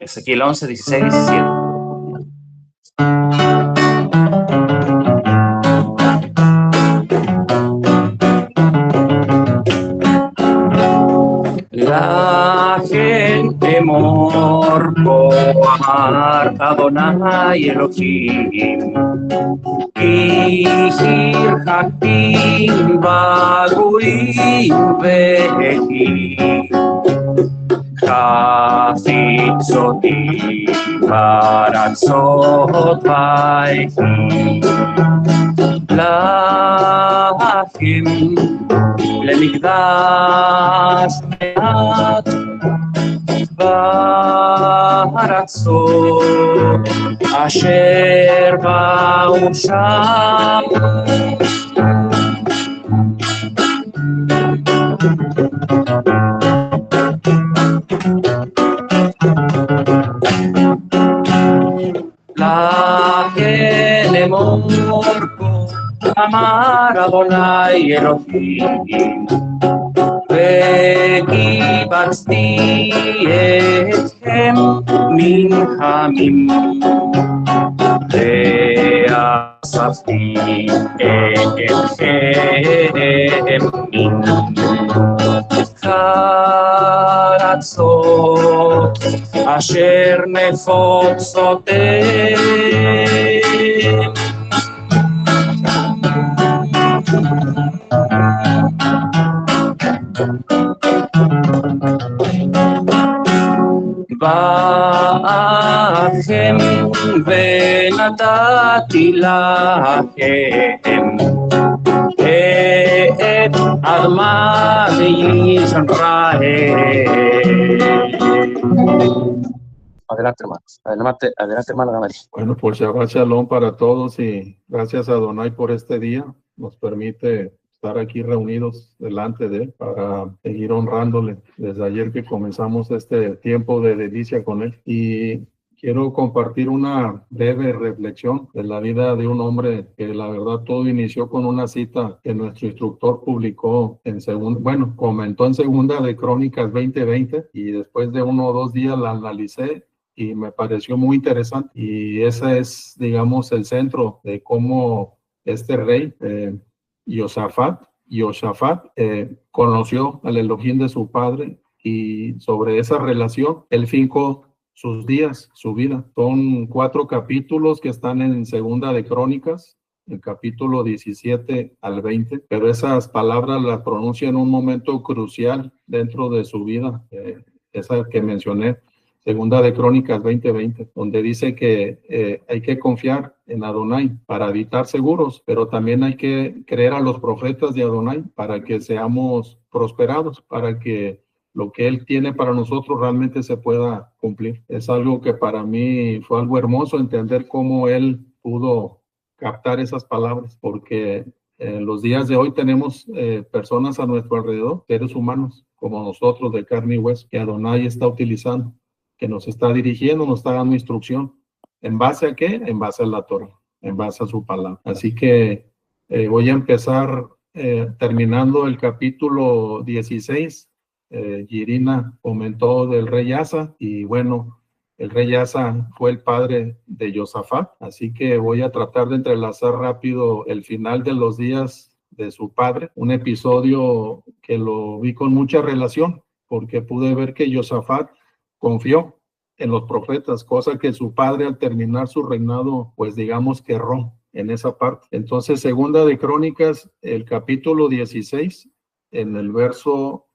Ezequiel 11, 16, 17. La gente morbo amar Adonai Elohim Kihir Hakim Baguim Vehi Chafitzoti Baratzot Vaihi Lahim למקדש מעט בארצות אשר באו שם לכן אמור אמר אדוני אלוהים וקיבצתי אתכם מן עמים ואספתי אתכם מן הארצות אשר נפוצותיהם באתם ונתתי לכם את אדמת ישראל. Adelante, hermanos. Adelante, hermano Gamari. Bueno, pues Shabbat Shalom para todos y gracias a Adonai por este día. Nos permite estar aquí reunidos delante de Él para seguir honrándole desde ayer que comenzamos este tiempo de delicia con Él. Y quiero compartir una breve reflexión de la vida de un hombre que la verdad todo inició con una cita que nuestro instructor publicó comentó en Segunda de Crónicas 20:20 y después de 1 o 2 días la analicé y me pareció muy interesante. Y ese es, digamos, el centro de cómo este rey, Yosafat, conoció al Elohim de su padre y sobre esa relación él fincó sus días, su vida. Son 4 capítulos que están en Segunda de Crónicas, el capítulo 17 al 20, pero esas palabras las pronuncia en un momento crucial dentro de su vida, esa que mencioné, Segunda de Crónicas 20:20, donde dice que hay que confiar en Adonai para habitar seguros, pero también hay que creer a los profetas de Adonai para que seamos prosperados, para que lo que Él tiene para nosotros realmente se pueda cumplir. Es algo que para mí fue algo hermoso entender cómo Él pudo captar esas palabras, porque en los días de hoy tenemos personas a nuestro alrededor, seres humanos como nosotros de carne y hueso, que Adonai está utilizando, que nos está dirigiendo, nos está dando instrucción. ¿En base a qué? En base a la Torah, en base a su palabra. Así que voy a empezar terminando el capítulo 16. Irina comentó del rey Asa y bueno, el rey Asa fue el padre de Josafat, así que voy a tratar de entrelazar rápido el final de los días de su padre, un episodio que lo vi con mucha relación, porque pude ver que Josafat confió en los profetas, cosa que su padre al terminar su reinado, pues digamos que erró en esa parte. Entonces, Segunda de Crónicas, el capítulo 16, en el verso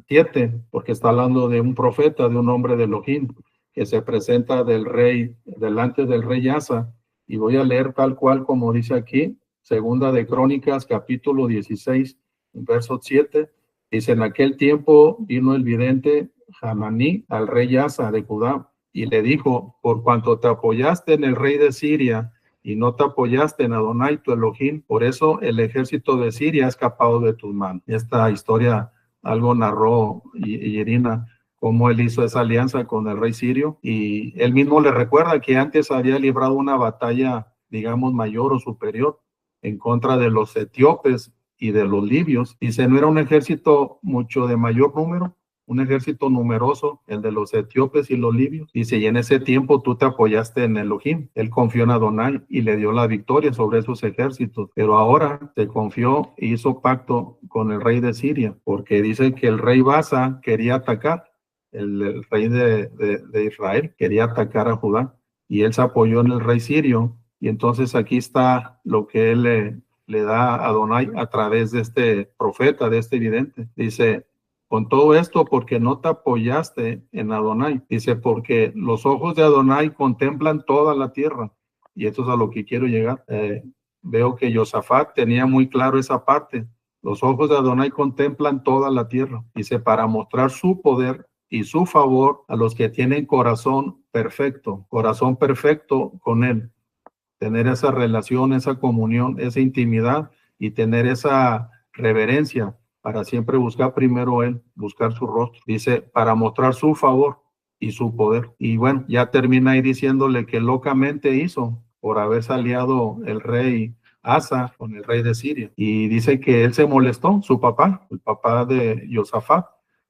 7, porque está hablando de un profeta, de un hombre de Elohim, que se presenta delante del rey Asa, y voy a leer tal cual como dice aquí, Segunda de Crónicas, capítulo 16, verso 7, dice: en aquel tiempo vino el vidente Hananí al rey Asa de Judá y le dijo: por cuanto te apoyaste en el rey de Siria y no te apoyaste en Adonai tu Elohim, por eso el ejército de Siria ha escapado de tus manos. Esta historia algo narró Irina, cómo él hizo esa alianza con el rey sirio, y él mismo le recuerda que antes había librado una batalla, digamos, mayor o superior en contra de los etíopes y de los libios. Dice, no era un ejército mucho de mayor número, un ejército numeroso, el de los etíopes y los libios. Dice, y en ese tiempo tú te apoyaste en Elohim. Él confió en Adonai y le dio la victoria sobre esos ejércitos. Pero ahora se confió e hizo pacto con el rey de Siria, porque dice que el rey Basa quería atacar, el rey de Israel quería atacar a Judá, y él se apoyó en el rey sirio. Y entonces aquí está lo que él le da a Adonai a través de este profeta, de este vidente. Dice, con todo esto, porque no te apoyaste en Adonai. Dice, porque los ojos de Adonai contemplan toda la tierra. Y esto es a lo que quiero llegar. Veo que Josafat tenía muy claro esa parte. Los ojos de Adonai contemplan toda la tierra. Dice, para mostrar su poder y su favor a los que tienen corazón perfecto con él. Tener esa relación, esa comunión, esa intimidad y tener esa reverencia para siempre buscar primero él, buscar su rostro. Dice, para mostrar su favor y su poder. Y bueno, ya termina ahí diciéndole que locamente hizo por haberse aliado el rey Asa con el rey de Siria. Y dice que él se molestó, su papá, el papá de Josafat,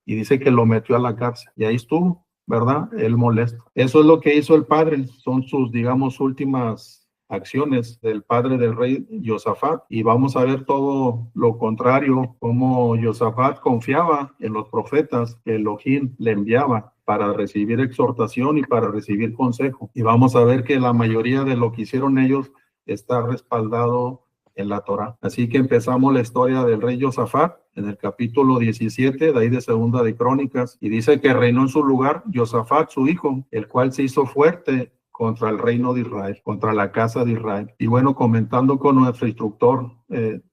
y dice que lo metió a la cárcel. Y ahí estuvo, ¿verdad? Él molesto. Eso es lo que hizo el padre, son sus, digamos, últimas acciones del padre del rey Josafat, y vamos a ver todo lo contrario, cómo Josafat confiaba en los profetas que Elohim le enviaba para recibir exhortación y para recibir consejo. Y vamos a ver que la mayoría de lo que hicieron ellos está respaldado en la Torá. Así que empezamos la historia del rey Josafat en el capítulo 17, de ahí de Segunda de Crónicas, y dice que reinó en su lugar Josafat, su hijo, el cual se hizo fuerte contra el reino de Israel, contra la casa de Israel. Y bueno, comentando con nuestro instructor,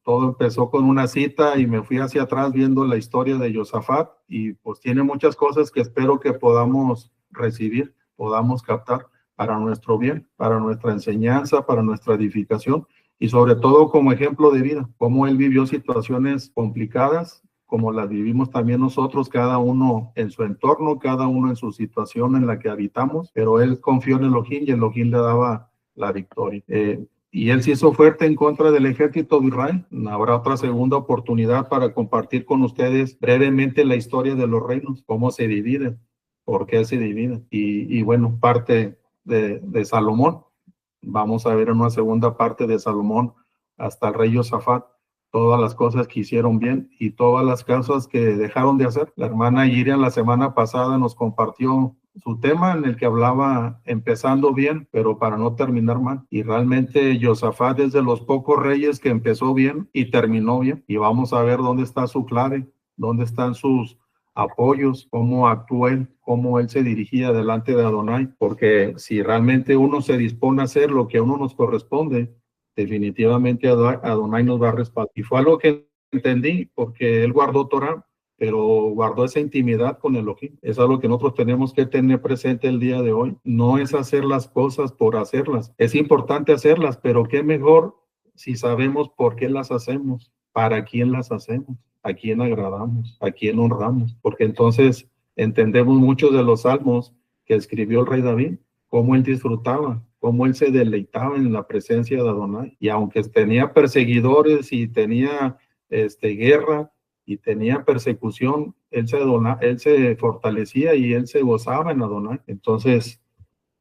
todo empezó con una cita y me fui hacia atrás viendo la historia de Josafat, y pues tiene muchas cosas que espero que podamos recibir, podamos captar para nuestro bien, para nuestra enseñanza, para nuestra edificación, y sobre todo como ejemplo de vida, cómo él vivió situaciones complicadas, como las vivimos también nosotros, cada uno en su entorno, cada uno en su situación en la que habitamos, pero él confió en Elohim y Elohim le daba la victoria. Y él se hizo fuerte en contra del ejército de Israel. Habrá otra segunda oportunidad para compartir con ustedes brevemente la historia de los reinos, cómo se dividen, por qué se dividen. Y bueno, parte de Salomón. Vamos a ver en una segunda parte de Salomón hasta el rey Josafat, todas las cosas que hicieron bien y todas las cosas que dejaron de hacer. La hermana Irian la semana pasada nos compartió su tema en el que hablaba empezando bien, pero para no terminar mal. Y realmente Josafat es de los pocos reyes que empezó bien y terminó bien. Y vamos a ver dónde está su clave, dónde están sus apoyos, cómo actuó él, cómo él se dirigía delante de Adonai, porque si realmente uno se dispone a hacer lo que a uno nos corresponde, definitivamente Adonai nos va a respaldar. Y fue algo que entendí, porque él guardó Torah, pero guardó esa intimidad con Elohim. Es algo que nosotros tenemos que tener presente el día de hoy. No es hacer las cosas por hacerlas. Es importante hacerlas, pero qué mejor si sabemos por qué las hacemos, para quién las hacemos, a quién agradamos, a quién honramos. Porque entonces entendemos muchos de los salmos que escribió el rey David, cómo él disfrutaba, cómo él se deleitaba en la presencia de Adonai. Y aunque tenía perseguidores y tenía guerra y tenía persecución, él se fortalecía y él se gozaba en Adonai. Entonces,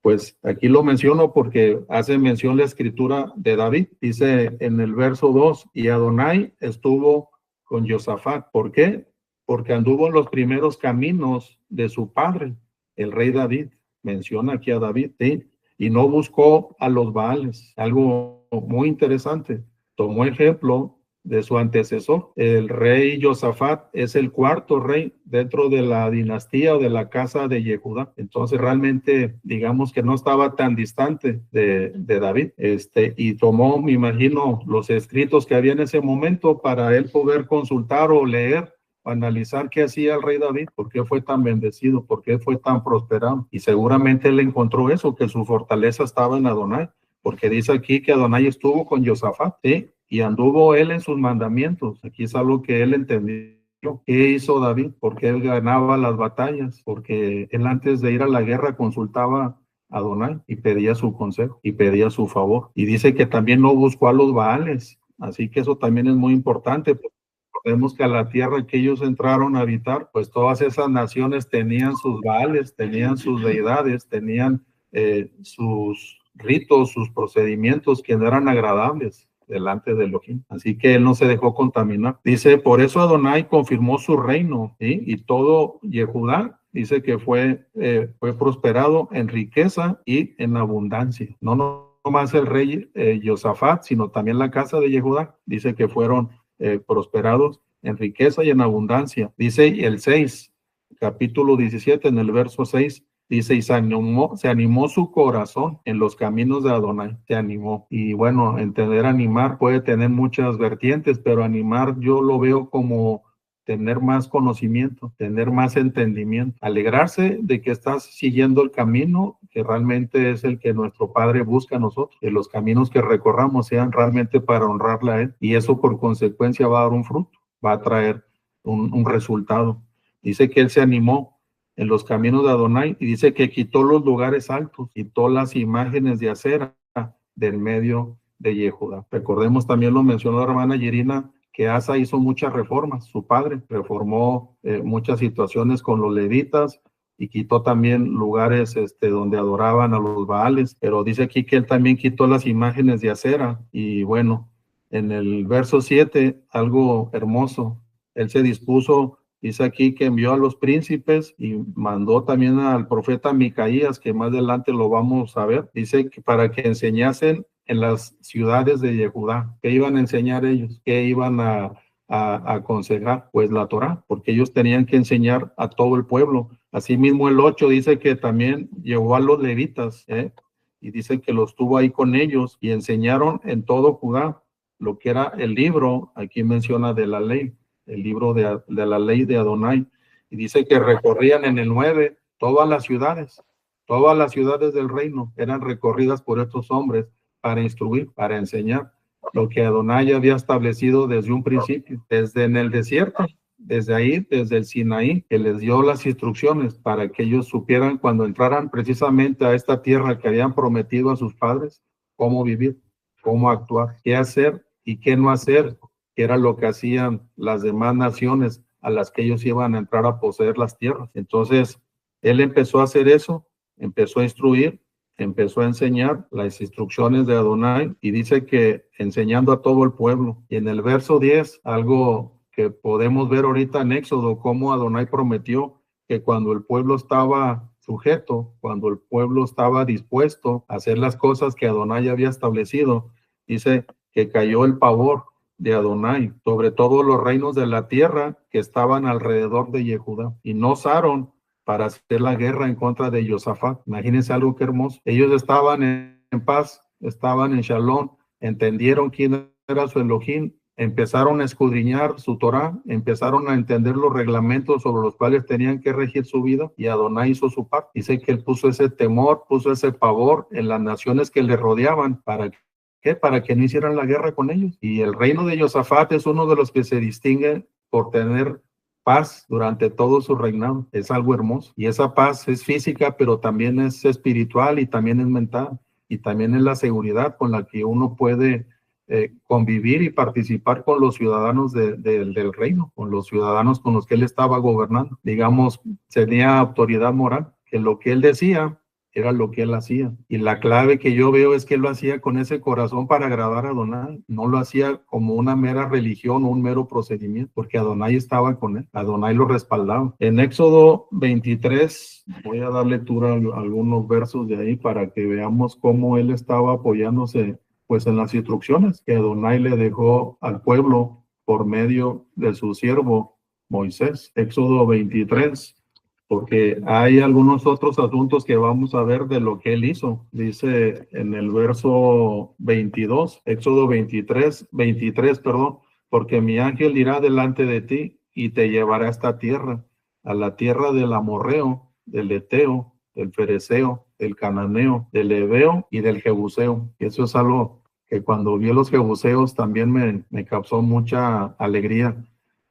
pues aquí lo menciono porque hace mención la escritura de David. Dice en el verso 2, y Adonai estuvo con Josafat. ¿Por qué? Porque anduvo en los primeros caminos de su padre, el rey David. Menciona aquí a David, ¿sí? Y no buscó a los Baales. Algo muy interesante. Tomó ejemplo de su antecesor. El rey Josafat es el cuarto rey dentro de la dinastía o de la casa de Yehudá. Entonces realmente digamos que no estaba tan distante de David. Y tomó, me imagino, los escritos que había en ese momento para él poder consultar o leer, analizar qué hacía el rey David, por qué fue tan bendecido, por qué fue tan prosperado. Y seguramente él encontró eso, que su fortaleza estaba en Adonai, porque dice aquí que Adonai estuvo con Josafat, ¿sí? Y anduvo él en sus mandamientos. Aquí es algo que él entendió. ¿Qué hizo David? Porque él ganaba las batallas, porque él antes de ir a la guerra consultaba a Adonai y pedía su consejo y pedía su favor. Y dice que también no buscó a los Baales. Así que eso también es muy importante, porque Recordemos que a la tierra que ellos entraron a habitar, pues todas esas naciones tenían sus baales, tenían sus deidades, tenían sus ritos, sus procedimientos que no eran agradables delante de Elohim. Así que él no se dejó contaminar. Dice, por eso Adonai confirmó su reino, ¿sí? Y todo Yehudá dice que fue prosperado en riqueza y en abundancia. No más el rey Josafat, sino también la casa de Yehudá. Dice que fueron prosperados en riqueza y en abundancia. Dice el 6, capítulo 17, en el verso 6, dice, y se animó su corazón en los caminos de Adonai, se animó. Y bueno, entender animar puede tener muchas vertientes, pero animar yo lo veo como tener más conocimiento, tener más entendimiento, alegrarse de que estás siguiendo el camino que realmente es el que nuestro Padre busca a nosotros, que los caminos que recorramos sean realmente para honrarle a Él, y eso por consecuencia va a dar un fruto, va a traer un resultado. Dice que Él se animó en los caminos de Adonai, y dice que quitó los lugares altos, quitó las imágenes de acera del medio de Yehudá. Recordemos, también lo mencionó la hermana Yerina, que Asa hizo muchas reformas, su padre reformó muchas situaciones con los levitas y quitó también lugares donde adoraban a los Baales, pero dice aquí que él también quitó las imágenes de acera. Y bueno, en el verso 7, algo hermoso, él se dispuso. Dice aquí que envió a los príncipes y mandó también al profeta Micaías, que más adelante lo vamos a ver. Dice que para que enseñasen en las ciudades de Yehudá. ¿Qué iban a enseñar ellos? ¿Qué iban a aconsejar? Pues la Torá, porque ellos tenían que enseñar a todo el pueblo. Asimismo el 8 dice que también llevó a los levitas, y dice que los tuvo ahí con ellos y enseñaron en todo Judá lo que era el libro, aquí menciona de la ley, el libro de la ley de Adonai, y dice que recorrían en el 9 todas las ciudades del reino eran recorridas por estos hombres para instruir, para enseñar lo que Adonai había establecido desde un principio, desde en el desierto, desde ahí, desde el Sinaí, que les dio las instrucciones para que ellos supieran cuando entraran precisamente a esta tierra que habían prometido a sus padres, cómo vivir, cómo actuar, qué hacer y qué no hacer, que era lo que hacían las demás naciones a las que ellos iban a entrar a poseer las tierras. Entonces, él empezó a hacer eso, empezó a instruir, empezó a enseñar las instrucciones de Adonai, y dice que enseñando a todo el pueblo. Y en el verso 10, algo que podemos ver ahorita en Éxodo, cómo Adonai prometió que cuando el pueblo estaba sujeto, cuando el pueblo estaba dispuesto a hacer las cosas que Adonai había establecido, dice que cayó el pavor de Adonai sobre todos los reinos de la tierra que estaban alrededor de Yehudá, y no osaron para hacer la guerra en contra de Josafat. Imagínense algo que hermoso. Ellos estaban en paz, estaban en Shalom, entendieron quién era su Elohim, empezaron a escudriñar su Torah, empezaron a entender los reglamentos sobre los cuales tenían que regir su vida, y Adonai hizo su parte. Dice que él puso ese temor, puso ese pavor en las naciones que le rodeaban. ¿Para qué? Para que no hicieran la guerra con ellos. Y el reino de Josafat es uno de los que se distingue por tener paz durante todo su reinado. Es algo hermoso. Y esa paz es física, pero también es espiritual y también es mental. Y también es la seguridad con la que uno puede convivir y participar con los ciudadanos del reino, con los ciudadanos con los que él estaba gobernando. Digamos, tenía autoridad moral, que lo que él decía era lo que él hacía. Y la clave que yo veo es que él lo hacía con ese corazón para agradar a Adonai. No lo hacía como una mera religión o un mero procedimiento, porque Adonai estaba con él. Adonai lo respaldaba. En Éxodo 23, voy a dar lectura a algunos versos de ahí para que veamos cómo él estaba apoyándose pues en las instrucciones que Adonai le dejó al pueblo por medio de su siervo Moisés. Éxodo 23. Porque hay algunos otros asuntos que vamos a ver de lo que él hizo. Dice en el verso 22, Éxodo 23, perdón, porque mi ángel irá delante de ti y te llevará a esta tierra, a la tierra del amorreo, del eteo, del fereceo, del cananeo, del heveo y del jebuseo. Y eso es algo que cuando vi a los jebuseos también me causó mucha alegría.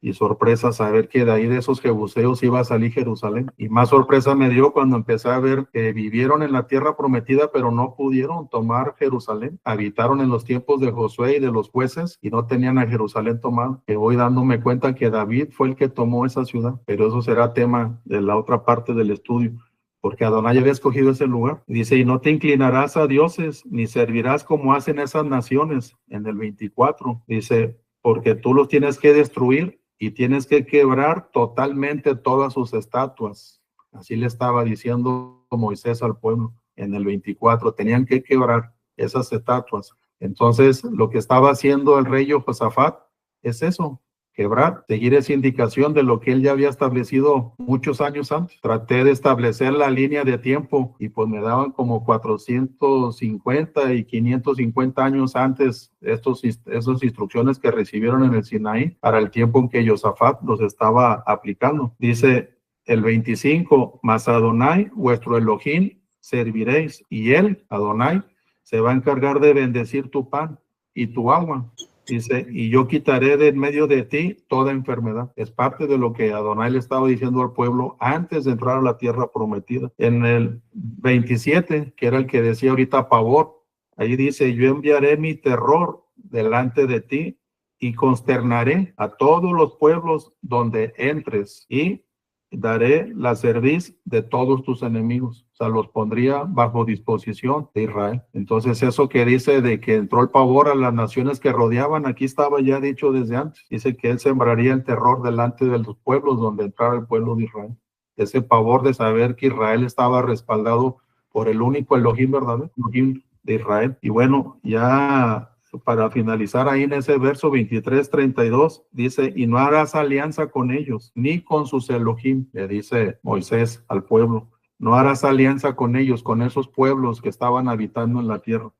Y sorpresa saber que de ahí de esos jebuseos iba a salir Jerusalén. Y más sorpresa me dio cuando empecé a ver que vivieron en la tierra prometida, pero no pudieron tomar Jerusalén. Habitaron en los tiempos de Josué y de los jueces y no tenían a Jerusalén tomado. Que voy dándome cuenta que David fue el que tomó esa ciudad. Pero eso será tema de la otra parte del estudio, porque Adonai había escogido ese lugar. Dice, y no te inclinarás a dioses, ni servirás como hacen esas naciones. En el 24 dice, porque tú los tienes que destruir y tienes que quebrar totalmente todas sus estatuas. Así le estaba diciendo Moisés al pueblo en el 24. Tenían que quebrar esas estatuas. Entonces, lo que estaba haciendo el rey Josafat es eso, quebrar, seguir esa indicación de lo que él ya había establecido muchos años antes. Traté de establecer la línea de tiempo y pues me daban como 450 y 550 años antes esas instrucciones que recibieron en el Sinaí para el tiempo en que Josafat los estaba aplicando. Dice el 25, mas Adonai, vuestro Elohim, serviréis, y él, Adonai, se va a encargar de bendecir tu pan y tu agua. Dice, y yo quitaré de en medio de ti toda enfermedad. Es parte de lo que Adonai le estaba diciendo al pueblo antes de entrar a la tierra prometida. En el 27, que era el que decía ahorita pavor, ahí dice, yo enviaré mi terror delante de ti y consternaré a todos los pueblos donde entres y daré la cerviz de todos tus enemigos. O sea, los pondría bajo disposición de Israel. Entonces, eso que dice de que entró el pavor a las naciones que rodeaban, aquí estaba ya dicho desde antes. Dice que él sembraría el terror delante de los pueblos donde entrara el pueblo de Israel. Ese pavor de saber que Israel estaba respaldado por el único Elohim verdadero, Elohim de Israel. Y bueno, ya para finalizar ahí en ese verso 23-32, dice, y no harás alianza con ellos, ni con sus Elohim, le dice Moisés al pueblo, no harás alianza con ellos, con esos pueblos que estaban habitando en la tierra,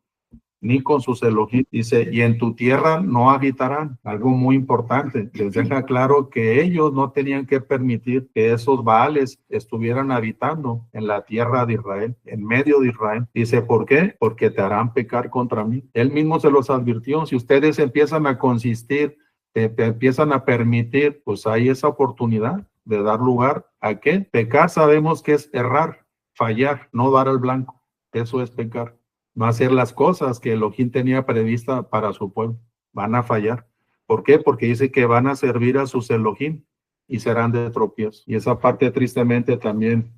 ni con sus Elohim. Dice, y en tu tierra no habitarán. Algo muy importante, les deja claro que ellos no tenían que permitir que esos Baales estuvieran habitando en la tierra de Israel, en medio de Israel. Dice, ¿por qué? Porque te harán pecar contra mí. Él mismo se los advirtió, si ustedes empiezan a consistir, te empiezan a permitir, pues hay esa oportunidad de dar lugar a qué. Pecar sabemos que es errar, fallar, no dar al blanco. Eso es pecar. Va a hacer las cosas que Elohim tenía prevista para su pueblo. Van a fallar. ¿Por qué? Porque dice que van a servir a sus Elohim y serán de tropiezo. Y esa parte tristemente también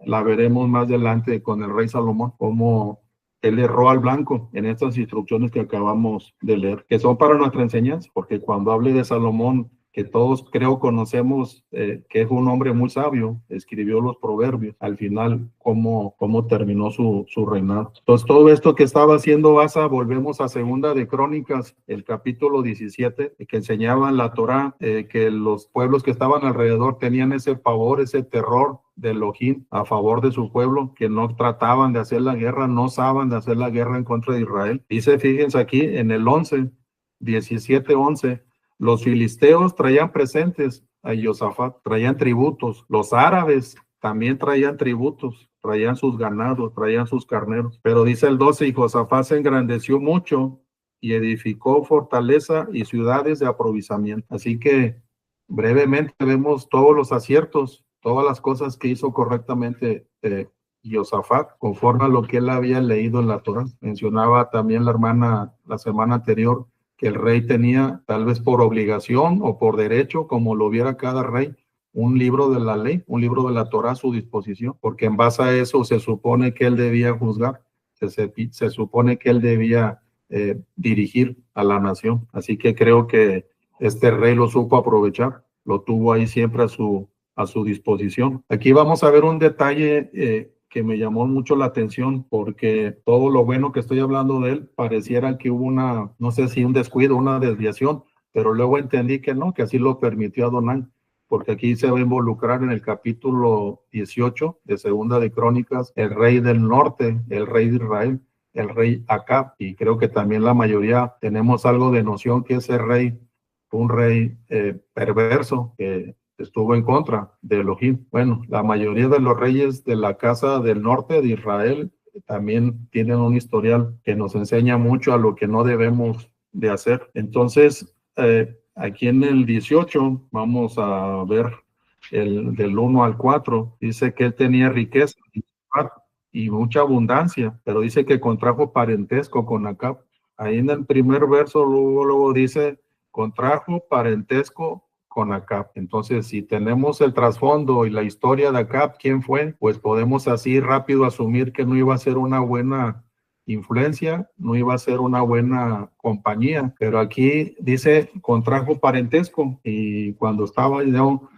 la veremos más adelante con el rey Salomón, como él erró al blanco en estas instrucciones que acabamos de leer, que son para nuestra enseñanza, porque cuando hable de Salomón, que todos creo conocemos, que es un hombre muy sabio, escribió los proverbios, al final cómo terminó su reinado. Entonces todo esto que estaba haciendo Asa, volvemos a Segunda de Crónicas, el capítulo 17, que enseñaban la Torá, que los pueblos que estaban alrededor tenían ese pavor, ese terror de Elohim a favor de su pueblo, que no trataban de hacer la guerra, no osaban de hacer la guerra en contra de Israel. Dice, fíjense aquí en el 17:11, los filisteos traían presentes a Josafat, traían tributos. Los árabes también traían tributos, traían sus ganados, traían sus carneros. Pero dice el 12, y Josafat se engrandeció mucho y edificó fortaleza y ciudades de aprovisionamiento. Así que brevemente vemos todos los aciertos, todas las cosas que hizo correctamente Josafat, conforme a lo que él había leído en la Torá. Mencionaba también la hermana la semana anterior que el rey tenía, tal vez por obligación o por derecho, como lo viera cada rey, un libro de la ley, un libro de la Torá a su disposición, porque en base a eso se supone que él debía juzgar, se supone que él debía dirigir a la nación. Así que creo que este rey lo supo aprovechar, lo tuvo ahí siempre a su disposición. Aquí vamos a ver un detalle que me llamó mucho la atención, porque todo lo bueno que estoy hablando de él pareciera que hubo una, no sé si un descuido, una desviación, pero luego entendí que no, que así lo permitió Adonai, porque aquí se va a involucrar en el capítulo 18 de Segunda de Crónicas el rey del norte, el rey de Israel, el rey Acab, y creo que también la mayoría tenemos algo de noción que ese rey fue un rey perverso, que estuvo en contra de Elohim. Bueno, la mayoría de los reyes de la casa del norte de Israel también tienen un historial que nos enseña mucho a lo que no debemos de hacer. Entonces, aquí en el 18, vamos a ver del 1 al 4, dice que él tenía riqueza y mucha abundancia, pero dice que contrajo parentesco con Acab. Ahí en el primer verso luego dice, contrajo parentesco con Acab. Entonces, si tenemos el trasfondo y la historia de Acab, ¿quién fue? Pues podemos así rápido asumir que no iba a ser una buena influencia, no iba a ser una buena compañía, pero aquí dice contrajo parentesco, y cuando estaba yo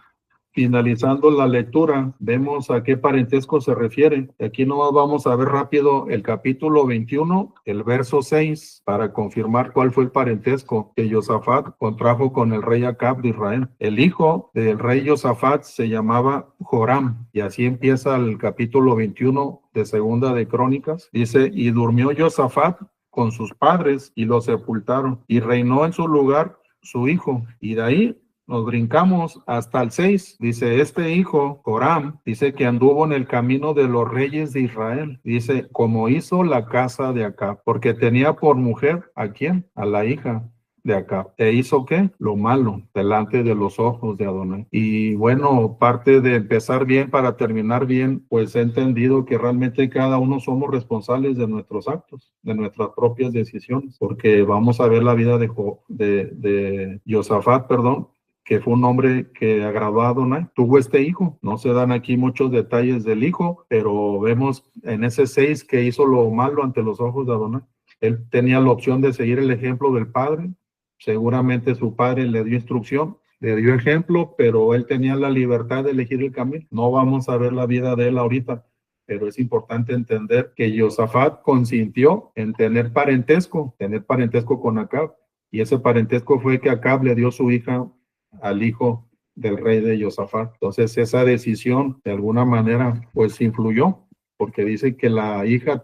finalizando la lectura, vemos a qué parentesco se refiere. Aquí nomás vamos a ver rápido el capítulo 21, el verso 6, para confirmar cuál fue el parentesco que Josafat contrajo con el rey Acab de Israel. El hijo del rey Josafat se llamaba Joram, y así empieza el capítulo 21 de Segunda de Crónicas. Dice, y durmió Josafat con sus padres y lo sepultaron, y reinó en su lugar su hijo. Y de ahí nos brincamos hasta el 6. Dice, este hijo, Joram, dice que anduvo en el camino de los reyes de Israel. Dice, como hizo la casa de Acab, porque tenía por mujer, ¿a quién? A la hija de Acab. ¿E hizo qué? Lo malo delante de los ojos de Adonai. Y bueno, parte de empezar bien para terminar bien, pues he entendido que realmente cada uno somos responsables de nuestros actos, de nuestras propias decisiones, porque vamos a ver la vida de Josafat, perdón, que fue un hombre que agradó a Adonai, tuvo este hijo. No se dan aquí muchos detalles del hijo, pero vemos en ese 6 que hizo lo malo ante los ojos de Adonai. Él tenía la opción de seguir el ejemplo del padre. Seguramente su padre le dio instrucción, le dio ejemplo, pero él tenía la libertad de elegir el camino. No vamos a ver la vida de él ahorita, pero es importante entender que Josafat consintió en tener parentesco con Acab, y ese parentesco fue que Acab le dio su hija al hijo del rey de Josafat. Entonces esa decisión de alguna manera pues influyó, porque dice que la hija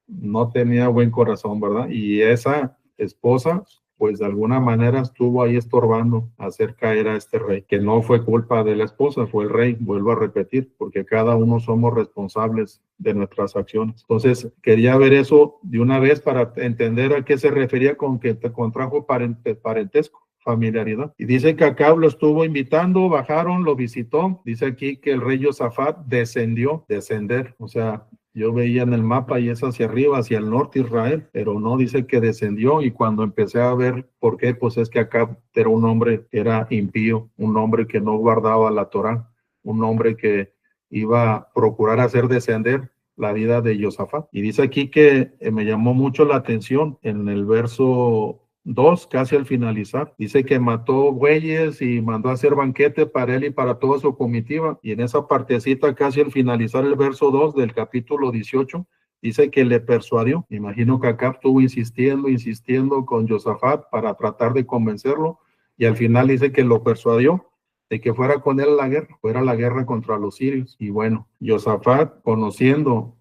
no tenía buen corazón, ¿verdad? Y esa esposa pues de alguna manera estuvo ahí estorbando hacer caer a este rey, que no fue culpa de la esposa, fue el rey, vuelvo a repetir, porque cada uno somos responsables de nuestras acciones. Entonces, quería ver eso de una vez para entender a qué se refería con que te contrajo parentesco, familiaridad. Y dice que Acab lo estuvo invitando, bajaron, lo visitó. Dice aquí que el rey Josafat descender, o sea, yo veía en el mapa y es hacia arriba, hacia el norte Israel, pero no dice que descendió. Y cuando empecé a ver por qué, pues es que Acab era un hombre que era impío, un hombre que no guardaba la Torá, un hombre que iba a procurar hacer descender la vida de Josafat. Y dice aquí que me llamó mucho la atención en el verso 2, casi al finalizar, dice que mató bueyes y mandó a hacer banquete para él y para toda su comitiva. Y en esa partecita, casi al finalizar el verso 2 del capítulo 18, dice que le persuadió. Imagino que Acab estuvo insistiendo con Josafat para tratar de convencerlo, y al final dice que lo persuadió de que fuera con él a la guerra, fuera a la guerra contra los sirios. Y bueno, Josafat, conociendo,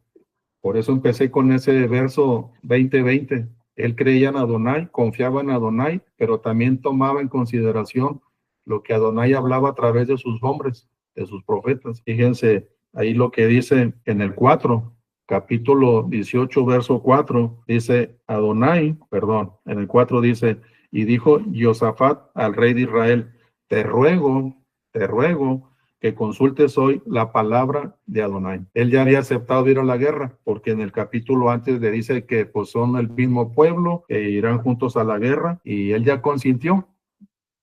por eso empecé con ese verso 20:20. Él creía en Adonai, confiaba en Adonai, pero también tomaba en consideración lo que Adonai hablaba a través de sus hombres, de sus profetas. Fíjense ahí lo que dice en el 4, capítulo 18, verso 4, dice en el 4 dice, y dijo Josafat al rey de Israel, te ruego, que consultes hoy la palabra de Adonai. Él ya había aceptado ir a la guerra, porque en el capítulo antes le dice que pues son el mismo pueblo, e irán juntos a la guerra, y él ya consintió.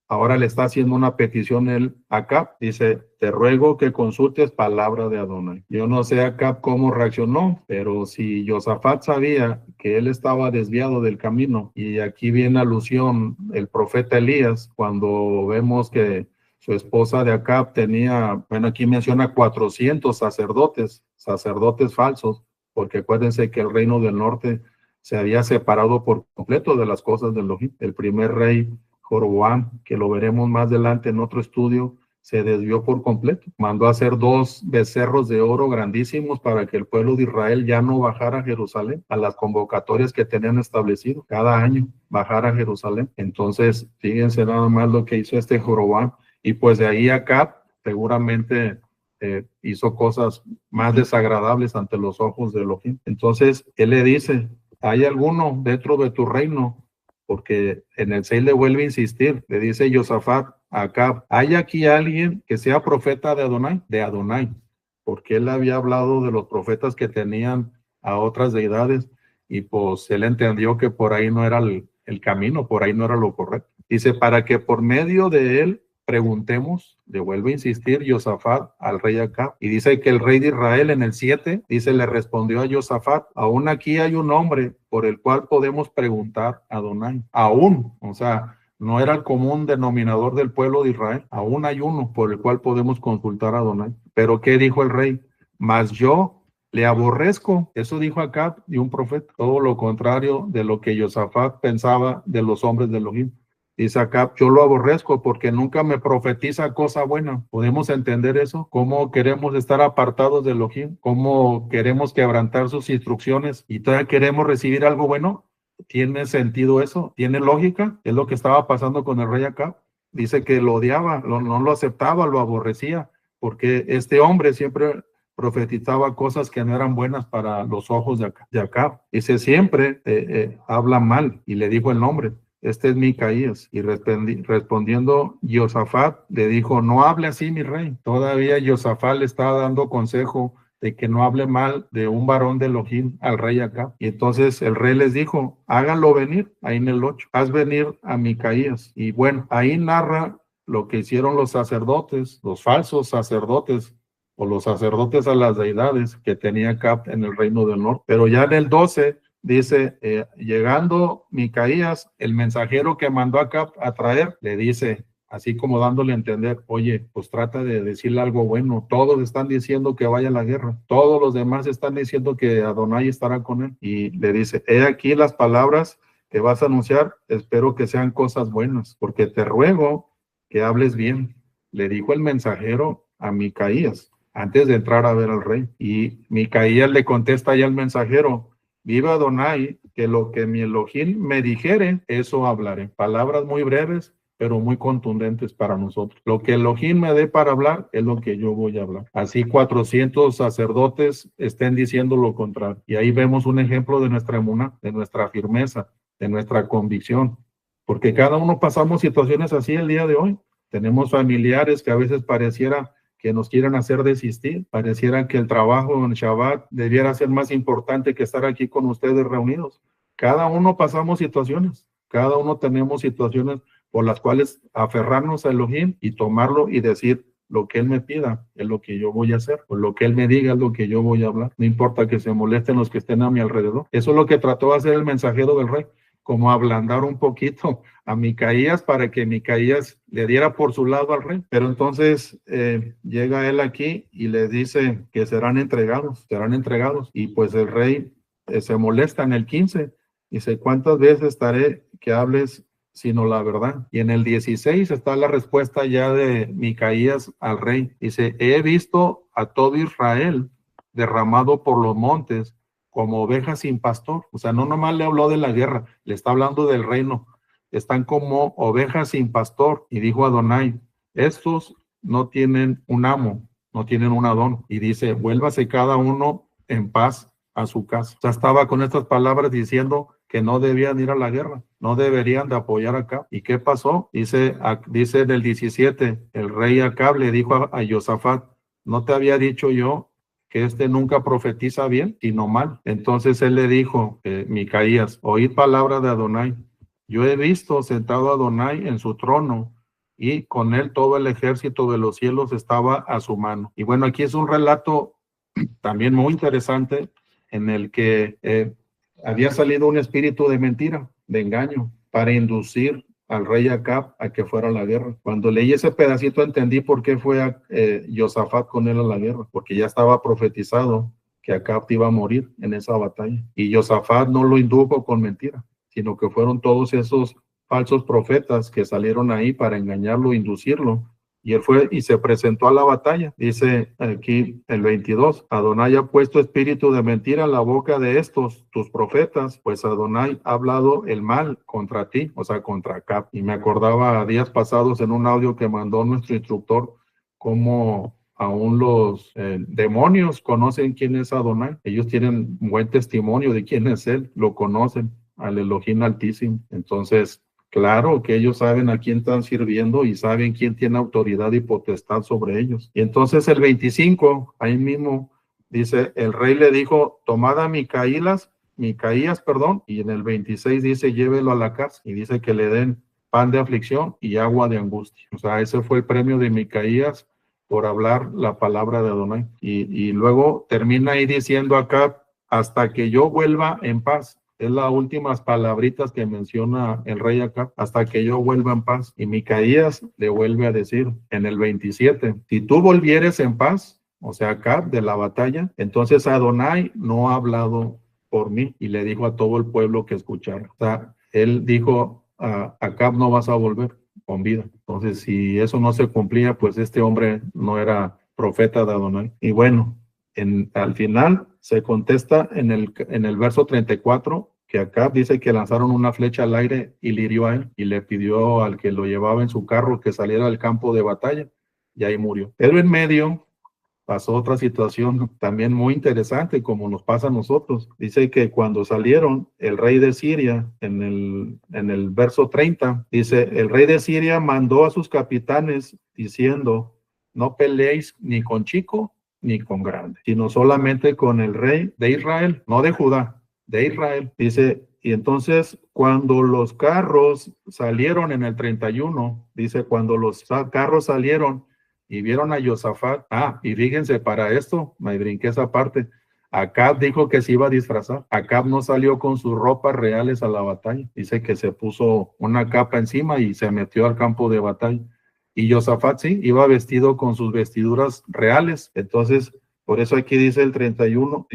Ahora le está haciendo una petición él a Acab, dice, te ruego que consultes palabra de Adonai. Yo no sé Acab cómo reaccionó, pero si Josafat sabía que él estaba desviado del camino, y aquí viene alusión el profeta Elías, cuando vemos que su esposa de Acab tenía, bueno, aquí menciona 400 sacerdotes falsos, porque acuérdense que el reino del norte se había separado por completo de las cosas de Elohim. El primer rey, Joroboam, que lo veremos más adelante en otro estudio, se desvió por completo. Mandó a hacer 2 becerros de oro grandísimos para que el pueblo de Israel ya no bajara a Jerusalén, a las convocatorias que tenían establecido cada año, bajar a Jerusalén. Entonces, fíjense nada más lo que hizo este Joroboam. Y pues de ahí Acab seguramente hizo cosas más desagradables ante los ojos de Elohim. Entonces, él le dice, ¿hay alguno dentro de tu reino porque en el 6 le vuelve a insistir, le dice Josafat a Acab, ¿hay aquí alguien que sea profeta de Adonai? De Adonai, porque él había hablado de los profetas que tenían a otras deidades, y pues él entendió que por ahí no era el camino, por ahí no era lo correcto. Dice, para que por medio de él preguntemos, le vuelve a insistir Josafat al rey Acab, y dice que el rey de Israel en el 7, dice, le respondió a Josafat, aún aquí hay un hombre por el cual podemos preguntar a Adonai, aún, o sea, no era el común denominador del pueblo de Israel, aún hay uno por el cual podemos consultar a Adonai. Pero ¿qué dijo el rey? Mas yo le aborrezco, eso dijo Acab de un profeta, todo lo contrario de lo que Josafat pensaba de los hombres de Elohim. Dice Acab, yo lo aborrezco porque nunca me profetiza cosa buena. ¿Podemos entender eso? ¿Cómo queremos estar apartados de Elohim? ¿Cómo queremos quebrantar sus instrucciones y todavía queremos recibir algo bueno? ¿Tiene sentido eso? ¿Tiene lógica? Es lo que estaba pasando con el rey Acab. Dice que lo odiaba, no lo aceptaba, lo aborrecía, porque este hombre siempre profetizaba cosas que no eran buenas para los ojos de Acab. Dice, siempre habla mal, y le dijo el nombre. Este es Micaías. Y respondiendo Josafat, le dijo, no hable así, mi rey. Todavía Josafat le estaba dando consejo de que no hable mal de un varón de Elohim al rey Acab. Y entonces el rey les dijo, háganlo venir, ahí en el 8, haz venir a Micaías. Y bueno, ahí narra lo que hicieron los sacerdotes, los falsos sacerdotes, o los sacerdotes a las deidades que tenía Acab en el reino del norte. Pero ya en el 12 dice, llegando Micaías, el mensajero que mandó a Acab a traer, le dice, así como dándole a entender, oye, pues trata de decirle algo bueno. Todos están diciendo que vaya a la guerra. Todos los demás están diciendo que Adonai estará con él. Y le dice, he aquí las palabras que vas a anunciar, espero que sean cosas buenas, porque te ruego que hables bien. Le dijo el mensajero a Micaías, antes de entrar a ver al rey. Y Micaías le contesta ya al mensajero, viva Adonai, que lo que mi Elohim me dijere, eso hablaré. Palabras muy breves, pero muy contundentes para nosotros. Lo que Elohim me dé para hablar es lo que yo voy a hablar. Así 400 sacerdotes estén diciendo lo contrario. Y ahí vemos un ejemplo de nuestra emuná, de nuestra firmeza, de nuestra convicción. Porque cada uno pasamos situaciones así el día de hoy. Tenemos familiares que a veces pareciera que nos quieren hacer desistir, pareciera que el trabajo en Shabbat debiera ser más importante que estar aquí con ustedes reunidos. Cada uno pasamos situaciones, cada uno tenemos situaciones por las cuales aferrarnos a Elohim y tomarlo y decir, lo que Él me pida es lo que yo voy a hacer, o lo que Él me diga es lo que yo voy a hablar. No importa que se molesten los que estén a mi alrededor. Eso es lo que trató de hacer el mensajero del rey, como ablandar un poquito a Micaías para que Micaías le diera por su lado al rey. Pero entonces llega él aquí y le dice que serán entregados. Y pues el rey se molesta en el 15. Dice, ¿cuántas veces estaré que hables sino la verdad? Y en el 16 está la respuesta ya de Micaías al rey. Dice, he visto a todo Israel derramado por los montes como ovejas sin pastor. O sea, no nomás le habló de la guerra, le está hablando del reino. Están como ovejas sin pastor. Y dijo Adonai, estos no tienen un amo, no tienen un Adón. Y dice, vuélvase cada uno en paz a su casa. O sea, estaba con estas palabras diciendo que no debían ir a la guerra, no deberían de apoyar a Acab. ¿Y qué pasó? Dice en el 17, el rey Acab le dijo a Josafat, ¿no te había dicho yo que este nunca profetiza bien, sino mal? Entonces él le dijo, Micaías, oíd palabra de Adonai. Yo he visto sentado a Adonai en su trono y con él todo el ejército de los cielos estaba a su mano. Y bueno, aquí es un relato también muy interesante en el que había salido un espíritu de mentira, de engaño, para inducir al rey Acab a que fuera a la guerra. Cuando leí ese pedacito entendí por qué fue Josafat con él a la guerra, porque ya estaba profetizado que Acab iba a morir en esa batalla. Y Josafat no lo indujo con mentira, sino que fueron todos esos falsos profetas que salieron ahí para engañarlo, inducirlo. Y él fue y se presentó a la batalla. Dice aquí el 22, Adonai ha puesto espíritu de mentira en la boca de estos, tus profetas, pues Adonai ha hablado el mal contra ti, o sea, contra Acab. Y me acordaba días pasados en un audio que mandó nuestro instructor, cómo aún los demonios conocen quién es Adonai. Ellos tienen buen testimonio de quién es él, lo conocen. al Elohim Altísimo. Entonces, claro que ellos saben a quién están sirviendo y saben quién tiene autoridad y potestad sobre ellos. Y entonces el 25, ahí mismo, dice, el rey le dijo, tomad a Micaías, y en el 26 dice, llévelo a la cárcel, y dice que le den pan de aflicción y agua de angustia. O sea, ese fue el premio de Micaías por hablar la palabra de Adonai. Y luego termina ahí diciendo acá, hasta que yo vuelva en paz. Es las últimas palabritas que menciona el rey acá, hasta que yo vuelva en paz. Y Micaías le vuelve a decir en el 27, si tú volvieres en paz, o sea, acá de la batalla, entonces Adonai no ha hablado por mí, y le dijo a todo el pueblo que escuchara. O sea, él dijo, Acab no vas a volver con vida. Entonces, si eso no se cumplía, pues este hombre no era profeta de Adonai. Y bueno, al final se contesta en el verso 34, que Acab dice que lanzaron una flecha al aire y le hirió a él, y le pidió al que lo llevaba en su carro que saliera al campo de batalla, y ahí murió. Pero en medio pasó otra situación también muy interesante, como nos pasa a nosotros. Dice que cuando salieron, el rey de Siria, en el verso 30, dice, el rey de Siria mandó a sus capitanes diciendo, no peleéis ni con chico ni con grande, sino solamente con el rey de Israel, no de Judá, de Israel. Dice, y entonces cuando los carros salieron en el 31, dice, cuando los carros salieron, y vieron a Josafat. Y fíjense, para esto, me brinqué esa parte. Acab dijo que se iba a disfrazar. Acab no salió con sus ropas reales a la batalla. Dice que se puso una capa encima y se metió al campo de batalla. Y Josafat sí, iba vestido con sus vestiduras reales. Entonces, por eso aquí dice el 31,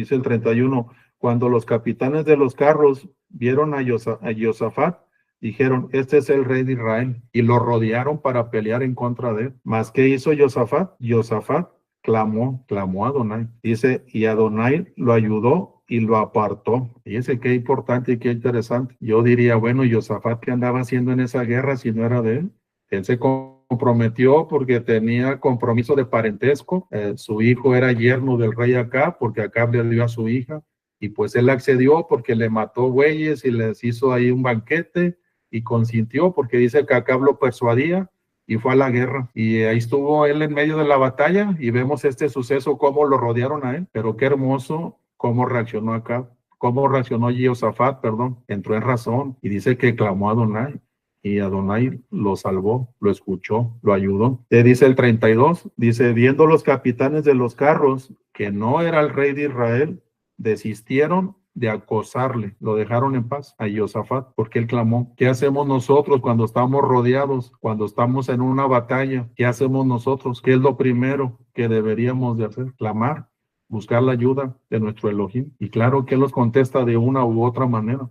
cuando los capitanes de los carros vieron a Josafat, dijeron, este es el rey de Israel, y lo rodearon para pelear en contra de él. ¿Mas qué hizo Josafat? Josafat clamó a Adonai. Dice, y Adonai lo ayudó y lo apartó. Fíjense qué importante y qué interesante. Yo diría, bueno, Josafat, ¿qué andaba haciendo en esa guerra si no era de él? Él se comprometió porque tenía compromiso de parentesco. Su hijo era yerno del rey Acab, porque Acab le dio a su hija, y pues él accedió porque le mató bueyes y les hizo ahí un banquete, y consintió porque dice que Acab lo persuadía y fue a la guerra. Y ahí estuvo él en medio de la batalla, y vemos este suceso, cómo lo rodearon a él. Pero qué hermoso cómo reaccionó Acab, cómo reaccionó Josafat, entró en razón y dice que clamó a Adonai. Y Adonai lo salvó, lo escuchó, lo ayudó. Te dice el 32, dice, viendo los capitanes de los carros que no era el rey de Israel, desistieron de acosarle, lo dejaron en paz a Josafat, porque él clamó. ¿Qué hacemos nosotros cuando estamos rodeados, cuando estamos en una batalla? ¿Qué hacemos nosotros? ¿Qué es lo primero que deberíamos de hacer? Clamar, buscar la ayuda de nuestro Elohim. Y claro que él nos contesta de una u otra manera.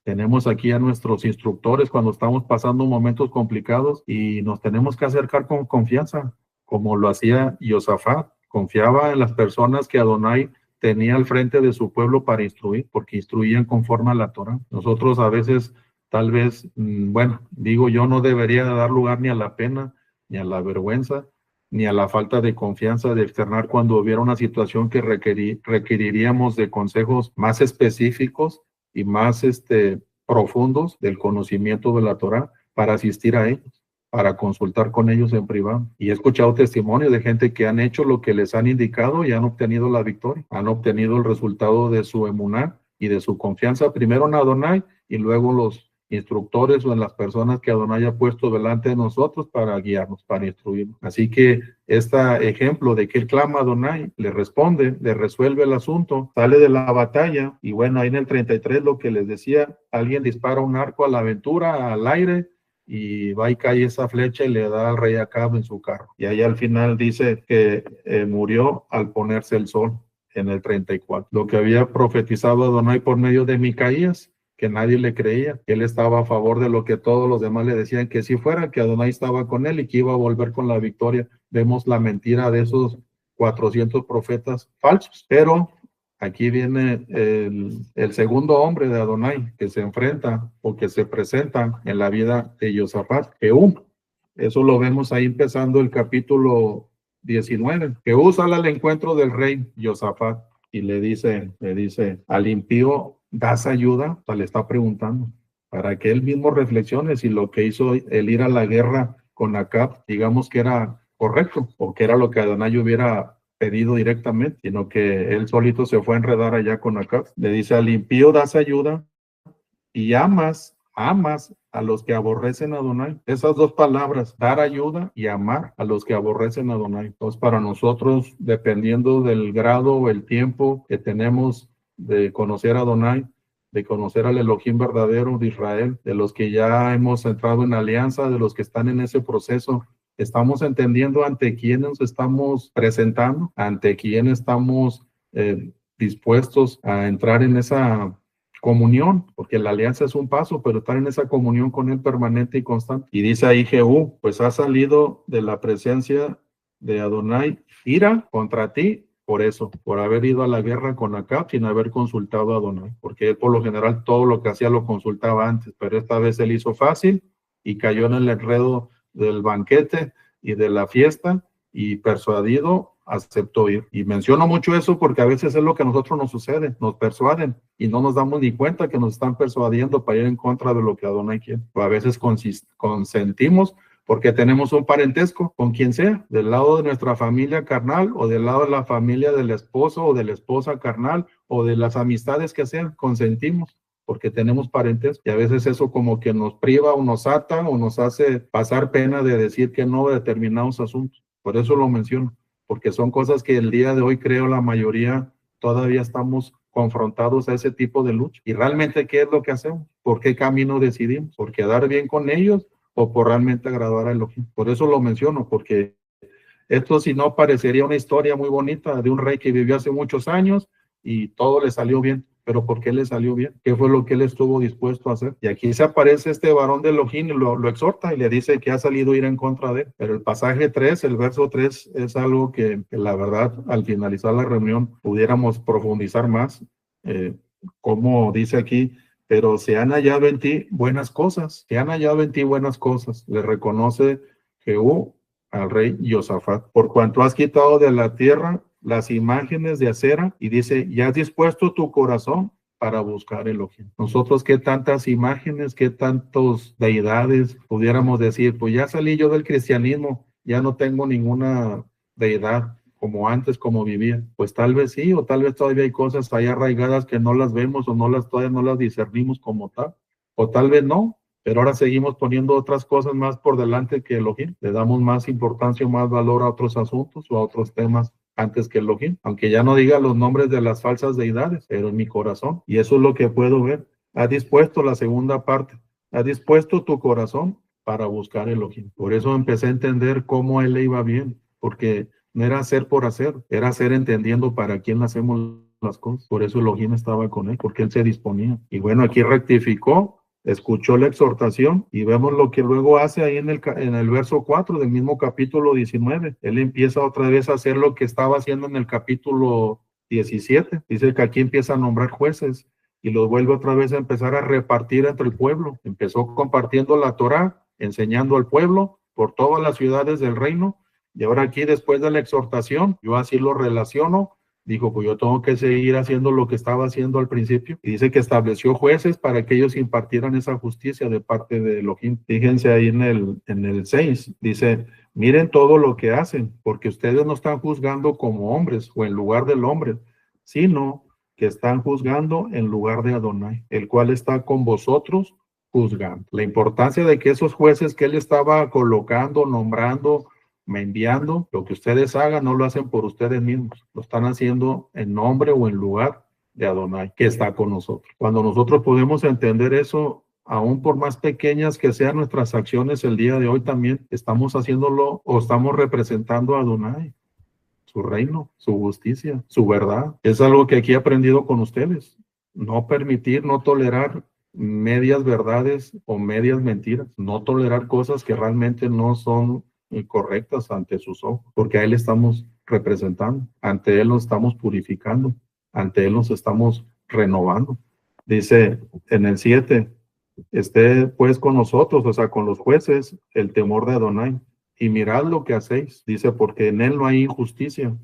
Tenemos aquí a nuestros instructores cuando estamos pasando momentos complicados, y nos tenemos que acercar con confianza, como lo hacía Josafat. Confiaba en las personas que Adonai tenía al frente de su pueblo para instruir, porque instruían conforme a la Torah. Nosotros a veces, tal vez, digo yo, no debería dar lugar ni a la pena, ni a la vergüenza, ni a la falta de confianza de externar cuando hubiera una situación que requeriríamos de consejos más específicos y más profundos del conocimiento de la Torah, para asistir a ellos, para consultar con ellos en privado. Y he escuchado testimonios de gente que han hecho lo que les han indicado y han obtenido la victoria, han obtenido el resultado de su emuná y de su confianza, primero en Adonai y luego los instructores o en las personas que Adonai ha puesto delante de nosotros para guiarnos, para instruirnos. Así que este ejemplo de que él clama a Adonai, le responde, le resuelve el asunto, sale de la batalla, y bueno, ahí en el 33 lo que les decía, alguien dispara un arco a la aventura, al aire, y va y cae esa flecha y le da al rey Acab en su carro. Y ahí al final dice que murió al ponerse el sol, en el 34. Lo que había profetizado Adonai por medio de Micaías, que nadie le creía, que él estaba a favor de lo que todos los demás le decían que sí fuera, que Adonai estaba con él y que iba a volver con la victoria. Vemos la mentira de esos 400 profetas falsos. Pero aquí viene el segundo hombre de Adonai que se enfrenta o que se presenta en la vida de Josafat, Jehú. Eso lo vemos ahí empezando el capítulo 19. Jehú sale al encuentro del rey Josafat y le dice al impío ¿das ayuda? O sea, le está preguntando, para que él mismo reflexione si lo que hizo el ir a la guerra con Acab, digamos que era correcto, o que era lo que Adonai hubiera pedido directamente, sino que él solito se fue a enredar allá con Acab. Le dice, al impío das ayuda y amas a los que aborrecen a Adonai. Esas dos palabras, dar ayuda y amar a los que aborrecen a Adonai. Entonces, para nosotros, dependiendo del grado o el tiempo que tenemos de conocer a Adonai, de conocer al Elohim verdadero de Israel, de los que ya hemos entrado en alianza, de los que están en ese proceso, estamos entendiendo ante quién nos estamos presentando, ante quién estamos dispuestos a entrar en esa comunión, porque la alianza es un paso, pero estar en esa comunión con él permanente y constante. Y dice ahí Jehú, pues ha salido de la presencia de Adonai ira contra ti por eso, por haber ido a la guerra con Acab sin haber consultado a Adonai, porque él por lo general todo lo que hacía lo consultaba antes, pero esta vez él hizo fácil y cayó en el enredo del banquete y de la fiesta y persuadido aceptó ir. Y menciono mucho eso porque a veces es lo que a nosotros nos sucede, nos persuaden y no nos damos ni cuenta que nos están persuadiendo para ir en contra de lo que Adonai quiere. O a veces consentimos porque tenemos un parentesco con quien sea, del lado de nuestra familia carnal o del lado de la familia del esposo o de la esposa carnal o de las amistades que sean, consentimos porque tenemos parentesco y a veces eso como que nos priva o nos ata o nos hace pasar pena de decir que no a determinados asuntos. Por eso lo menciono, porque son cosas que el día de hoy creo la mayoría todavía estamos confrontados a ese tipo de lucha. Y realmente, ¿qué es lo que hacemos? ¿Por qué camino decidimos? ¿Por quedar bien con ellos o por realmente agradar a Elohim? Por eso lo menciono, porque esto si no parecería una historia muy bonita de un rey que vivió hace muchos años y todo le salió bien. Pero ¿por qué le salió bien? ¿Qué fue lo que él estuvo dispuesto a hacer? Y aquí se aparece este varón de Elohim y lo exhorta y le dice que ha salido a ir en contra de él. Pero el pasaje 3, el verso 3, es algo que la verdad, al finalizar la reunión, pudiéramos profundizar más. Como dice aquí, pero se han hallado en ti buenas cosas, se han hallado en ti buenas cosas. Le reconoce Jehú al rey Josafat, por cuanto has quitado de la tierra las imágenes de acera, y dice, ya has dispuesto tu corazón para buscar Elohim. Nosotros, ¿qué tantas imágenes, qué tantos deidades pudiéramos decir? Pues ya salí yo del cristianismo, ya no tengo ninguna deidad como antes, como vivía. Pues tal vez sí, o tal vez todavía hay cosas ahí arraigadas que no las vemos o todavía no las discernimos como tal, o tal vez no. Pero ahora seguimos poniendo otras cosas más por delante que Elohim. Le damos más importancia o más valor a otros asuntos o a otros temas antes que Elohim, aunque ya no diga los nombres de las falsas deidades, pero en mi corazón. Y eso es lo que puedo ver. Ha dispuesto la segunda parte. Ha dispuesto tu corazón para buscar Elohim. Por eso empecé a entender cómo a él le iba bien, porque no era hacer por hacer, era hacer entendiendo para quién hacemos las cosas. Por eso Elohim estaba con él, porque él se disponía. Y bueno, aquí rectificó, escuchó la exhortación y vemos lo que luego hace ahí en el verso 4 del mismo capítulo 19. Él empieza otra vez a hacer lo que estaba haciendo en el capítulo 17. Dice que aquí empieza a nombrar jueces y los vuelve otra vez a empezar a repartir entre el pueblo. Empezó compartiendo la Torá, enseñando al pueblo por todas las ciudades del reino, y ahora aquí después de la exhortación, yo así lo relaciono. Dijo, pues yo tengo que seguir haciendo lo que estaba haciendo al principio. Y dice que estableció jueces para que ellos impartieran esa justicia de parte de Elohim. Fíjense ahí en el 6, dice, miren todo lo que hacen, porque ustedes no están juzgando como hombres o en lugar del hombre, sino que están juzgando en lugar de Adonai, el cual está con vosotros juzgando. La importancia de que esos jueces que él estaba colocando, nombrando, me enviando, lo que ustedes hagan no lo hacen por ustedes mismos, lo están haciendo en nombre o en lugar de Adonai, que está con nosotros. Cuando nosotros podemos entender eso, aún por más pequeñas que sean nuestras acciones el día de hoy, también estamos haciéndolo o estamos representando a Adonai, su reino, su justicia, su verdad. Es algo que aquí he aprendido con ustedes. No permitir, no tolerar medias verdades o medias mentiras, no tolerar cosas que realmente no son correctas ante sus ojos, porque a él estamos representando, ante él nos estamos purificando, ante él nos estamos renovando. Dice en el 7, esté pues con nosotros, o sea, con los jueces, el temor de Adonai, y mirad lo que hacéis, dice, porque en él no hay injusticia,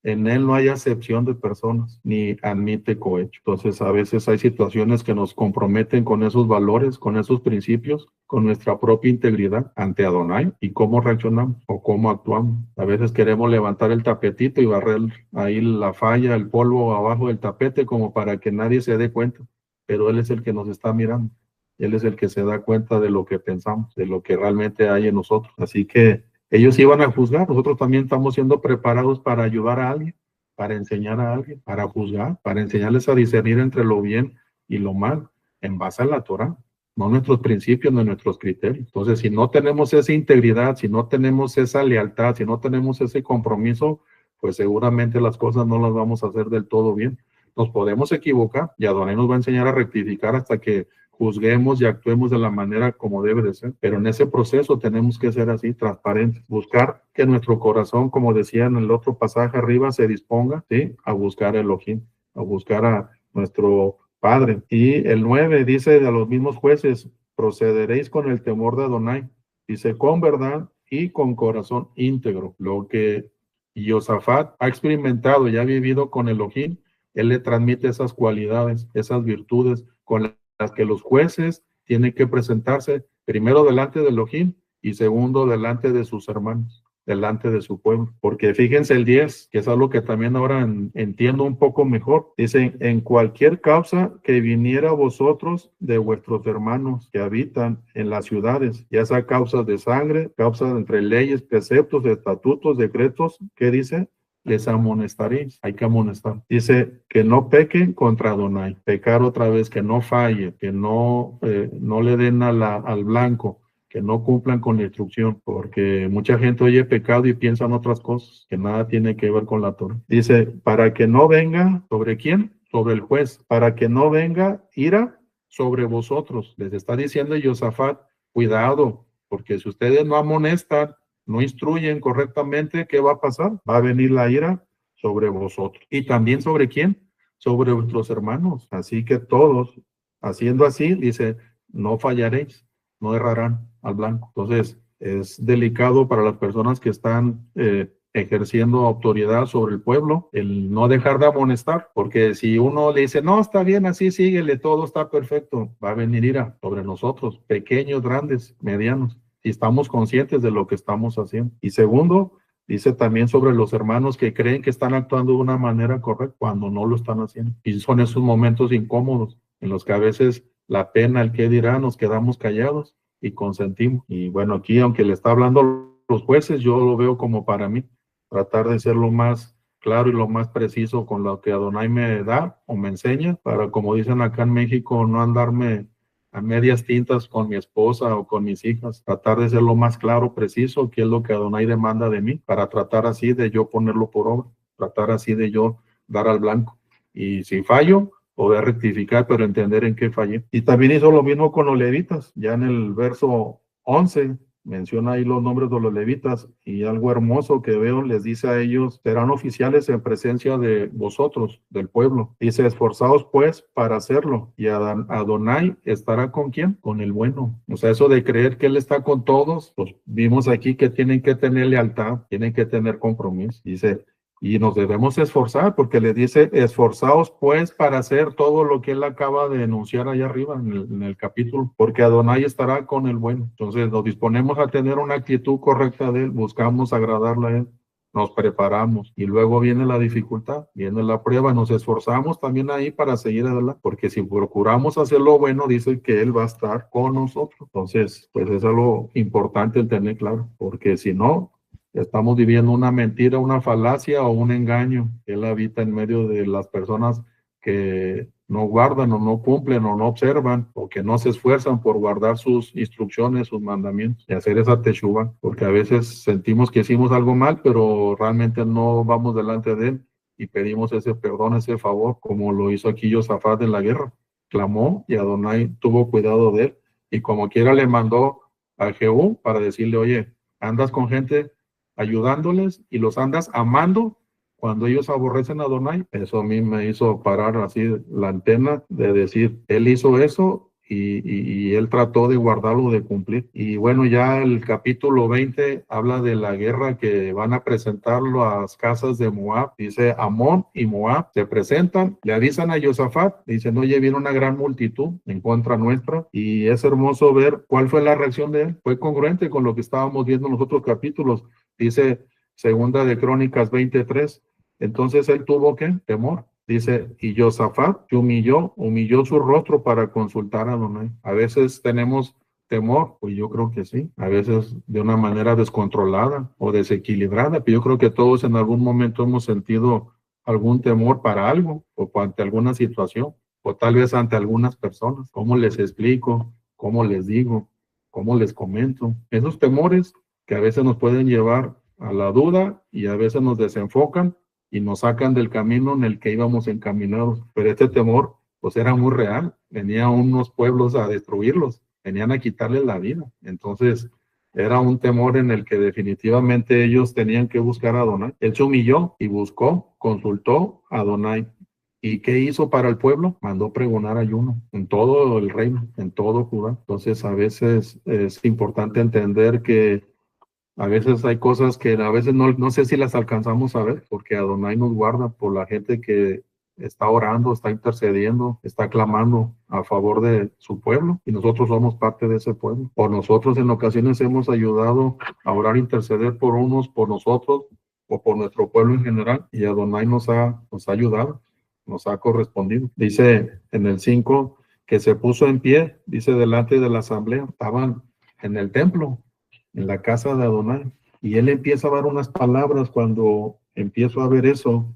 En él no hay acepción de personas, ni admite cohecho. Entonces, a veces hay situaciones que nos comprometen con esos valores, con esos principios, con nuestra propia integridad ante Adonai y cómo reaccionamos o cómo actuamos. A veces queremos levantar el tapetito y barrer ahí la falla, el polvo abajo del tapete como para que nadie se dé cuenta, pero Él es el que nos está mirando. Él es el que se da cuenta de lo que pensamos, de lo que realmente hay en nosotros. Así que ellos iban a juzgar, nosotros también estamos siendo preparados para ayudar a alguien, para enseñar a alguien, para juzgar, para enseñarles a discernir entre lo bien y lo mal, en base a la Torah, no nuestros principios, no nuestros criterios. Entonces, si no tenemos esa integridad, si no tenemos esa lealtad, si no tenemos ese compromiso, pues seguramente las cosas no las vamos a hacer del todo bien. Nos podemos equivocar y Adonai nos va a enseñar a rectificar hasta que juzguemos y actuemos de la manera como debe de ser. Pero en ese proceso tenemos que ser así, transparentes. Buscar que nuestro corazón, como decía en el otro pasaje arriba, se disponga, ¿sí?, a buscar a Elohim, a buscar a nuestro Padre. Y el 9 dice de los mismos jueces, procederéis con el temor de Adonai. Dice, con verdad y con corazón íntegro. Lo que Josafat ha experimentado y ha vivido con Elohim, él le transmite esas cualidades, esas virtudes con las que los jueces tienen que presentarse primero delante de Elohim y segundo delante de sus hermanos, delante de su pueblo. Porque fíjense el 10, que es algo que también ahora entiendo un poco mejor. Dice, en cualquier causa que viniera a vosotros de vuestros hermanos que habitan en las ciudades, ya sea causas de sangre, causas entre leyes, preceptos, estatutos, decretos, ¿qué dice? Les amonestaréis, hay que amonestar. Dice que no pequen contra Adonai, pecar otra vez, que no falle, que no le den al blanco, que no cumplan con la instrucción, porque mucha gente oye pecado y piensa en otras cosas, que nada tiene que ver con la Torah. Dice, para que no venga, ¿sobre quién? Sobre el juez, para que no venga ira sobre vosotros. Les está diciendo Josafat, cuidado, porque si ustedes no amonestan, no instruyen correctamente, ¿qué va a pasar? Va a venir la ira sobre vosotros. ¿Y también sobre quién? Sobre vuestros hermanos. Así que todos, haciendo así, dice, no fallaréis, no errarán al blanco. Entonces, es delicado para las personas que están ejerciendo autoridad sobre el pueblo, el no dejar de amonestar, porque si uno le dice, no, está bien, así síguele, todo está perfecto, va a venir ira sobre nosotros, pequeños, grandes, medianos, si estamos conscientes de lo que estamos haciendo. Y segundo, dice también sobre los hermanos que creen que están actuando de una manera correcta cuando no lo están haciendo. Y son esos momentos incómodos en los que a veces la pena, el qué dirá, nos quedamos callados y consentimos. Y bueno, aquí, aunque le está hablando los jueces, yo lo veo como para mí, tratar de ser lo más claro y lo más preciso con lo que Adonai me da o me enseña, para, como dicen acá en México, no andarme a medias tintas con mi esposa o con mis hijas, tratar de ser lo más claro, preciso, qué es lo que Adonai demanda de mí, para tratar así de yo ponerlo por obra, tratar así de yo dar al blanco. Y si fallo, poder rectificar, pero entender en qué fallé. Y también hizo lo mismo con los levitas, ya en el verso 11, menciona ahí los nombres de los levitas y algo hermoso que veo, les dice a ellos, serán oficiales en presencia de vosotros, del pueblo. Dice, esforzaos pues para hacerlo. Y Adonai estará ¿con quién? Con el bueno. O sea, eso de creer que Él está con todos, pues vimos aquí que tienen que tener lealtad, tienen que tener compromiso. Dice, y nos debemos esforzar, porque le dice, esforzaos pues para hacer todo lo que él acaba de enunciar allá arriba en el capítulo, porque Adonai estará con el bueno. Entonces nos disponemos a tener una actitud correcta de él, buscamos agradarle a él, nos preparamos y luego viene la dificultad, viene la prueba, nos esforzamos también ahí para seguir adelante, porque si procuramos hacer lo bueno, dice que él va a estar con nosotros. Entonces, pues es algo importante el tener claro, porque si no, estamos viviendo una mentira, una falacia o un engaño. Él habita en medio de las personas que no guardan o no cumplen o no observan o que no se esfuerzan por guardar sus instrucciones, sus mandamientos y hacer esa teshuva, porque a veces sentimos que hicimos algo mal, pero realmente no vamos delante de él y pedimos ese perdón, ese favor, como lo hizo aquí Josafat en la guerra. Clamó y Adonai tuvo cuidado de él y como quiera le mandó a Jehú para decirle, oye, andas con gente ayudándoles y los andas amando cuando ellos aborrecen a Adonai. Eso a mí me hizo parar así la antena de decir, él hizo eso y él trató de guardarlo, de cumplir. Y bueno, ya el capítulo 20 habla de la guerra que van a presentar las casas de Moab. Dice, Amón y Moab se presentan, le avisan a Josafat, dicen, oye, viene una gran multitud en contra nuestra, y es hermoso ver cuál fue la reacción de él. Fue congruente con lo que estábamos viendo en los otros capítulos. Dice Segunda de Crónicas 23, entonces él tuvo, ¿qué? Temor. Dice, y Josafat se humilló su rostro para consultar a Adonai. A veces tenemos temor, pues yo creo que sí, a veces de una manera descontrolada o desequilibrada, pero yo creo que todos en algún momento hemos sentido algún temor para algo o ante alguna situación o tal vez ante algunas personas. ¿Cómo les explico? ¿Cómo les digo? ¿Cómo les comento? Esos temores que a veces nos pueden llevar a la duda y a veces nos desenfocan y nos sacan del camino en el que íbamos encaminados. Pero este temor, pues era muy real. Venían unos pueblos a destruirlos, venían a quitarles la vida. Entonces, era un temor en el que definitivamente ellos tenían que buscar a Adonai. Él se humilló y buscó, consultó a Adonai. ¿Y qué hizo para el pueblo? Mandó pregonar ayuno en todo el reino, en todo Judá. Entonces, a veces es importante entender que a veces hay cosas que a veces no sé si las alcanzamos a ver, porque Adonai nos guarda por la gente que está orando, está intercediendo, está clamando a favor de su pueblo, y nosotros somos parte de ese pueblo. Por nosotros en ocasiones hemos ayudado a orar, interceder por unos, por nosotros o por nuestro pueblo en general, y Adonai nos ha ayudado, nos ha correspondido. Dice en el 5 que se puso en pie, dice delante de la asamblea, estaban en el templo, en la casa de Adonai, y él empieza a dar unas palabras. Cuando empiezo a ver eso,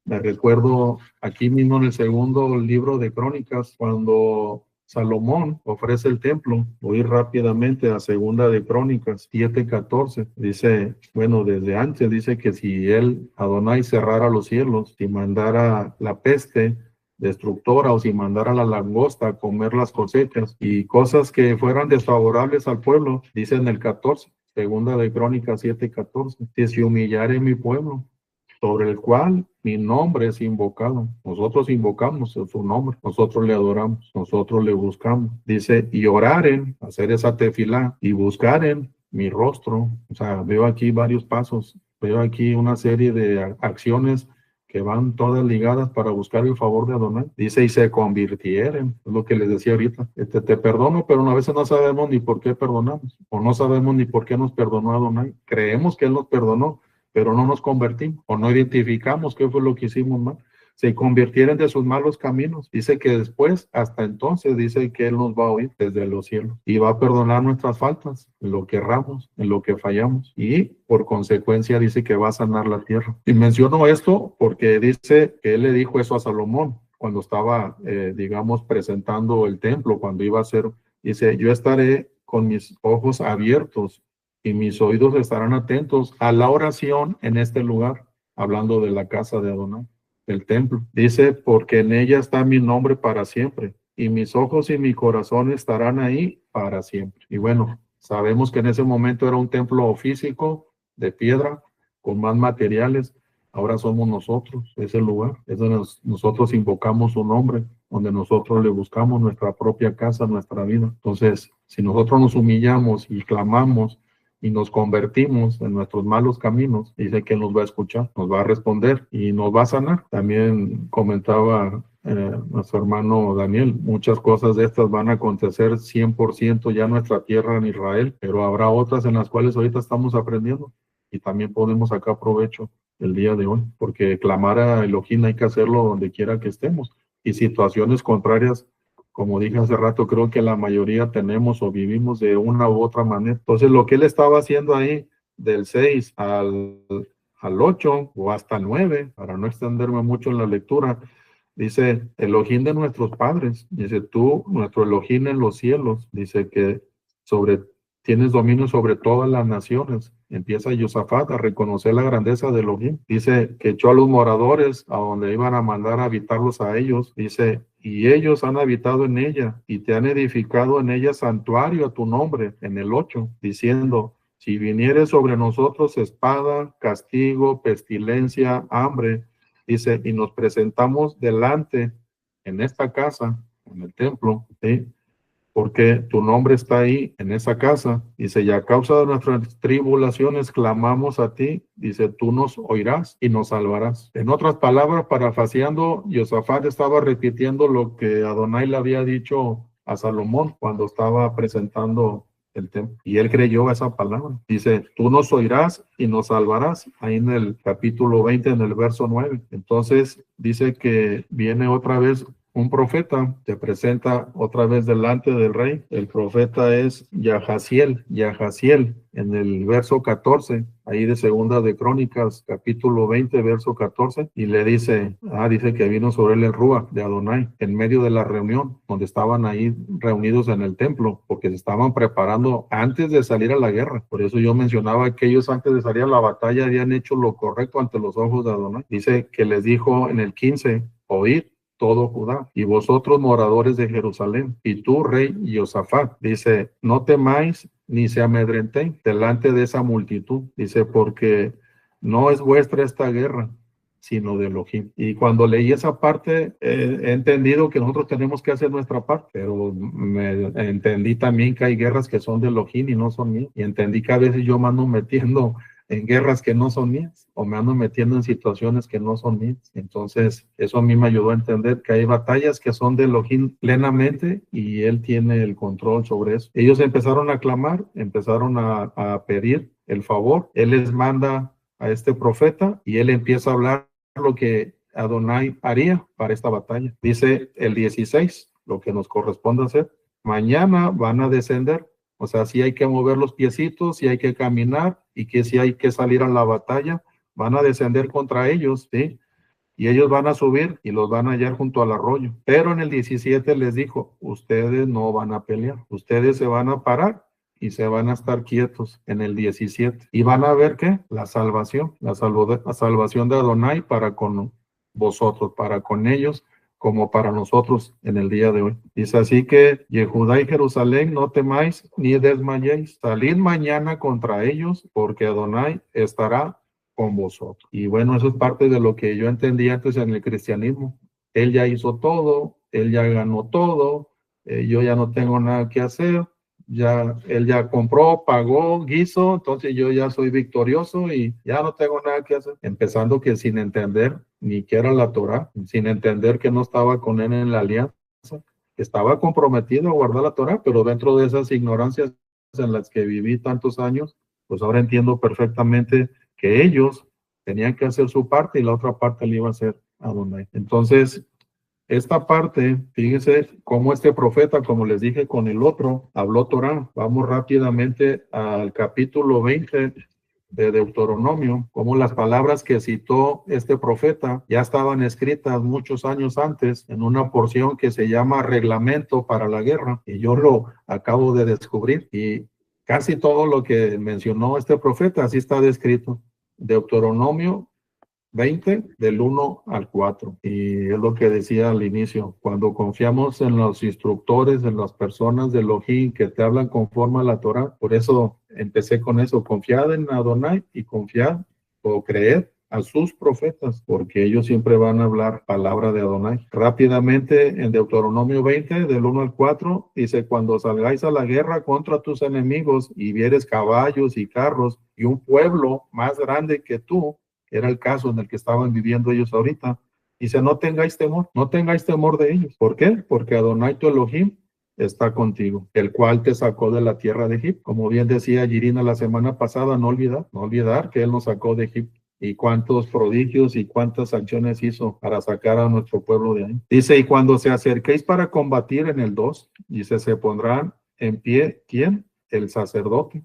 me recuerdo aquí mismo en el segundo libro de Crónicas, cuando Salomón ofrece el templo. Voy rápidamente a Segunda de Crónicas 7:14. Dice, bueno, desde antes dice que si él, Adonai, cerrara los cielos, si mandara la peste destructora o si mandara la langosta a comer las cosechas y cosas que fueran desfavorables al pueblo, dice en el 14, Segunda de Crónicas 7:14, que si humillare mi pueblo, sobre el cual mi nombre es invocado. Nosotros invocamos su nombre, nosotros le adoramos, nosotros le buscamos. Dice, y oraren, hacer esa tefilá, y buscaren mi rostro. O sea, veo aquí varios pasos, veo aquí una serie de acciones que van todas ligadas para buscar el favor de Adonai. Dice, y se convirtieren, es lo que les decía ahorita. Te perdono, pero a veces no sabemos ni por qué perdonamos, o no sabemos ni por qué nos perdonó Adonai. Creemos que Él nos perdonó, pero no nos convertimos o no identificamos qué fue lo que hicimos mal. Se convirtieron de sus malos caminos. Dice que después, hasta entonces, dice que Él nos va a oír desde los cielos y va a perdonar nuestras faltas, en lo que erramos, en lo que fallamos, y por consecuencia dice que va a sanar la tierra. Y menciono esto porque dice que Él le dijo eso a Salomón cuando estaba, digamos, presentando el templo, cuando iba a ser, dice, yo estaré con mis ojos abiertos y mis oídos estarán atentos a la oración en este lugar, hablando de la casa de Adonai, el templo. Dice, porque en ella está mi nombre para siempre, y mis ojos y mi corazón estarán ahí para siempre. Y bueno, sabemos que en ese momento era un templo físico de piedra, con más materiales. Ahora somos nosotros, ese lugar, es donde nosotros invocamos su nombre, donde nosotros le buscamos nuestra propia casa, nuestra vida. Entonces, si nosotros nos humillamos y clamamos, y nos convertimos en nuestros malos caminos, dice que nos va a escuchar, nos va a responder y nos va a sanar. También comentaba nuestro hermano Daniel, muchas cosas de estas van a acontecer 100% ya en nuestra tierra en Israel, pero habrá otras en las cuales ahorita estamos aprendiendo y también podemos sacar provecho el día de hoy, porque clamar a Elohim hay que hacerlo donde quiera que estemos, y situaciones contrarias, como dije hace rato, creo que la mayoría tenemos o vivimos de una u otra manera. Entonces, lo que él estaba haciendo ahí, del 6 al 8 o hasta 9, para no extenderme mucho en la lectura, dice, Elohim de nuestros padres, dice, tú, nuestro Elohim en los cielos, dice que tienes dominio sobre todas las naciones. Empieza Josafat a reconocer la grandeza de Elohim. Dice que echó a los moradores a donde iban a mandar a habitarlos a ellos. Dice, y ellos han habitado en ella y te han edificado en ella santuario a tu nombre, en el 8, diciendo, si viniere sobre nosotros espada, castigo, pestilencia, hambre, dice, y nos presentamos delante en esta casa, en el templo, ¿sí? porque tu nombre está ahí en esa casa. Dice, y a causa de nuestras tribulaciones clamamos a ti. Dice, tú nos oirás y nos salvarás. En otras palabras, parafraseando, Josafat estaba repitiendo lo que Adonai le había dicho a Salomón cuando estaba presentando el templo. Y él creyó esa palabra. Dice, tú nos oirás y nos salvarás. Ahí en el capítulo 20, en el verso 9. Entonces, dice que viene otra vez un profeta, se presenta otra vez delante del rey. El profeta es Yahaziel, en el verso 14, ahí de Segunda de Crónicas, capítulo 20, verso 14, y le dice, dice que vino sobre él el Rúa de Adonai, en medio de la reunión, donde estaban ahí reunidos en el templo, porque se estaban preparando antes de salir a la guerra. Por eso yo mencionaba que ellos antes de salir a la batalla habían hecho lo correcto ante los ojos de Adonai. Dice que les dijo en el 15, oíd todo Judá, y vosotros moradores de Jerusalén, y tú, rey Josafat, dice, no temáis ni se amedrentéis delante de esa multitud, dice, porque no es vuestra esta guerra, sino de Elohim. Y cuando leí esa parte, he entendido que nosotros tenemos que hacer nuestra parte, pero me entendí también que hay guerras que son de Elohim y no son mías, y entendí que a veces yo me ando metiendo en guerras que no son mías, o me ando metiendo en situaciones que no son mías. Entonces, eso a mí me ayudó a entender que hay batallas que son de Elohim plenamente y él tiene el control sobre eso. Ellos empezaron a clamar, empezaron a pedir el favor. Él les manda a este profeta y él empieza a hablar lo que Adonai haría para esta batalla. Dice el 16, lo que nos corresponde hacer. Mañana van a descender. O sea, si hay que mover los piecitos, si hay que caminar y que si hay que salir a la batalla, van a descender contra ellos, ¿sí? Y ellos van a subir y los van a hallar junto al arroyo. Pero en el 17 les dijo, ustedes no van a pelear, ustedes se van a parar y se van a estar quietos en el 17. Y van a ver ¿qué? La salvación, la salvación de Adonai para con vosotros, para con ellos, como para nosotros en el día de hoy. Dice así que, Yehudá y Jerusalén, no temáis ni desmayéis. Salid mañana contra ellos, porque Adonai estará con vosotros. Y bueno, eso es parte de lo que yo entendí antes en el cristianismo. Él ya hizo todo, él ya ganó todo, yo ya no tengo nada que hacer, él ya compró, pagó, guiso, entonces yo ya soy victorioso y ya no tengo nada que hacer. Empezando que sin entender ni qué era la Torah, sin entender que no estaba con él en la alianza, estaba comprometido a guardar la Torah, pero dentro de esas ignorancias en las que viví tantos años, pues ahora entiendo perfectamente que ellos tenían que hacer su parte y la otra parte le iba a hacer Adonai. Entonces, esta parte, fíjense cómo este profeta, como les dije con el otro, habló Torah. Vamos rápidamente al capítulo 20 de Deuteronomio, como las palabras que citó este profeta ya estaban escritas muchos años antes en una porción que se llama Reglamento para la Guerra, y yo lo acabo de descubrir, y casi todo lo que mencionó este profeta así está descrito. Deuteronomio 20, del 1 al 4. Y es lo que decía al inicio, cuando confiamos en los instructores, en las personas de Elohim que te hablan conforme a la Torah, por eso empecé con eso, confiad en Adonai y confiad o creer a sus profetas, porque ellos siempre van a hablar palabra de Adonai. Rápidamente, en Deuteronomio 20, del 1 al 4, dice, cuando salgáis a la guerra contra tus enemigos y vieres caballos y carros y un pueblo más grande que tú, era el caso en el que estaban viviendo ellos ahorita. Dice, no tengáis temor de ellos. ¿Por qué? Porque Adonai tu Elohim está contigo, el cual te sacó de la tierra de Egipto. Como bien decía Girina la semana pasada, no olvidar que Él nos sacó de Egipto. Y cuántos prodigios y cuántas acciones hizo para sacar a nuestro pueblo de ahí. Dice, y cuando se acerquéis para combatir en el 2, dice, se pondrán en pie, ¿quién? El sacerdote.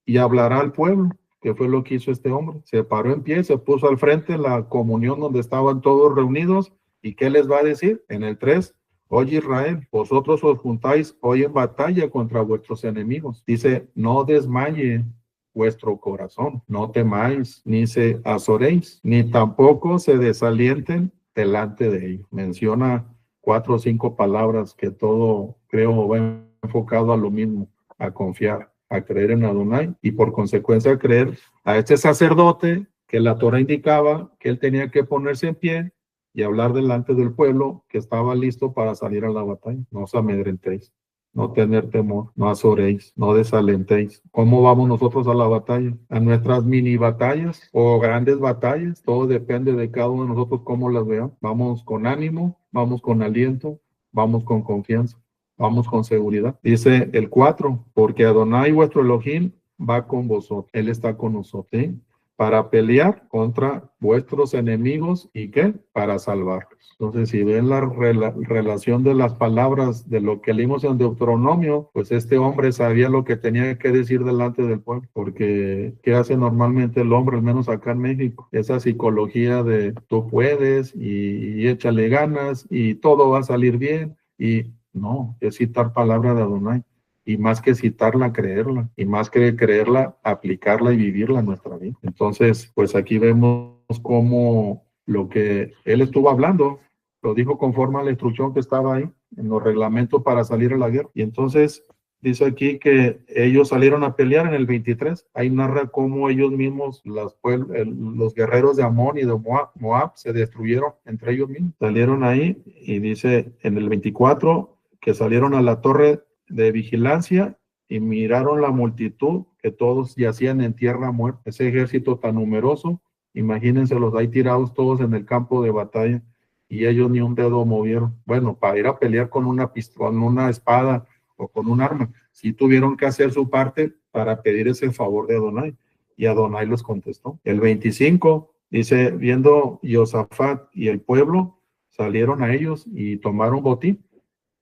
Y hablará al pueblo. ¿Qué fue lo que hizo este hombre? Se paró en pie, se puso al frente en la comunión donde estaban todos reunidos. ¿Y qué les va a decir? En el 3, oye Israel, vosotros os juntáis hoy en batalla contra vuestros enemigos. Dice, no desmaye vuestro corazón, no temáis, ni se azoréis, ni tampoco se desalienten delante de ellos. Menciona 4 o 5 palabras que todo, creo, va enfocado a lo mismo, a confiar, a creer en Adonai y por consecuencia a creer a este sacerdote que la Torah indicaba que él tenía que ponerse en pie y hablar delante del pueblo que estaba listo para salir a la batalla. No os amedrentéis, no tener temor, no azoréis, no desalentéis. ¿Cómo vamos nosotros a la batalla? A nuestras mini batallas o grandes batallas, todo depende de cada uno de nosotros cómo las veamos. Vamos con ánimo, vamos con aliento, vamos con confianza, vamos con seguridad. Dice el 4, porque Adonai vuestro Elohim va con vosotros, Él está con nosotros, ¿sí? Para pelear contra vuestros enemigos y ¿qué? Para salvarlos. Entonces, si ven la relación de las palabras de lo que leímos en Deuteronomio, pues este hombre sabía lo que tenía que decir delante del pueblo, porque ¿qué hace normalmente el hombre, al menos acá en México? Esa psicología de tú puedes y échale ganas y todo va a salir bien, y no, es citar palabra de Adonai. Y más que citarla, creerla. Y más que creerla, aplicarla y vivirla en nuestra vida. Entonces, pues aquí vemos cómo lo que él estuvo hablando, lo dijo conforme a la instrucción que estaba ahí, en los reglamentos para salir a la guerra. Y entonces, dice aquí que ellos salieron a pelear en el 23. Ahí narra cómo ellos mismos, los guerreros de Amón y de Moab se destruyeron entre ellos mismos. Salieron ahí y dice en el 24 que salieron a la torre de vigilancia y miraron la multitud que todos yacían en tierra muerta. Ese ejército tan numeroso, imagínense los ahí tirados todos en el campo de batalla y ellos ni un dedo movieron. Bueno, para ir a pelear con una pistola, con una espada o con un arma, sí tuvieron que hacer su parte para pedir ese favor de Adonai y Adonai los contestó. El 25 dice, viendo Josafat y el pueblo, salieron a ellos y tomaron botín,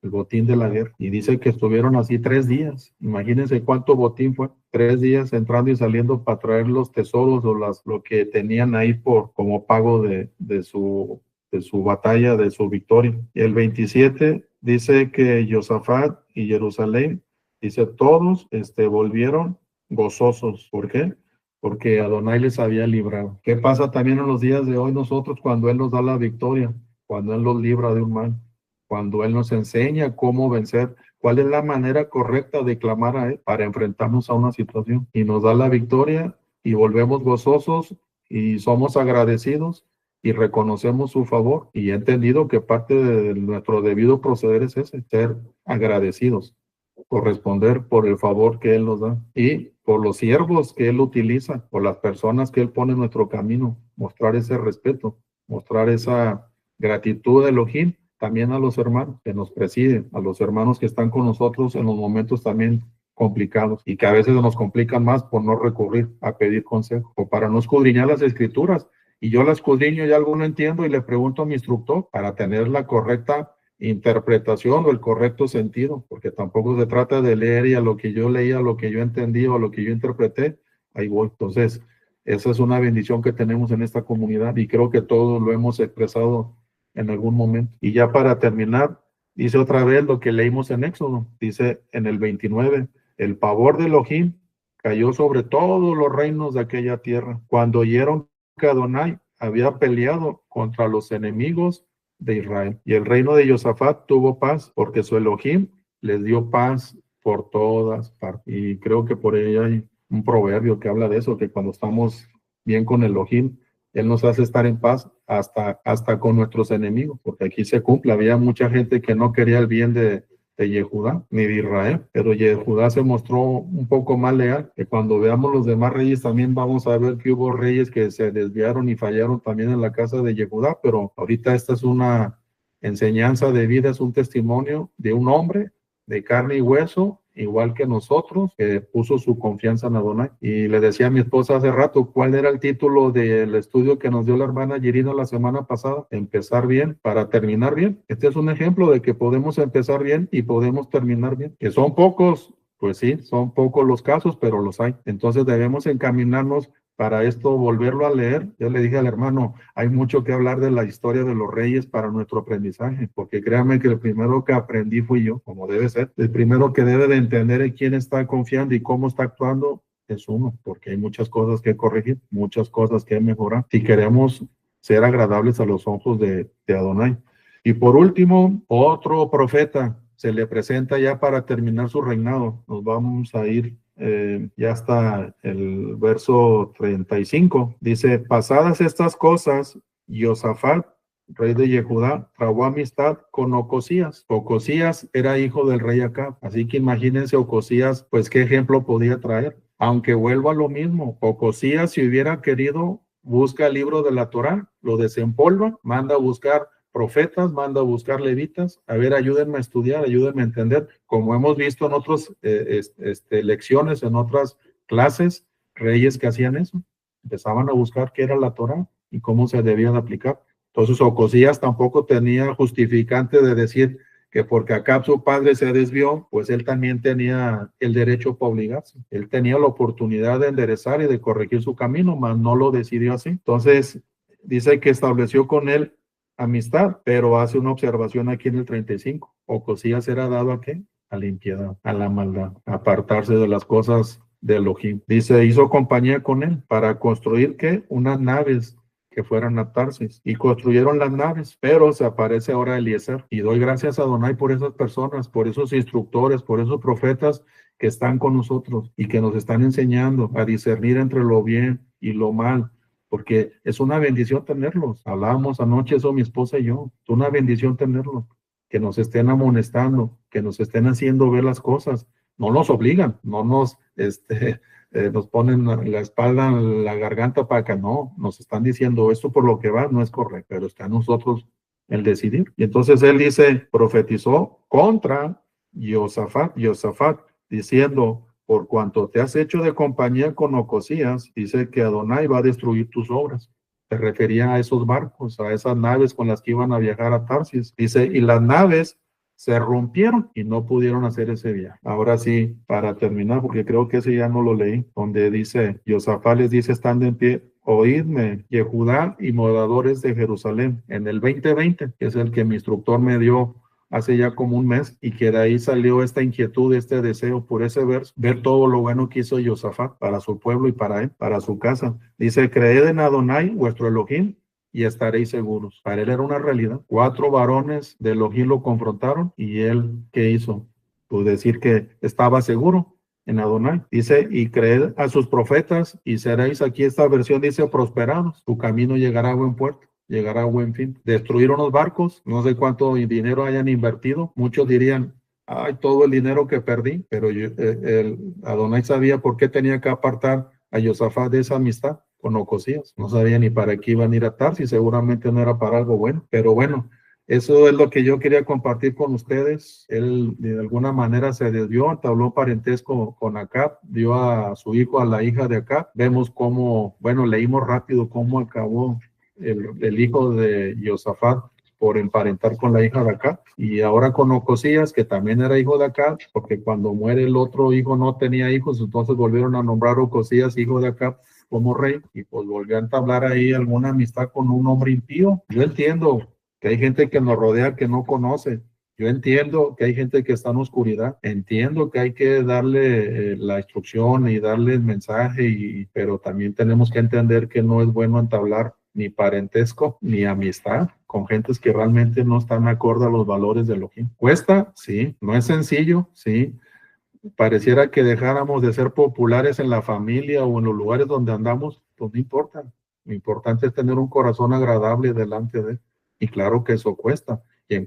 el botín de la guerra. Y dice que estuvieron así 3 días. Imagínense cuánto botín fue. 3 días entrando y saliendo para traer los tesoros o lo que tenían ahí como pago de su batalla, de su victoria. Y el 27 dice que Josafat y Jerusalén, dice, todos volvieron gozosos. ¿Por qué? Porque Adonai les había librado. ¿Qué pasa también en los días de hoy nosotros cuando Él nos da la victoria? Cuando Él nos libra de un mal. Cuando Él nos enseña cómo vencer, cuál es la manera correcta de clamar a Él para enfrentarnos a una situación. Y nos da la victoria y volvemos gozosos y somos agradecidos y reconocemos su favor. Y he entendido que parte de nuestro debido proceder es ese, ser agradecidos, corresponder por el favor que Él nos da y por los siervos que Él utiliza, por las personas que Él pone en nuestro camino, mostrar ese respeto, mostrar esa gratitud de Elohim. También a los hermanos que nos presiden, a los hermanos que están con nosotros en los momentos también complicados y que a veces nos complican más por no recurrir a pedir consejo o para no escudriñar las escrituras. Y yo las escudriño y algo no entiendo y le pregunto a mi instructor para tener la correcta interpretación o el correcto sentido, porque tampoco se trata de leer y a lo que yo leía, a lo que yo entendí o a lo que yo interpreté, ahí voy. Entonces, esa es una bendición que tenemos en esta comunidad y creo que todos lo hemos expresado en algún momento. Y ya para terminar, dice otra vez lo que leímos en Éxodo, dice en el 29, el pavor de Elohim cayó sobre todos los reinos de aquella tierra, cuando oyeron que Adonai había peleado contra los enemigos de Israel. Y el reino de Josafat tuvo paz, porque su Elohim les dio paz por todas partes. Y creo que por ahí hay un proverbio que habla de eso, que cuando estamos bien con Elohim, Él nos hace estar en paz hasta con nuestros enemigos, porque aquí se cumple. Había mucha gente que no quería el bien de Yehudá ni de Israel, pero Yehudá se mostró un poco más leal, que cuando veamos los demás reyes también vamos a ver que hubo reyes que se desviaron y fallaron también en la casa de Yehudá, pero ahorita esta es una enseñanza de vida, es un testimonio de un hombre de carne y hueso, igual que nosotros, que puso su confianza en Adonai. Y le decía a mi esposa hace rato, ¿cuál era el título del estudio que nos dio la hermana Yerina la semana pasada? Empezar bien para terminar bien. Este es un ejemplo de que podemos empezar bien y podemos terminar bien. Que son pocos, pues sí, son pocos los casos, pero los hay. Entonces debemos encaminarnos para esto, volverlo a leer. Yo le dije al hermano, hay mucho que hablar de la historia de los reyes para nuestro aprendizaje, porque créanme que el primero que aprendí fui yo, como debe ser. El primero que debe de entender en quién está confiando y cómo está actuando es uno, porque hay muchas cosas que corregir, muchas cosas que mejorar, si queremos ser agradables a los ojos de Adonai. Y por último, otro profeta se le presenta ya para terminar su reinado. Nos vamos a ir ya hasta el verso 35. Dice, pasadas estas cosas, Josafat rey de Yehudá, trabó amistad con Ocosías. Ocosías era hijo del rey Acab, así que imagínense Ocosías, pues qué ejemplo podía traer. Aunque vuelva a lo mismo, Ocosías, si hubiera querido, busca el libro de la Torá, lo desempolva, manda a buscar profetas, manda a buscar levitas, a ver, ayúdenme a estudiar, ayúdenme a entender, como hemos visto en otras lecciones, en otras clases, reyes que hacían eso, empezaban a buscar qué era la Torá y cómo se debía de aplicar. Entonces Ocosías tampoco tenía justificante de decir que porque Acab su padre se desvió, pues él también tenía el derecho para obligarse. Él tenía la oportunidad de enderezar y de corregir su camino, mas no lo decidió así. Entonces dice que estableció con él amistad, pero hace una observación aquí en el 35. Ocosías era dado a qué? A la impiedad, a la maldad, a apartarse de las cosas de Elohim. Dice, hizo compañía con él para construir ¿qué? Unas naves que fueran a Tarsis y construyeron las naves, pero se aparece ahora Eliezer y doy gracias a Adonai por esas personas, por esos instructores, por esos profetas que están con nosotros y que nos están enseñando a discernir entre lo bien y lo mal, porque es una bendición tenerlos. Hablábamos anoche eso mi esposa y yo, es una bendición tenerlos, que nos estén amonestando, que nos estén haciendo ver las cosas, no nos obligan, no nos nos ponen la espalda, la garganta para que no, nos están diciendo esto por lo que va, no es correcto, pero está en nosotros el decidir. Y entonces él dice, profetizó contra Josafat, diciendo, por cuanto te has hecho de compañía con Ocosías, dice que Adonai va a destruir tus obras. Se refería a esos barcos, a esas naves con las que iban a viajar a Tarsis. Dice, y las naves se rompieron y no pudieron hacer ese viaje. Ahora sí, para terminar, porque creo que ese ya no lo leí, donde dice, Josafat les dice, estando en pie, oídme, Yehudá y moradores de Jerusalén, en el 2020, que es el que mi instructor me dio hace ya como un mes, y que de ahí salió esta inquietud, este deseo por ese verso, ver todo lo bueno que hizo Josafat para su pueblo y para él, para su casa. Dice, creed en Adonai, vuestro Elohim, y estaréis seguros. Para él era una realidad. 4 varones de Elohim lo confrontaron y él, ¿qué hizo? Pues decir que estaba seguro en Adonai. Dice, y creed a sus profetas y seréis, aquí esta versión dice, prosperados. Tu camino llegará a buen puerto, llegará a buen fin. Destruyeron los barcos, no sé cuánto dinero hayan invertido. Muchos dirían, ay, todo el dinero que perdí, pero Adonai sabía por qué tenía que apartar a Josafat de esa amistad con Ocosías. No sabía ni para qué iban a ir a Tarsis, seguramente no era para algo bueno, pero bueno, eso es lo que yo quería compartir con ustedes. Él de alguna manera se desvió, entabló parentesco con Acab, dio a su hijo a la hija de Acab. Vemos cómo, bueno, leímos rápido cómo acabó el hijo de Josafat por emparentar con la hija de Acab, y ahora con Ocosías, que también era hijo de Acab, porque cuando muere el otro hijo no tenía hijos, entonces volvieron a nombrar a Ocosías hijo de Acab como rey, y pues volvió a entablar ahí alguna amistad con un hombre impío. Yo entiendo que hay gente que nos rodea que no conoce, yo entiendo que hay gente que está en oscuridad, entiendo que hay que darle la instrucción y darle el mensaje, pero también tenemos que entender que no es bueno entablar ni parentesco ni amistad con gentes que realmente no están acorde a los valores de Elohim. ¿Cuesta? Sí. ¿No es sencillo? Sí. Pareciera que dejáramos de ser populares en la familia o en los lugares donde andamos, pues no importa. Lo importante es tener un corazón agradable delante de él. Y claro que eso cuesta. Y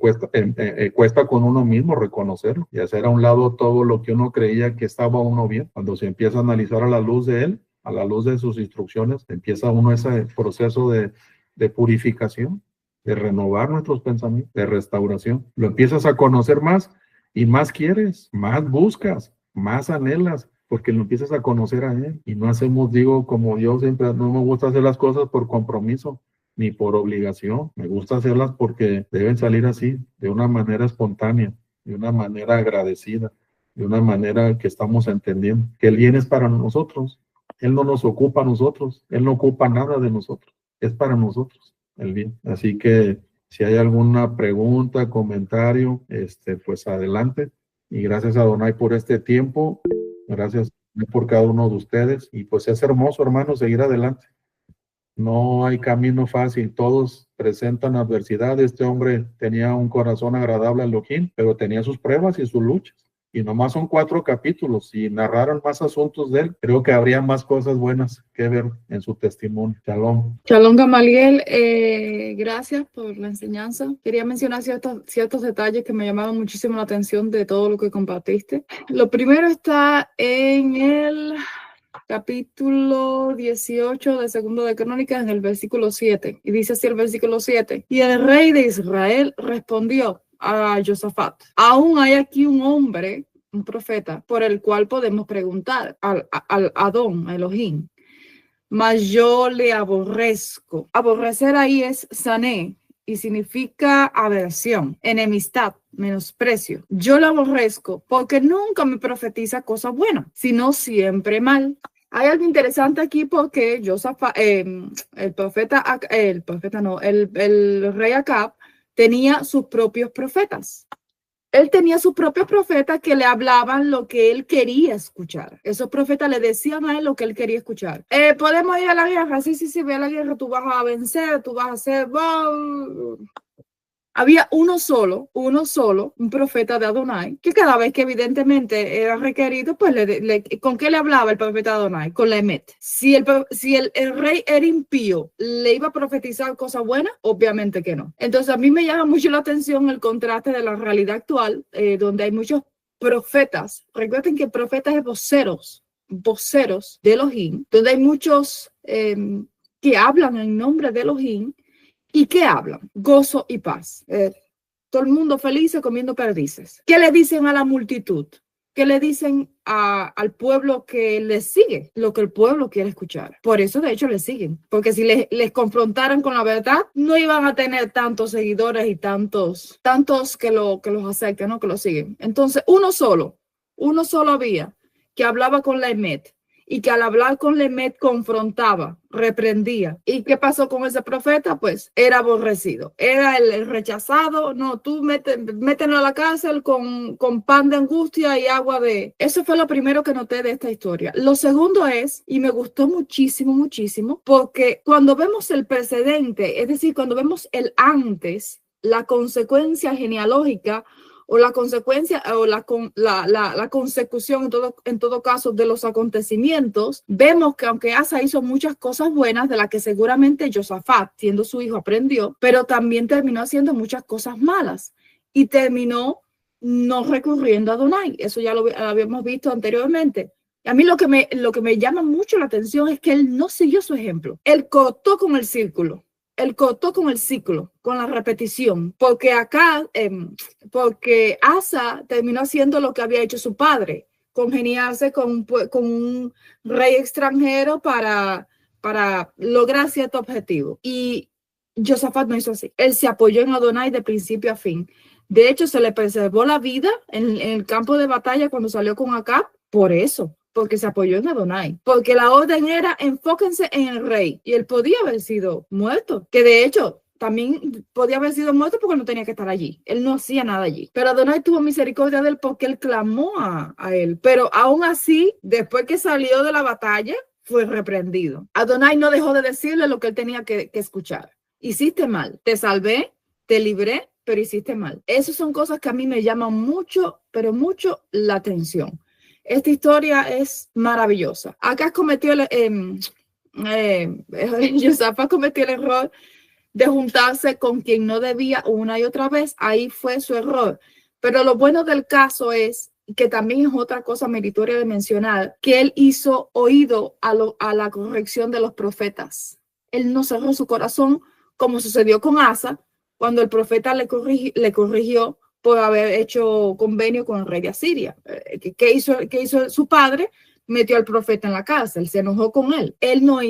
cuesta con uno mismo reconocerlo y hacer a un lado todo lo que uno creía que estaba uno bien. Cuando se empieza a analizar a la luz de él, a la luz de sus instrucciones, empieza uno ese proceso de purificación, de renovar nuestros pensamientos, de restauración. Lo empiezas a conocer más y más quieres, más buscas, más anhelas, porque lo empiezas a conocer a él. Y no hacemos, digo, como yo siempre, no me gusta hacer las cosas por compromiso ni por obligación. Me gusta hacerlas porque deben salir así, de una manera espontánea, de una manera agradecida, de una manera que estamos entendiendo que el bien es para nosotros. Él no nos ocupa a nosotros, él no ocupa nada de nosotros, es para nosotros el bien. Así que si hay alguna pregunta, comentario, pues adelante. Y gracias a Adonai por este tiempo. Gracias por cada uno de ustedes. Y pues es hermoso, hermano, seguir adelante. No hay camino fácil. Todos presentan adversidad. Este hombre tenía un corazón agradable a Elohim, pero tenía sus pruebas y sus luchas. y nomás son 4 capítulos. Si narraran más asuntos de él, creo que habría más cosas buenas que ver en su testimonio. Shalom. Shalom Gamaliel, gracias por la enseñanza. Quería mencionar ciertos detalles que me llamaron muchísimo la atención de todo lo que compartiste. Lo primero está en el capítulo 18 de Segundo de Crónicas, en el versículo 7. Y dice así el versículo 7. Y el rey de Israel respondió a Josafat: aún hay aquí un hombre, un profeta, por el cual podemos preguntar, al Adón, a Elohim. Mas yo le aborrezco. Aborrecer ahí es sané y significa aversión, enemistad, menosprecio. Yo le aborrezco porque nunca me profetiza cosas buenas, sino siempre mal. Hay algo interesante aquí porque el rey Acab tenía sus propios profetas. Él tenía sus propios profetas que le hablaban lo que él quería escuchar. Esos profetas le decían a él lo que él quería escuchar. ¿Podemos ir a la guerra? Sí, ve a la guerra, tú vas a vencer, tú vas a hacer... Había uno solo, un profeta de Adonai, que cada vez que evidentemente era requerido, pues ¿con qué le hablaba el profeta de Adonai? Con la emet. Si el rey era impío, ¿le iba a profetizar cosas buenas? Obviamente que no. Entonces a mí me llama mucho la atención el contraste de la realidad actual, donde hay muchos profetas. Recuerden que profetas es voceros de Elohim, donde hay muchos que hablan en nombre de Elohim. ¿Y qué hablan? Gozo y paz. Todo el mundo feliz comiendo perdices. ¿Qué le dicen a la multitud? ¿Qué le dicen al pueblo que les sigue? Lo que el pueblo quiere escuchar. Por eso, de hecho, les siguen. Porque si les confrontaran con la verdad, no iban a tener tantos seguidores y tantos que los acercan, ¿no? Que los siguen. Entonces, uno solo había que hablaba con la emet. Y que al hablar con Lemet confrontaba, reprendía. ¿Y qué pasó con ese profeta? Pues era aborrecido, era el rechazado. No, tú mételo a la cárcel con pan de angustia y agua de... Eso fue lo primero que noté de esta historia. Lo segundo es, y me gustó muchísimo, porque cuando vemos el precedente, es decir, cuando vemos el antes, la consecuencia genealógica, o la consecuencia o la consecución en todo caso de los acontecimientos, vemos que aunque Asa hizo muchas cosas buenas, de las que seguramente Josafat, siendo su hijo, aprendió, pero también terminó haciendo muchas cosas malas y terminó no recurriendo a Adonai. Eso ya lo habíamos visto anteriormente. A mí lo que me llama mucho la atención es que él no siguió su ejemplo. Él cortó con el círculo. Él cortó con el ciclo, con la repetición, porque Asa terminó haciendo lo que había hecho su padre, congeniarse con un rey extranjero para lograr cierto objetivo. Y Josafat no hizo así. Él se apoyó en Adonai de principio a fin. De hecho, se le preservó la vida en el campo de batalla cuando salió con Acab, por eso. Porque se apoyó en Adonai, porque la orden era enfóquense en el rey, y él podía haber sido muerto, que de hecho también podía haber sido muerto porque no tenía que estar allí, él no hacía nada allí, pero Adonai tuvo misericordia de él porque él clamó a él, pero aún así, después que salió de la batalla, fue reprendido. Adonai no dejó de decirle lo que él tenía que escuchar. Hiciste mal, te salvé, te libré, pero hiciste mal. Esas son cosas que a mí me llaman mucho, pero mucho la atención. Esta historia es maravillosa. Acá Josafat cometió el error de juntarse con quien no debía una y otra vez. Ahí fue su error. Pero lo bueno del caso es que también es otra cosa meritoria de mencionar, que él hizo oído a la corrección de los profetas. Él no cerró su corazón, como sucedió con Asa, cuando el profeta le corrigió por haber hecho convenio con el rey de Asiria. ¿Qué hizo su padre? Metió al profeta en la cárcel, se enojó con él. Él no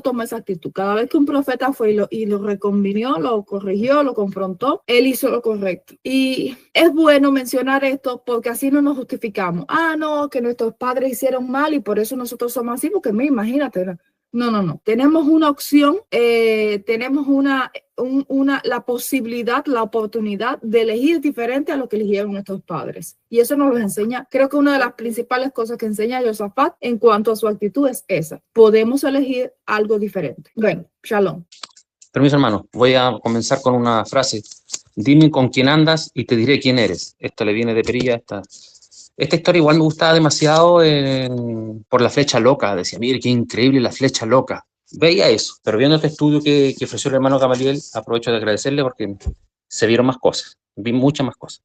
tomó esa actitud. Cada vez que un profeta fue y lo reconvinió, lo corrigió, lo confrontó, él hizo lo correcto. Y es bueno mencionar esto porque así no nos justificamos. No, que nuestros padres hicieron mal y por eso nosotros somos así, porque imagínate, no. Tenemos una opción, tenemos la posibilidad, la oportunidad de elegir diferente a lo que eligieron nuestros padres. Y eso nos lo enseña, creo que una de las principales cosas que enseña Josafat en cuanto a su actitud es esa. Podemos elegir algo diferente. Bueno, shalom. Permiso, hermano. Voy a comenzar con una frase. Dime con quién andas y te diré quién eres. Esta le viene de Perilla, esta Esta historia igual me gustaba demasiado por la flecha loca. Decía, mire, qué increíble la flecha loca. Veía eso, pero viendo este estudio que ofreció el hermano Gamaliel, aprovecho de agradecerle porque se vieron más cosas, vi muchas más cosas.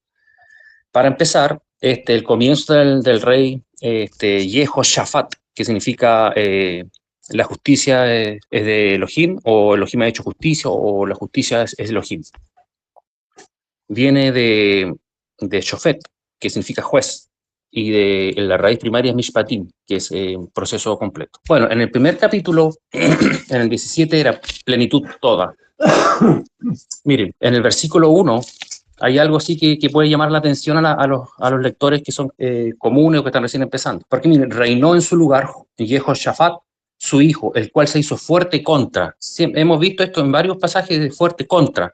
Para empezar, el comienzo del rey Jehoshaphat, que significa la justicia es de Elohim, o Elohim ha hecho justicia, o la justicia es Elohim. Viene de Shofet, que significa juez, y de la raíz primaria es Mishpatim, que es un proceso completo. Bueno, en el primer capítulo, en el 17, era plenitud toda. Miren, en el versículo 1 hay algo así que puede llamar la atención a los lectores que son comunes o que están recién empezando. Porque miren, reinó en su lugar Jehoshaphat, su hijo, el cual se hizo fuerte contra. Siempre, hemos visto esto en varios pasajes de fuerte contra.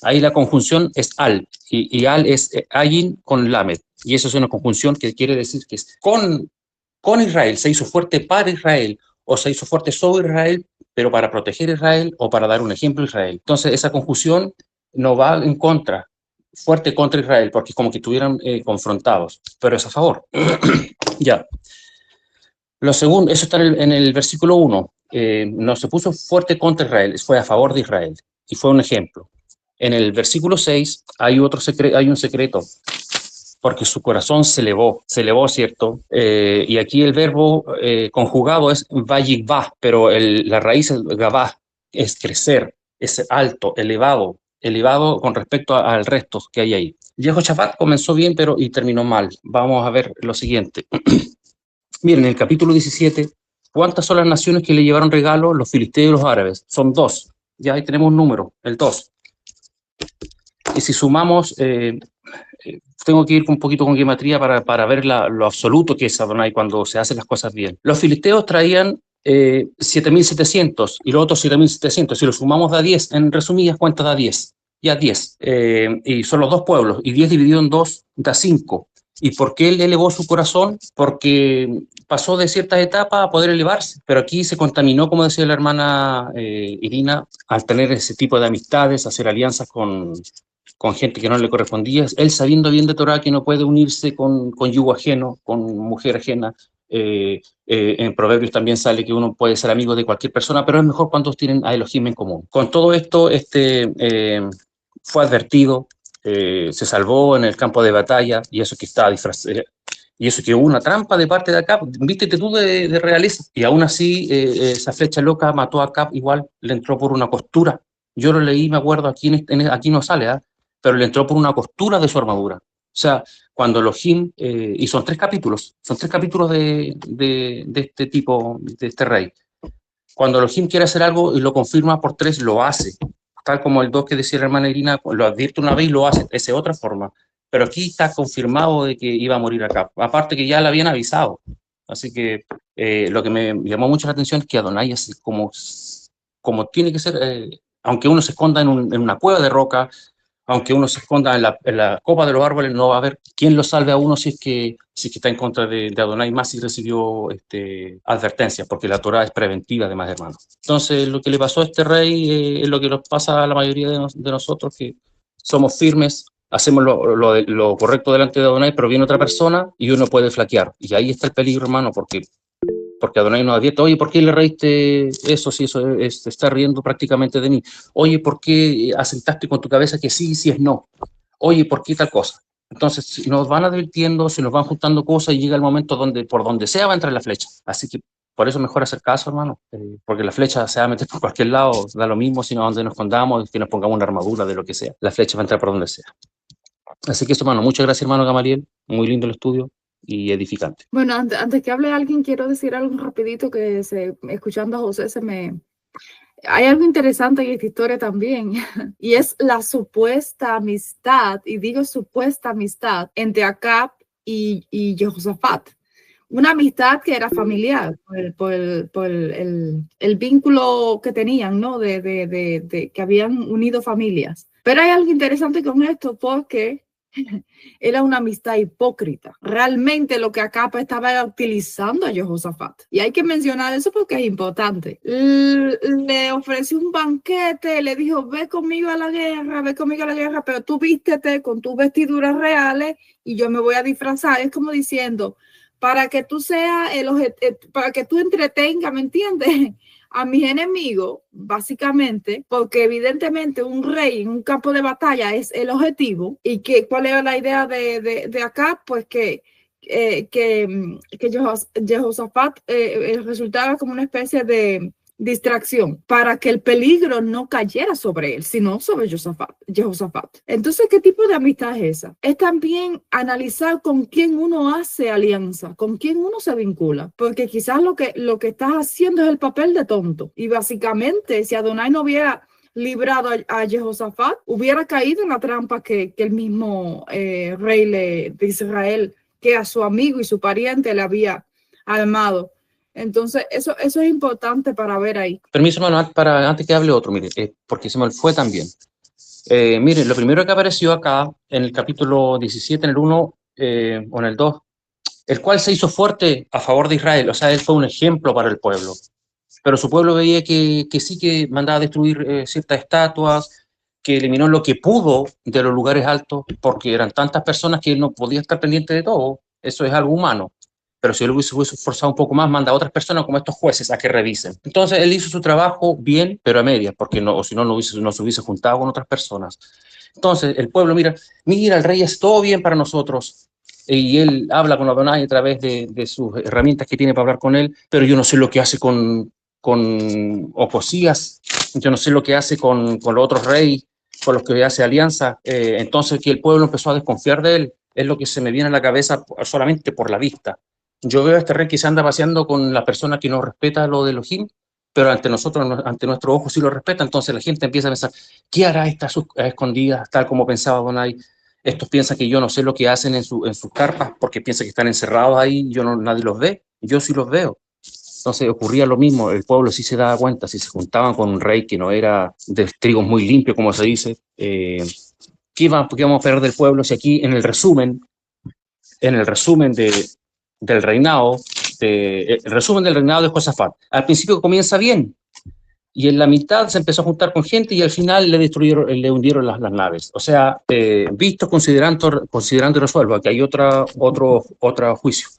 Ahí la conjunción es al, y al es ayin con lamed. Y eso es una conjunción que quiere decir que es con Israel, se hizo fuerte para Israel, o se hizo fuerte sobre Israel, pero para proteger a Israel o para dar un ejemplo a Israel. Entonces esa conjunción no va en contra, fuerte contra Israel, porque es como que estuvieran confrontados, pero es a favor. Ya. Lo segundo, eso está en el versículo 1, no se puso fuerte contra Israel, fue a favor de Israel, y fue un ejemplo. En el versículo 6 hay un secreto, porque su corazón se elevó, ¿cierto? Y aquí el verbo conjugado es vayigvah, pero la raíz es gavah, es crecer, es alto, elevado con respecto al resto que hay ahí. Jehoshaphat comenzó bien, y terminó mal. Vamos a ver lo siguiente. Miren, en el capítulo 17, ¿cuántas son las naciones que le llevaron regalos? Los filisteos y los árabes. Son 2. Ya ahí tenemos un número, el 2. Y si sumamos... tengo que ir un poquito con gematría para ver lo absoluto que es Adonai cuando se hacen las cosas bien. Los filisteos traían 7.700 y los otros 7.700. Si lo sumamos da 10, en resumidas cuentas da 10. Ya 10. Y son los 2 pueblos. Y 10 dividido en 2 da 5. ¿Y por qué él elevó su corazón? Porque pasó de ciertas etapas a poder elevarse. Pero aquí se contaminó, como decía la hermana Irina, al tener ese tipo de amistades, hacer alianzas con gente que no le correspondía, él sabiendo bien de Torah que no puede unirse con yugo ajeno, con mujer ajena. En Proverbios también sale que uno puede ser amigo de cualquier persona, pero es mejor cuando tienen a Elohim en común. Con todo esto, fue advertido, se salvó en el campo de batalla, y eso que estaba disfrazado, y eso que hubo una trampa de parte de Acab, vístete tú de realeza, y aún así esa flecha loca mató a Acab, igual le entró por una costura. Yo lo leí, me acuerdo, aquí no sale, pero le entró por una costura de su armadura. O sea, cuando Elohim, y son 3 capítulos de este tipo, de este rey. Cuando Elohim quiere hacer algo y lo confirma por 3, lo hace. Tal como el 2 que decía la hermana Irina, lo advierte una vez y lo hace, esa es otra forma. Pero aquí está confirmado de que iba a morir acá. Aparte que ya le habían avisado. Así que lo que me llamó mucho la atención es que Adonai es como tiene que ser, aunque uno se esconda en una cueva de roca, aunque uno se esconda en la copa de los árboles, no va a haber quien lo salve a uno si es que está en contra de Adonai, más si recibió advertencias, porque la Torah es preventiva, además, hermano. Entonces, lo que le pasó a este rey es lo que nos pasa a la mayoría de nosotros, que somos firmes, hacemos lo correcto delante de Adonai, pero viene otra persona y uno puede flaquear. Y ahí está el peligro, hermano, porque Adonai nos advierte, oye, ¿por qué le reíste eso si eso se está riendo prácticamente de mí? Oye, ¿por qué asentaste con tu cabeza que sí, sí es no? Oye, ¿por qué tal cosa? Entonces, si nos van advirtiendo, se nos van juntando cosas y llega el momento por donde sea va a entrar la flecha. Así que por eso es mejor hacer caso, hermano, porque la flecha se va a meter por cualquier lado, da lo mismo sino donde nos escondamos, que nos pongamos una armadura de lo que sea. La flecha va a entrar por donde sea. Así que eso, hermano, muchas gracias, hermano Gamaliel. Muy lindo el estudio y edificante. Bueno, antes que hable alguien, quiero decir algo rapidito que escuchando a José hay algo interesante en esta historia también, y es la supuesta amistad, y digo supuesta amistad, entre Acab y Jehoshaphat. Una amistad que era familiar por el vínculo que tenían, ¿no? De que habían unido familias. Pero hay algo interesante con esto porque era una amistad hipócrita. Realmente lo que Acab estaba utilizando a Jehosafat. Y hay que mencionar eso porque es importante. Le ofreció un banquete, le dijo, ve conmigo a la guerra, pero tú vístete con tus vestiduras reales y yo me voy a disfrazar. Es como diciendo, para que tú seas para que tú entretengas, ¿me entiendes? A mis enemigos, básicamente, porque evidentemente un rey en un campo de batalla es el objetivo. ¿Y cuál era la idea de acá? Pues que Jehosafat resultaba como una especie de distracción para que el peligro no cayera sobre él, sino sobre Jehosafat. Entonces, ¿qué tipo de amistad es esa? Es también analizar con quién uno hace alianza, con quién uno se vincula, porque quizás lo que estás haciendo es el papel de tonto. Y básicamente, si Adonai no hubiera librado a Jehosafat, hubiera caído en la trampa que el mismo rey de Israel, que a su amigo y su pariente le había armado. Entonces, eso es importante para ver ahí. Permiso, Manuel, antes que hable otro, mire, porque se me fue también. Miren, lo primero que apareció acá, en el capítulo 17, en el 1 o en el 2, el cual se hizo fuerte a favor de Israel, o sea, él fue un ejemplo para el pueblo. Pero su pueblo veía que sí que mandaba a destruir ciertas estatuas, que eliminó lo que pudo de los lugares altos, porque eran tantas personas que él no podía estar pendiente de todo. Eso es algo humano. Pero si él hubiese esforzado un poco más, manda a otras personas como estos jueces a que revisen. Entonces él hizo su trabajo bien, pero a medias, porque no, o si no, no se hubiese juntado con otras personas. Entonces el pueblo mira, el rey hace todo bien para nosotros, y él habla con Adonai a través de sus herramientas que tiene para hablar con él, pero yo no sé lo que hace con Ocosías, yo no sé lo que hace con los otros reyes, con los que hace alianza. Entonces que el pueblo empezó a desconfiar de él, es lo que se me viene a la cabeza solamente por la vista. Yo veo a este rey que se anda paseando con la persona que no respeta lo de Elohim, pero ante nosotros, ante nuestros ojos sí lo respeta. Entonces la gente empieza a pensar, ¿qué hará esta a escondidas, tal como pensaba Adonai? Estos piensan que yo no sé lo que hacen en sus carpas porque piensan que están encerrados ahí, nadie los ve, yo sí los veo. Entonces ocurría lo mismo, el pueblo sí se daba cuenta, si se juntaban con un rey que no era de trigos muy limpio, como se dice, ¿qué vamos a perder del pueblo? Si aquí en el resumen del reinado, el resumen del reinado de Josafat, al principio comienza bien, y en la mitad se empezó a juntar con gente y al final le hundieron las naves. O sea, visto, considerando y resuelvo, que hay otro juicio,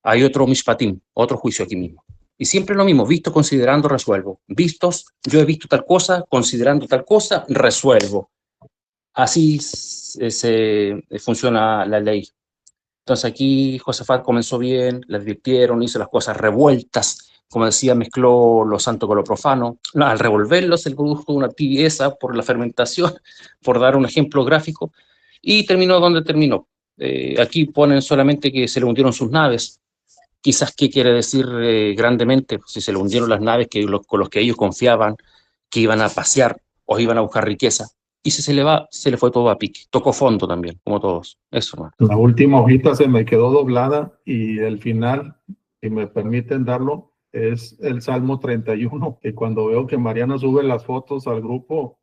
hay otro mishpatim, otro juicio aquí mismo. Y siempre lo mismo, visto, considerando, resuelvo. Vistos, yo he visto tal cosa, considerando tal cosa, resuelvo. Así funciona la ley. Entonces aquí Josafat comenzó bien, le advirtieron, hizo las cosas revueltas, como decía, mezcló lo santo con lo profano. Al revolverlo se produjo una tibieza por la fermentación, por dar un ejemplo gráfico, y terminó donde terminó. Aquí ponen solamente que se le hundieron sus naves. Quizás qué quiere decir grandemente, si se le hundieron las naves con los que ellos confiaban, que iban a pasear o iban a buscar riqueza. Y si se le fue todo a pique. Tocó fondo también, como todos. Eso, hermano. La última hojita se me quedó doblada y el final, si me permiten darlo, es el Salmo 31, que cuando veo que Mariana sube las fotos al grupo,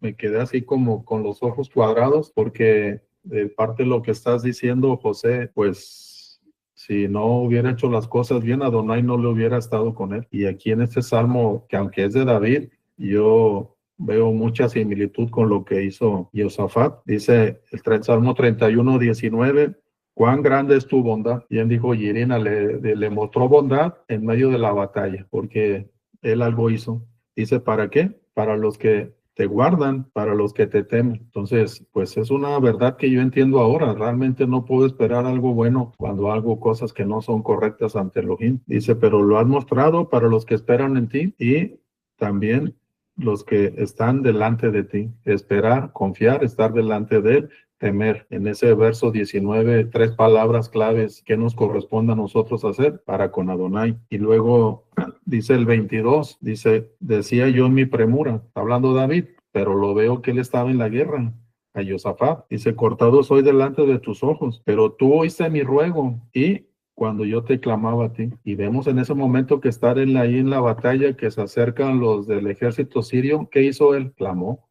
me quedé así como con los ojos cuadrados, porque de parte de lo que estás diciendo, José, pues si no hubiera hecho las cosas bien, Adonai no le hubiera estado con él. Y aquí en este Salmo, que aunque es de David, yo veo mucha similitud con lo que hizo Jehosafat. Dice el Salmo 31, 19, cuán grande es tu bondad. Y él dijo, Irina le mostró bondad en medio de la batalla, porque él algo hizo. Dice, ¿para qué? Para los que te guardan, para los que te temen. Entonces, pues es una verdad que yo entiendo ahora. Realmente no puedo esperar algo bueno cuando hago cosas que no son correctas ante Elohim. Dice, pero lo has mostrado para los que esperan en ti y también los que están delante de ti. Esperar, confiar, estar delante de él, temer. En ese verso 19, 3 palabras claves que nos corresponde a nosotros hacer para con Adonai. Y luego dice el 22, decía yo en mi premura, hablando David, pero lo veo que él estaba en la guerra. A Jehosafat, dice, cortado soy delante de tus ojos, pero tú oíste mi ruego y cuando yo te clamaba a ti. Y vemos en ese momento que estar ahí en la batalla, que se acercan los del ejército sirio. ¿Qué hizo él? Clamó.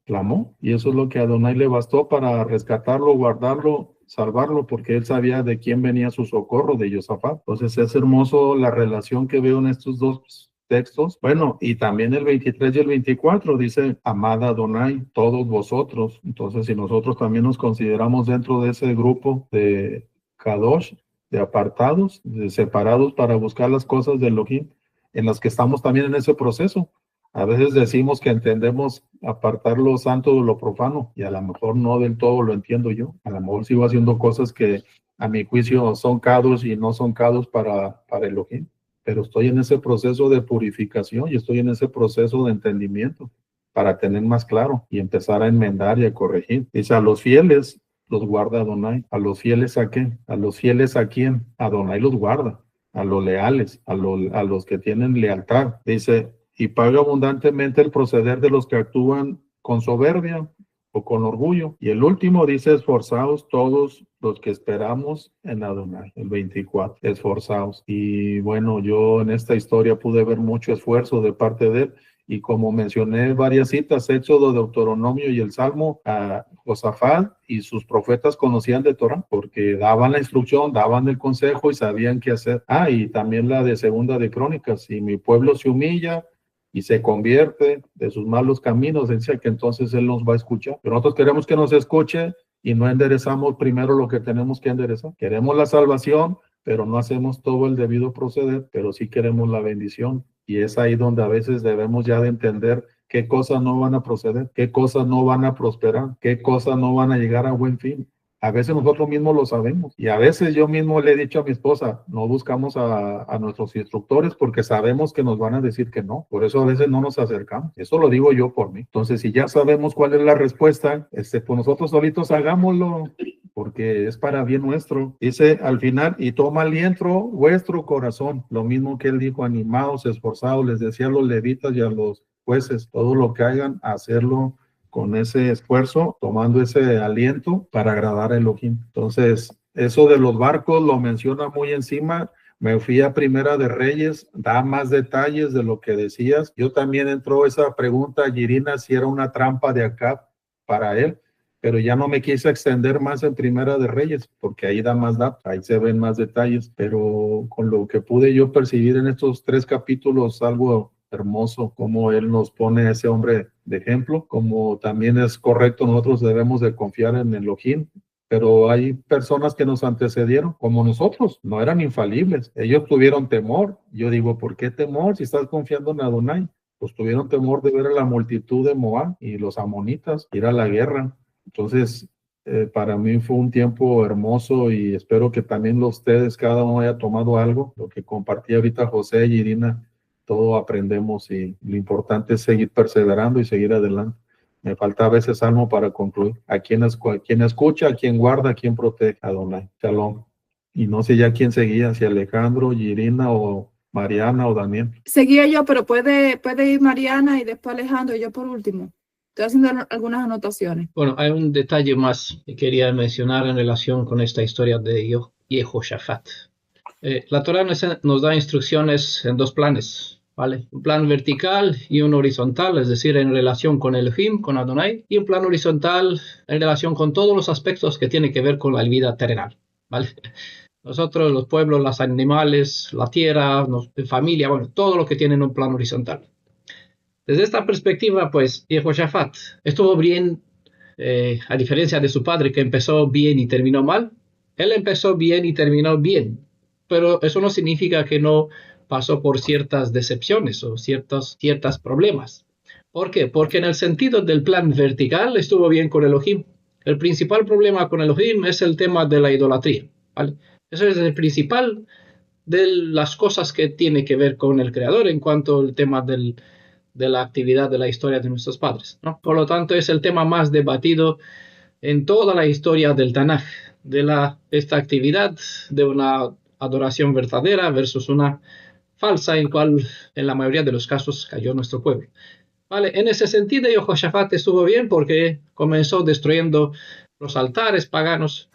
Y eso es lo que a Adonai le bastó para rescatarlo, guardarlo, salvarlo, porque él sabía de quién venía su socorro, de Josafat. Entonces es hermoso la relación que veo en estos dos textos. Bueno, y también el 23 y el 24 dice, amad a Adonai, todos vosotros. Entonces, si nosotros también nos consideramos dentro de ese grupo de Kadosh, de apartados, de separados para buscar las cosas de Elohim, en las que estamos también en ese proceso. A veces decimos que entendemos apartar lo santo de lo profano, y a lo mejor no del todo lo entiendo yo. A lo mejor sigo haciendo cosas que a mi juicio son kadosh y no son kadosh para Elohim. Pero estoy en ese proceso de purificación y estoy en ese proceso de entendimiento para tener más claro y empezar a enmendar y a corregir. Dice, a los fieles los guarda Adonai. ¿A los fieles a qué? ¿A los fieles a quién? Adonai los guarda. A los leales, a los que tienen lealtad. Dice, y paga abundantemente el proceder de los que actúan con soberbia o con orgullo. Y el último dice, esforzaos todos los que esperamos en Adonai, el 24, esforzaos. Y bueno, yo en esta historia pude ver mucho esfuerzo de parte de él. Y como mencioné varias citas, Éxodo, Deuteronomio y el Salmo, a Josafat y sus profetas conocían de Torah, porque daban la instrucción, daban el consejo y sabían qué hacer. Y también la de Segunda de Crónicas, si mi pueblo se humilla y se convierte de sus malos caminos, decía que entonces Él nos va a escuchar. Pero nosotros queremos que nos escuche y no enderezamos primero lo que tenemos que enderezar. Queremos la salvación, pero no hacemos todo el debido proceder, pero sí queremos la bendición. Y es ahí donde a veces debemos ya de entender qué cosas no van a proceder, qué cosas no van a prosperar, qué cosas no van a llegar a buen fin. A veces nosotros mismos lo sabemos. Y a veces yo mismo le he dicho a mi esposa, no buscamos a nuestros instructores porque sabemos que nos van a decir que no. Por eso a veces no nos acercamos. Eso lo digo yo por mí. Entonces, si ya sabemos cuál es la respuesta, pues nosotros solitos hagámoslo, porque es para bien nuestro. Dice al final, y toma aliento vuestro corazón. Lo mismo que él dijo, animados, esforzados, les decía a los levitas y a los jueces, todo lo que hagan, hacerlo con ese esfuerzo, tomando ese aliento para agradar a Elohim. Entonces, eso de los barcos lo menciona muy encima. Me fui a Primera de Reyes, da más detalles de lo que decías. Yo también entró esa pregunta a Yirina si era una trampa de Acab para él, pero ya no me quise extender más en Primera de Reyes, porque ahí da más datos, ahí se ven más detalles, pero con lo que pude yo percibir en estos 3 capítulos, algo hermoso, como él nos pone a ese hombre de ejemplo, como también es correcto, nosotros debemos de confiar en Elohim, pero hay personas que nos antecedieron, como nosotros, no eran infalibles, ellos tuvieron temor. Yo digo, ¿por qué temor si estás confiando en Adonai? Pues tuvieron temor de ver a la multitud de Moab y los amonitas ir a la guerra. Entonces, para mí fue un tiempo hermoso y espero que también ustedes, cada uno haya tomado algo, lo que compartí ahorita José y Irina, todo aprendemos y lo importante es seguir perseverando y seguir adelante. Me falta a veces algo para concluir. A quien escucha, a quien guarda, a quien protege. Adonai. Shalom. Y no sé ya quién seguía, si Alejandro, Irina o Mariana o Daniel. Seguía yo, pero puede ir Mariana y después Alejandro y yo por último. Estoy haciendo algunas anotaciones. Bueno, hay un detalle más que quería mencionar en relación con esta historia de Jehoshafat. La Torah nos da instrucciones en 2 planes, ¿vale? Un plan vertical y un horizontal, es decir, en relación con Elohim, con Adonai, y un plan horizontal en relación con todos los aspectos que tienen que ver con la vida terrenal, ¿vale? Nosotros, los pueblos, los animales, la tierra, familia, bueno, todo lo que tiene un plan horizontal. Desde esta perspectiva, pues, Jehoshafat estuvo bien, a diferencia de su padre que empezó bien y terminó mal. Él empezó bien y terminó bien, pero eso no significa que no pasó por ciertas decepciones o ciertos problemas. ¿Por qué? Porque en el sentido del plan vertical estuvo bien con Elohim. El principal problema con Elohim es el tema de la idolatría, ¿vale? Eso es el principal de las cosas que tiene que ver con el Creador en cuanto al tema de la actividad de la historia de nuestros padres, ¿no? Por lo tanto, es el tema más debatido en toda la historia del Tanaj, de esta actividad de una adoración verdadera versus una falsa, en cual en la mayoría de los casos cayó nuestro pueblo. Vale, en ese sentido, Jehoshafat estuvo bien porque comenzó destruyendo los altares paganos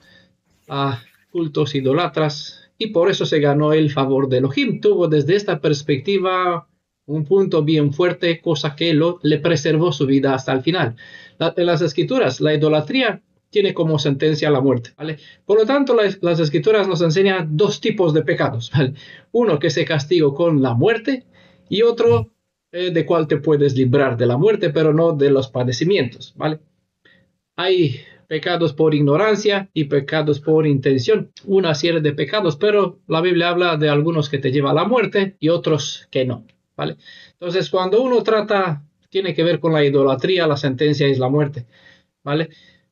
a cultos idolatras y por eso se ganó el favor de Elohim. Tuvo desde esta perspectiva un punto bien fuerte, cosa que le preservó su vida hasta el final. En las escrituras, la idolatría tiene como sentencia la muerte, ¿vale? Por lo tanto, las escrituras nos enseñan dos tipos de pecados, ¿vale? Uno que se castiga con la muerte y otro de cual te puedes librar de la muerte, pero no de los padecimientos, ¿vale? Hay pecados por ignorancia y pecados por intención, una serie de pecados, pero la Biblia habla de algunos que te llevan a la muerte y otros que no, ¿vale? Entonces, cuando uno tiene que ver con la idolatría, la sentencia es la muerte, ¿vale?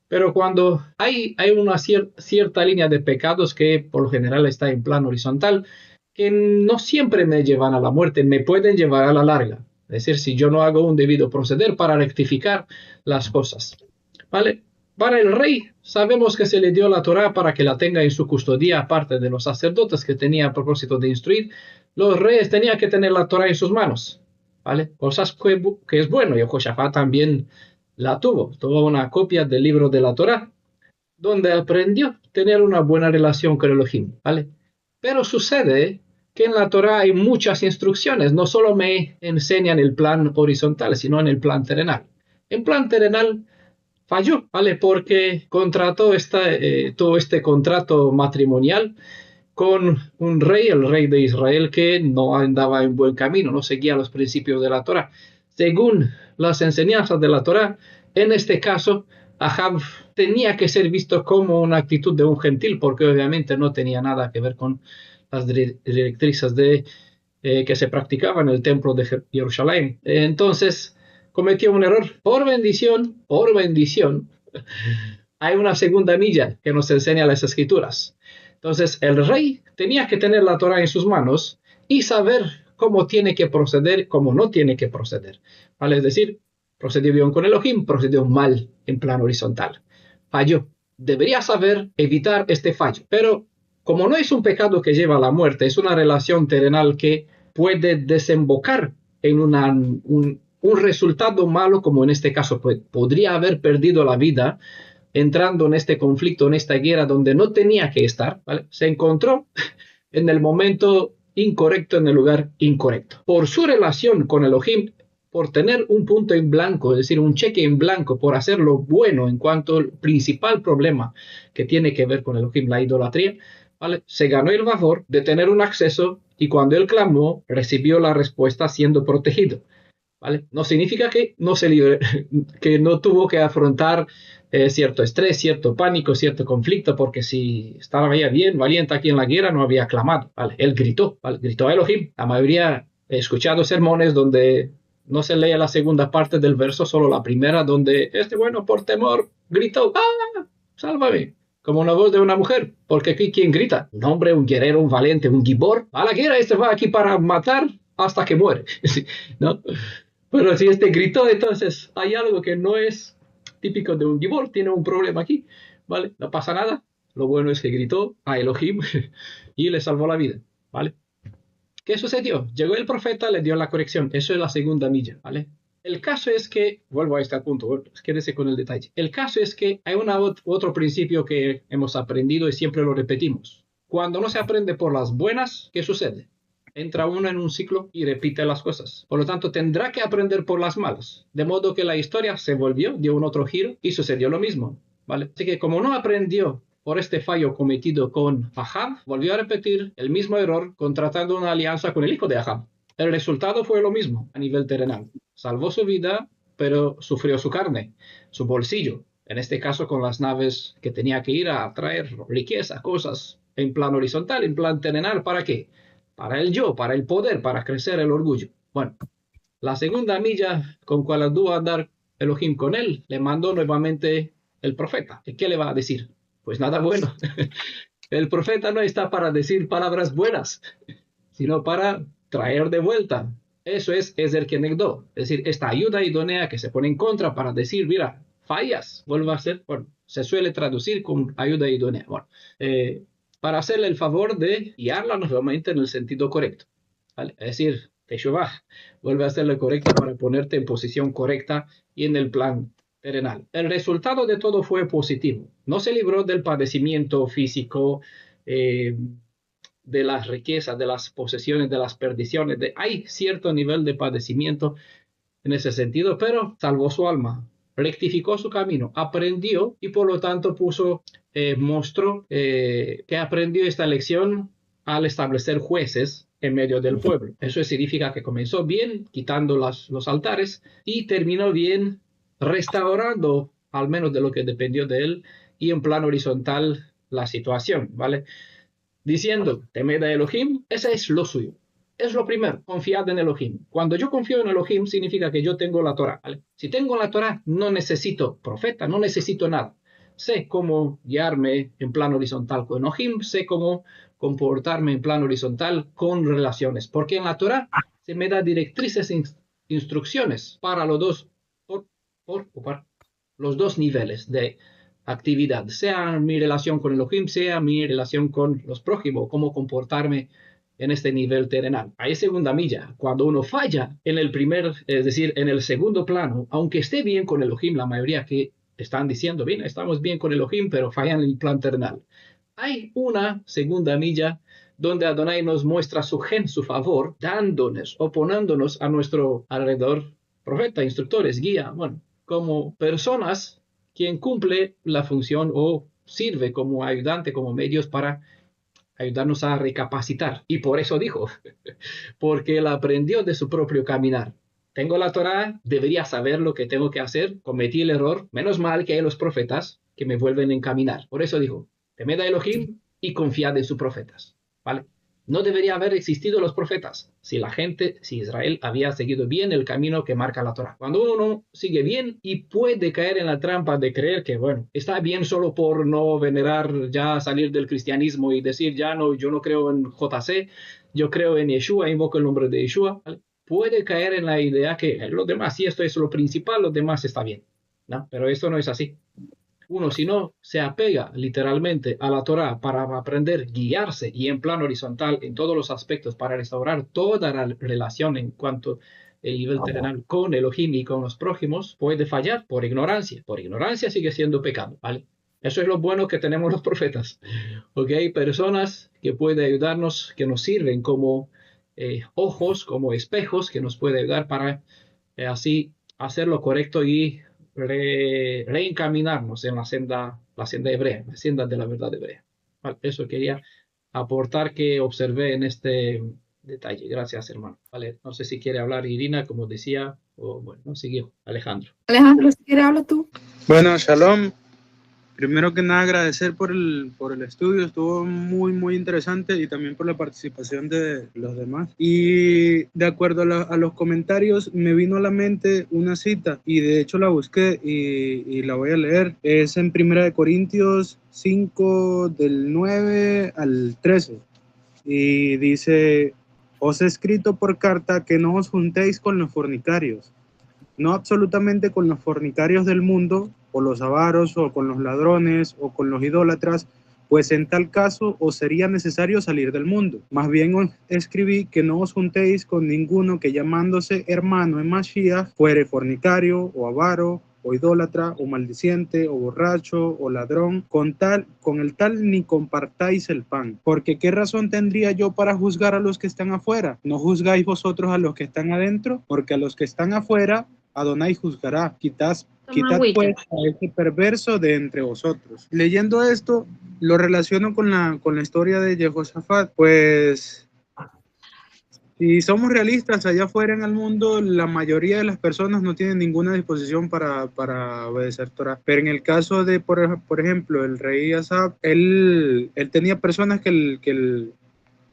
Pero cuando hay una cierta línea de pecados que por lo general está en plano horizontal, que no siempre me llevan a la muerte, me pueden llevar a la larga. Es decir, si yo no hago un debido proceder para rectificar las cosas, ¿vale? Para el rey, sabemos que se le dio la Torá para que la tenga en su custodia, aparte de los sacerdotes que tenía a propósito de instruir. Los reyes tenían que tener la Torá en sus manos, ¿vale? Cosas que es bueno, y Jehoshafat también tuvo una copia del libro de la Torá, donde aprendió a tener una buena relación con Elohim, ¿vale? Pero sucede que en la Torá hay muchas instrucciones, no solo me enseñan el plan horizontal, sino en el plan terrenal. En plan terrenal falló, ¿vale? Porque contrató todo este contrato matrimonial con un rey, el rey de Israel, que no andaba en buen camino, no seguía los principios de la Torá. Según las enseñanzas de la Torá, en este caso, Ahab tenía que ser visto como una actitud de un gentil, porque obviamente no tenía nada que ver con las directrices que se practicaban en el templo de Jerusalén. Entonces, cometió un error. Por bendición, hay una segunda milla que nos enseña las escrituras. Entonces, el rey tenía que tener la Torá en sus manos y saber cómo tiene que proceder, cómo no tiene que proceder, ¿vale? Es decir, procedió bien con Elohim, procedió mal en plan horizontal. Falló. Debería saber evitar este fallo. Pero como no es un pecado que lleva a la muerte, es una relación terrenal que puede desembocar en un resultado malo, como en este caso, pues, podría haber perdido la vida entrando en este conflicto, en esta guerra donde no tenía que estar, ¿vale? Se encontró en el momento incorrecto, en el lugar incorrecto. Por su relación con Elohim, por tener un punto en blanco, es decir, un cheque en blanco, por hacer lo bueno en cuanto al principal problema que tiene que ver con Elohim, la idolatría, ¿vale? Se ganó el favor de tener un acceso y cuando él clamó, recibió la respuesta siendo protegido, ¿vale? No significa que que no tuvo que afrontar cierto estrés, cierto pánico, cierto conflicto, porque si estaba bien valiente aquí en la guerra, no había clamado, ¿vale? Él gritó, ¿vale? Gritó a Elohim. La mayoría he escuchado sermones donde no se lee la segunda parte del verso, solo la primera, donde bueno por temor gritó, ¡ah! ¡Sálvame! Como una voz de una mujer, porque aquí ¿quién grita? Un hombre, un guerrero, un valiente, un gibor. A la guerra va aquí para matar hasta que muere, ¿no? Pero si gritó, entonces hay algo que no es típico de un gibor, tiene un problema aquí, ¿vale? No pasa nada, lo bueno es que gritó a Elohim y le salvó la vida, ¿vale? ¿Qué sucedió? Llegó el profeta, le dio la corrección, eso es la segunda milla, ¿vale? El caso es que, vuelvo a este punto, quédese con el detalle. El caso es que hay otro principio que hemos aprendido y siempre lo repetimos. Cuando no se aprende por las buenas, ¿qué sucede? Entra uno en un ciclo y repite las cosas. Por lo tanto, tendrá que aprender por las malas. De modo que la historia se volvió, dio un otro giro y sucedió lo mismo, ¿vale? Así que como no aprendió por este fallo cometido con Ahab, volvió a repetir el mismo error contratando una alianza con el hijo de Ahab. El resultado fue lo mismo a nivel terrenal. Salvó su vida, pero sufrió su carne, su bolsillo. En este caso con las naves que tenía que ir a traer riqueza, cosas en plan horizontal, en plan terrenal. ¿Para qué? Para el yo, para el poder, para crecer el orgullo. Bueno, la segunda milla con cual anduvo a andar Elohim con él, le mandó nuevamente el profeta. ¿Y qué le va a decir? Pues nada bueno. El profeta no está para decir palabras buenas, sino para traer de vuelta. Eso es Ezer Kenegdo, es decir, esta ayuda idónea que se pone en contra para decir, mira, fallas, vuelve a ser, bueno, se suele traducir con ayuda idónea. Bueno, para hacerle el favor de guiarla nuevamente en el sentido correcto, ¿vale? Es decir, Teshuvah, vuelve a hacerlo correcto para ponerte en posición correcta y en el plan terrenal. El resultado de todo fue positivo. No se libró del padecimiento físico, de las riquezas, de las posesiones, de las perdiciones. Hay cierto nivel de padecimiento en ese sentido, pero salvó su alma, rectificó su camino, aprendió y por lo tanto mostró que aprendió esta lección al establecer jueces en medio del pueblo. Eso significa que comenzó bien, quitando los altares, y terminó bien, restaurando al menos de lo que dependió de él, y en plano horizontal la situación, ¿vale? Diciendo, temed a Elohim, ese es lo suyo. Es lo primero, confiad en Elohim. Cuando yo confío en Elohim, significa que yo tengo la Torah, ¿vale? Si tengo la Torah, no necesito profeta, no necesito nada. Sé cómo guiarme en plano horizontal con Elohim, sé cómo comportarme en plano horizontal con relaciones, porque en la Torah se me da directrices, instrucciones para los dos, para los dos niveles de actividad, sea mi relación con Elohim, sea mi relación con los prójimos, cómo comportarme en este nivel terrenal. Hay segunda milla. Cuando uno falla en el primer, es decir, en el segundo plano, aunque esté bien con Elohim, la mayoría que están diciendo, bien, estamos bien con Elohim, pero fallan en el plan terrenal. Hay una segunda milla donde Adonai nos muestra su favor, dándonos, oponiéndonos a nuestro alrededor, profeta, instructores, guía, bueno, como personas quien cumple la función o sirve como ayudante, como medios para ayudarnos a recapacitar. Y por eso dijo, porque él aprendió de su propio caminar. Tengo la Torah, debería saber lo que tengo que hacer, cometí el error, menos mal que hay los profetas que me vuelven a encaminar. Por eso dijo, temed a Elohim y confiad en sus profetas, ¿vale? No debería haber existido los profetas si Israel había seguido bien el camino que marca la Torah. Cuando uno sigue bien y puede caer en la trampa de creer que, bueno, está bien solo por no venerar, ya salir del cristianismo y decir, ya no, yo no creo en JC, yo creo en Yeshua, invoco el nombre de Yeshua, ¿vale? Puede caer en la idea que los demás, si esto es lo principal, los demás está bien, ¿no? Pero esto no es así. Uno, si no se apega literalmente a la Torah para aprender, guiarse y en plano horizontal en todos los aspectos para restaurar toda la relación en cuanto al nivel terrenal con Elohim y con los prójimos, puede fallar por ignorancia. Por ignorancia sigue siendo pecado, ¿vale? Eso es lo bueno que tenemos los profetas, ¿ok? Personas que pueden ayudarnos, que nos sirven como ojos, como espejos, que nos pueden ayudar para así hacer lo correcto y reencaminarnos en la senda hebrea, la senda de la verdad hebrea. Vale, eso quería aportar que observé en este detalle. Gracias, hermano. Vale, no sé si quiere hablar Irina, como decía, o bueno, siguió Alejandro. Alejandro, si quieres hablar tú. Bueno, shalom. Primero que nada agradecer por el estudio, estuvo muy interesante, y también por la participación de los demás. Y de acuerdo a los comentarios me vino a la mente una cita, y de hecho la busqué y la voy a leer. Es en 1 Corintios 5 del 9 al 13 y dice: os he escrito por carta que no os juntéis con los fornicarios, no absolutamente con los fornicarios del mundo, o los avaros, o con los ladrones, o con los idólatras, pues en tal caso os sería necesario salir del mundo. Más bien os escribí que no os juntéis con ninguno que, llamándose hermano en Mashiach, fuere fornicario, o avaro, o idólatra, o maldiciente, o borracho, o ladrón, con el tal ni compartáis el pan. Porque ¿qué razón tendría yo para juzgar a los que están afuera? ¿No juzgáis vosotros a los que están adentro? Porque a los que están afuera Adonai juzgará. Quitad pues a ese perverso de entre vosotros. Leyendo esto, lo relaciono con la historia de Jehoshafat. Pues, si somos realistas, allá afuera en el mundo, la mayoría de las personas no tienen ninguna disposición para obedecer Torah. Pero en el caso de, por ejemplo, el rey Asab, él tenía personas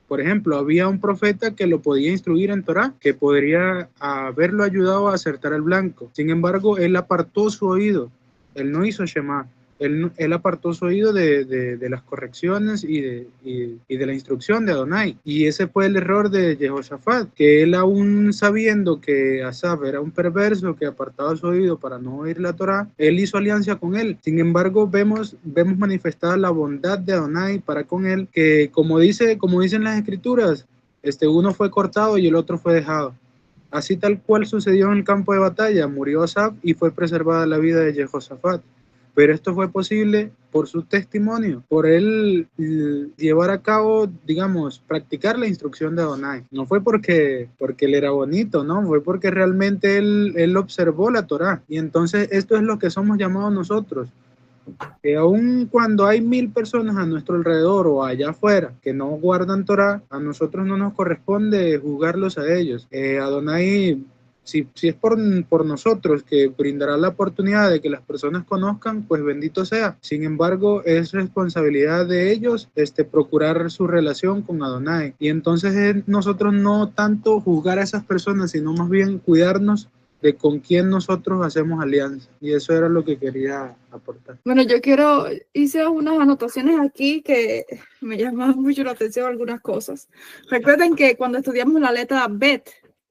por ejemplo, había un profeta que lo podía instruir en Torah, que podría haberlo ayudado a acertar el blanco. Sin embargo, él apartó su oído. Él no hizo Shema. Él apartó su oído de las correcciones y de la instrucción de Adonai. Y ese fue el error de Jehoshafat, que él, aún sabiendo que Asab era un perverso que apartaba su oído para no oír la Torah, él hizo alianza con él. Sin embargo, vemos manifestada la bondad de Adonai para con él, que como dicen las escrituras, uno fue cortado y el otro fue dejado. Así tal cual sucedió en el campo de batalla, murió Asab y fue preservada la vida de Jehoshafat. pero esto fue posible por su testimonio, por él llevar a cabo, digamos, practicar la instrucción de Adonai. No fue porque él era bonito, no, fue porque realmente él observó la Torá. Y entonces esto es lo que somos llamados nosotros. Que aun cuando hay 1000 personas a nuestro alrededor o allá afuera que no guardan Torá, a nosotros no nos corresponde juzgarlos a ellos. Adonai, si es por nosotros que brindará la oportunidad de que las personas conozcan, pues bendito sea. Sin embargo, es responsabilidad de ellos procurar su relación con Adonai. Y entonces nosotros no tanto juzgar a esas personas, sino más bien cuidarnos de con quién nosotros hacemos alianza. Y eso era lo que quería aportar. Bueno, hice unas anotaciones aquí que me llamaban mucho la atención algunas cosas. Recuerden que cuando estudiamos la letra Bet,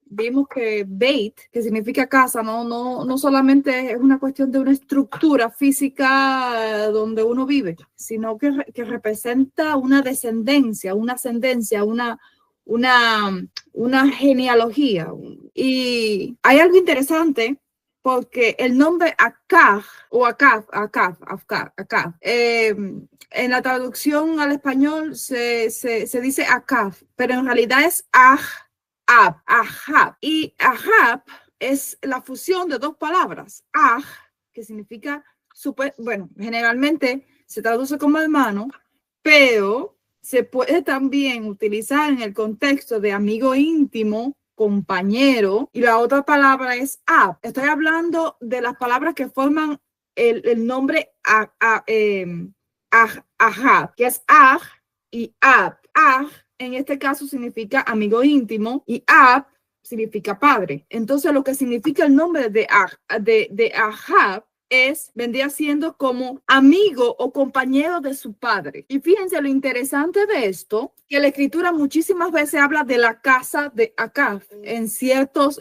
vimos que Beit, que significa casa, no solamente es una cuestión de una estructura física donde uno vive, sino que representa una descendencia, una ascendencia, una genealogía. Y hay algo interesante porque el nombre Akaf o Akaf, en la traducción al español se dice Akaf, pero en realidad es Ahab. Y Ahab es la fusión de dos palabras. Ah, que significa, bueno, generalmente se traduce como hermano, pero se puede también utilizar en el contexto de amigo íntimo, compañero, y la otra palabra es ab. Estoy hablando de las palabras que forman el nombre Ahab, que es Aj y Ab. Aj en este caso significa amigo íntimo y Ab significa padre. Entonces lo que significa el nombre de Ahab vendría siendo como amigo o compañero de su padre. Y fíjense lo interesante de esto, que la escritura muchísimas veces habla de la casa de Acab, en ciertos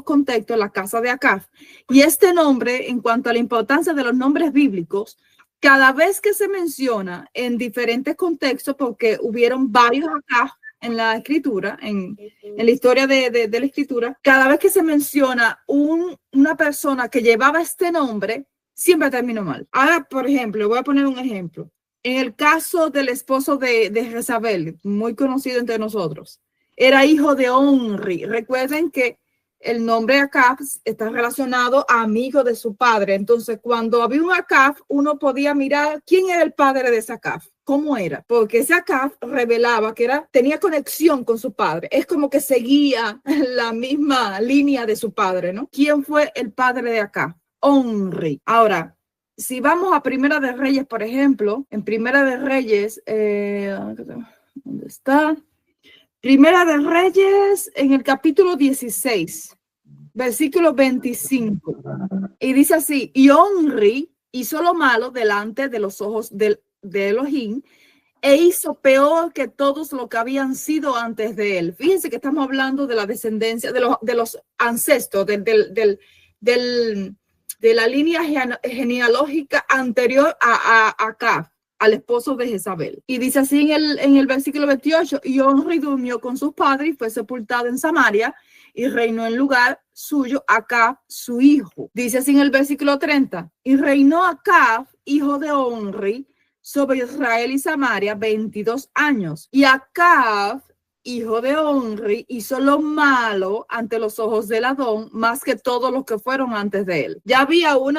contextos, la casa de Acab. Y este nombre, en cuanto a la importancia de los nombres bíblicos, cada vez que se menciona en diferentes contextos, porque hubieron varios Acab en la escritura, en la historia de la escritura, cada vez que se menciona una persona que llevaba este nombre, siempre terminó mal. Ahora, por ejemplo, voy a poner un ejemplo. En el caso del esposo de Jezabel, muy conocido entre nosotros, era hijo de Onri. Recuerden que el nombre Acab está relacionado a amigo de su padre. Entonces, cuando había un Acab, uno podía mirar quién era el padre de ese Acab. ¿Cómo era? Porque ese Acab revelaba que tenía conexión con su padre. Es como que seguía la misma línea de su padre, ¿no? ¿Quién fue el padre de Acab? Onri. Ahora, si vamos a Primera de Reyes, por ejemplo, en Primera de Reyes, ¿dónde está? Primera de Reyes, en el capítulo 16, versículo 25. Y dice así, y Onri hizo lo malo delante de los ojos de Elohim, e hizo peor que todos lo que habían sido antes de él. Fíjense que estamos hablando de la descendencia, de los ancestros, de la línea genealógica anterior a Acab, al esposo de Jezabel. Y dice así en el versículo 28, y Onri durmió con sus padres y fue sepultado en Samaria y reinó en lugar suyo Acab, su hijo. Dice así en el versículo 30, y reinó Acab, hijo de Onri, sobre Israel y Samaria 22 años. Y Acab, hijo de Onri, hizo lo malo ante los ojos del Adón, más que todos los que fueron antes de él. Ya había un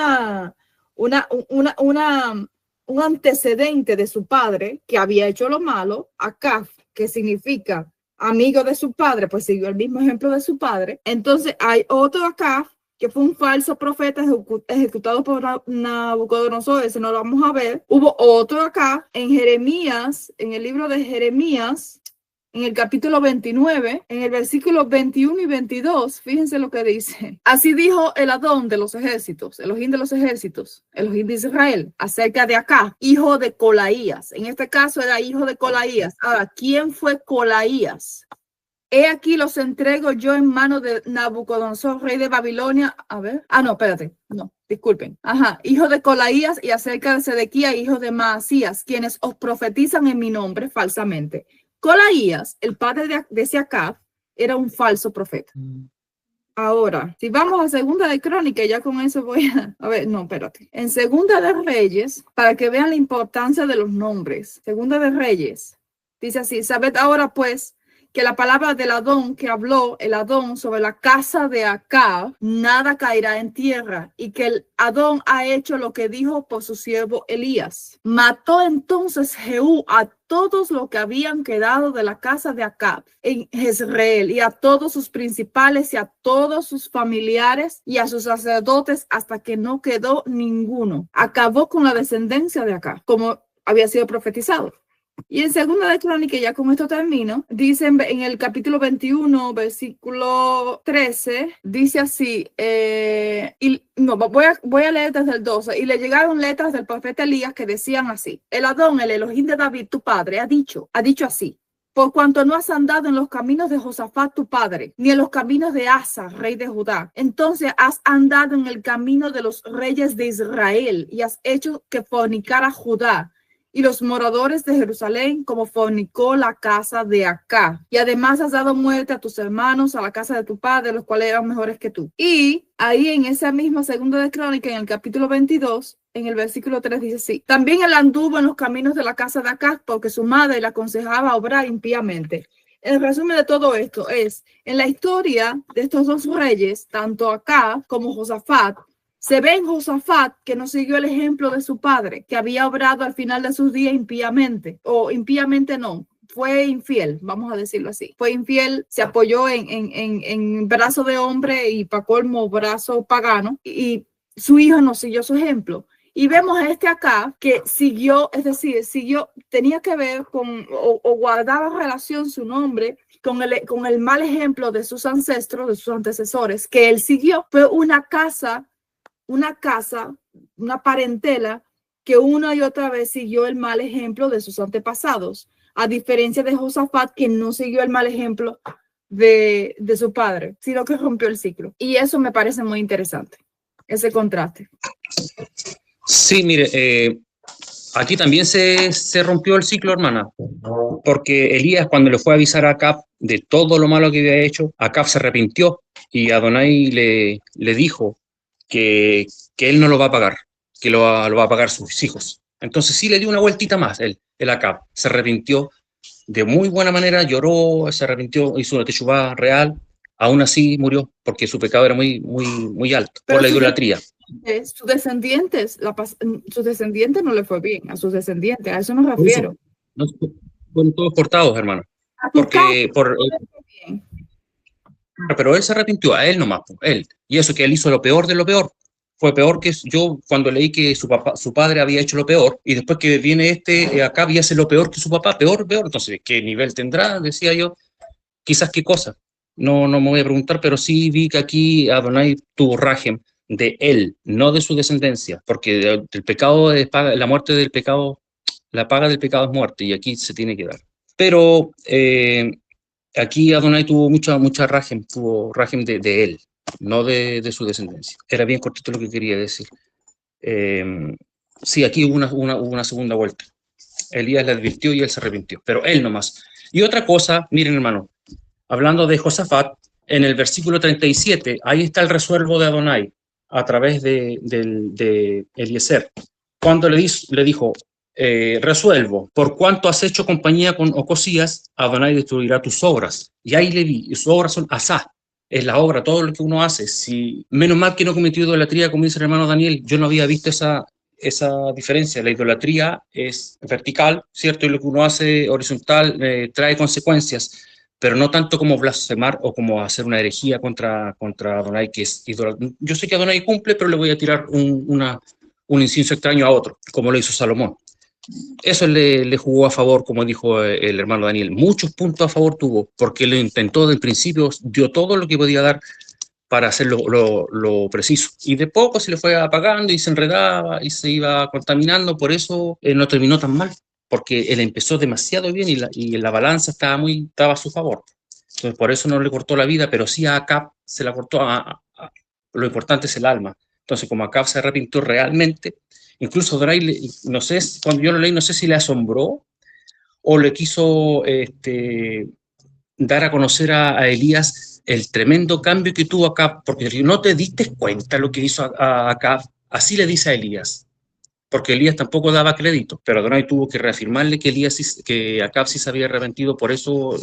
antecedente de su padre que había hecho lo malo, Acab, que significa amigo de su padre, pues siguió el mismo ejemplo de su padre. Entonces hay otro Acab que fue un falso profeta ejecutado por Nabucodonosor, ese no lo vamos a ver. Hubo otro acá en Jeremías, en el libro de Jeremías, en el capítulo 29, en el versículo 21 y 22, fíjense lo que dice. Así dijo el Adón de los ejércitos, Elohim de los ejércitos, Elohim de Israel, acerca de Acab, hijo de Colaías. En este caso era hijo de Colaías. Ahora, ¿quién fue Colaías? He aquí los entrego yo en mano de Nabucodonosor, rey de Babilonia. A ver. No, espérate. No, disculpen. Hijo de Colaías y acerca de Sedequía, hijo de Maasías, quienes os profetizan en mi nombre falsamente. Colaías, el padre de ese Acab, era un falso profeta. Ahora, si vamos a Segunda de Crónicas, ya con eso voy a ver, no, espérate. En Segunda de Reyes, para que vean la importancia de los nombres, Segunda de Reyes, dice así: sabed ahora pues que la palabra del Adón que habló el Adón sobre la casa de Acab, nada caerá en tierra, y que el Adón ha hecho lo que dijo por su siervo Elías. Mató entonces Jehú a todos los que habían quedado de la casa de Acab en Jezreel, y a todos sus principales, y a todos sus familiares, y a sus sacerdotes, hasta que no quedó ninguno. Acabó con la descendencia de Acab, como había sido profetizado. Y en Segunda de Crónicas, ya con esto termino, dice en el capítulo 21, versículo 13, dice así, voy a leer desde el 12, y le llegaron letras del profeta Elías que decían así: el Adón, el Elohim de David, tu padre, ha dicho así: por cuanto no has andado en los caminos de Josafat tu padre, ni en los caminos de Asa, rey de Judá, entonces has andado en el camino de los reyes de Israel, y has hecho que fornicara Judá y los moradores de Jerusalén, como fornicó la casa de Acab. Y además has dado muerte a tus hermanos, a la casa de tu padre, los cuales eran mejores que tú. Y ahí en esa misma Segunda de Crónicas, en el capítulo 22, en el versículo 3 dice así: también él anduvo en los caminos de la casa de Acab, porque su madre le aconsejaba obrar impíamente. El resumen de todo esto es, en la historia de estos dos reyes, tanto Acab como Josafat, se ve en Josafat que no siguió el ejemplo de su padre, que había obrado al final de sus días impíamente, o impíamente no, fue infiel, vamos a decirlo así. Fue infiel, se apoyó en brazo de hombre y para colmo brazo pagano, y su hijo no siguió su ejemplo. Y vemos a este acá que siguió, es decir, tenía que ver con o guardaba relación su nombre con el mal ejemplo de sus ancestros, de sus antecesores, que él siguió. Fue una parentela que una y otra vez siguió el mal ejemplo de sus antepasados, a diferencia de Josafat, que no siguió el mal ejemplo de su padre, sino que rompió el ciclo. Y eso me parece muy interesante, ese contraste. Sí, mire, aquí también se rompió el ciclo, hermana, porque Elías, cuando le fue a avisar a Acab de todo lo malo que había hecho, Acab se arrepintió y Adonai le dijo que él no lo va a pagar, que lo va a pagar sus hijos. Entonces sí le dio una vueltita más, el Acab se arrepintió de muy buena manera, lloró, se arrepintió, hizo una teshuvá real, aún así murió porque su pecado era muy, muy, muy alto, por la idolatría. Sus descendientes no le fue bien, a sus descendientes, a eso me refiero. No, fueron todos cortados, hermano. Pero él se arrepintió, a él nomás, él. Y eso que él hizo lo peor de lo peor. Fue peor que yo cuando leí que su padre había hecho lo peor, y después que viene acá y hace lo peor que su papá, peor. Entonces, ¿qué nivel tendrá? Decía yo. Quizás qué cosa. No me voy a preguntar, pero sí vi que aquí Adonai tuvo rajem de él, no de su descendencia, porque el pecado es la muerte del pecado, la paga del pecado es muerte, y aquí se tiene que dar. Pero aquí Adonai tuvo mucha rajem, tuvo rajem de él, no de su descendencia. Era bien cortito lo que quería decir. Sí, aquí hubo una segunda vuelta. Elías le advirtió y él se arrepintió, pero él nomás. Y otra cosa, miren, hermano, hablando de Josafat, en el versículo 37, ahí está el resuelvo de Adonai a través de Eliezer. Cuando le dijo, resuelvo, por cuanto has hecho compañía con Ocosías, Adonai destruirá tus obras. Y ahí le vi, y sus obras son asá, es la obra, todo lo que uno hace. Menos mal que no cometió idolatría, como dice el hermano Daniel, yo no había visto esa diferencia. La idolatría es vertical, ¿cierto? Y lo que uno hace horizontal trae consecuencias, pero no tanto como blasfemar o como hacer una herejía contra Adonai, que es idolatría. Yo sé que Adonai cumple, pero le voy a tirar un incienso extraño a otro, como lo hizo Salomón. Eso le jugó a favor, como dijo el hermano Daniel. Muchos puntos a favor tuvo, porque lo intentó del principio, dio todo lo que podía dar para hacer lo preciso. Y de poco se le fue apagando y se enredaba y se iba contaminando, por eso no terminó tan mal, porque él empezó demasiado bien y la balanza estaba a su favor. Entonces por eso no le cortó la vida, pero sí a Acab se la cortó. Lo importante es el alma. Entonces como Acab se arrepintió realmente, incluso Adonai, no sé, cuando yo lo leí, no sé si le asombró o le quiso dar a conocer a Elías el tremendo cambio que tuvo Acab, porque no te diste cuenta lo que hizo a Acab. Así le dice a Elías, porque Elías tampoco daba crédito, pero Adonai tuvo que reafirmarle que Acab sí se había arrepentido, por eso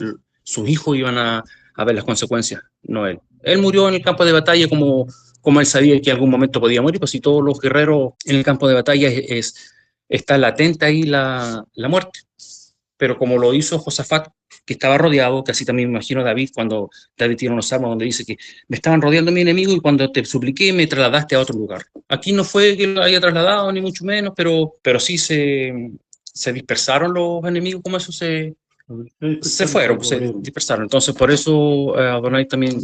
sus hijos iban a ver las consecuencias, no él. Él murió en el campo de batalla como él sabía que en algún momento podía morir, pues si todos los guerreros en el campo de batalla está latente ahí la muerte. Pero como lo hizo Josafat, que estaba rodeado, que así también me imagino David, cuando David tiene unos salmos donde dice que me estaban rodeando mi enemigo y cuando te supliqué me trasladaste a otro lugar. Aquí no fue que lo haya trasladado, ni mucho menos, pero sí se dispersaron los enemigos, como eso se fueron, se dispersaron. Entonces, por eso Adonai también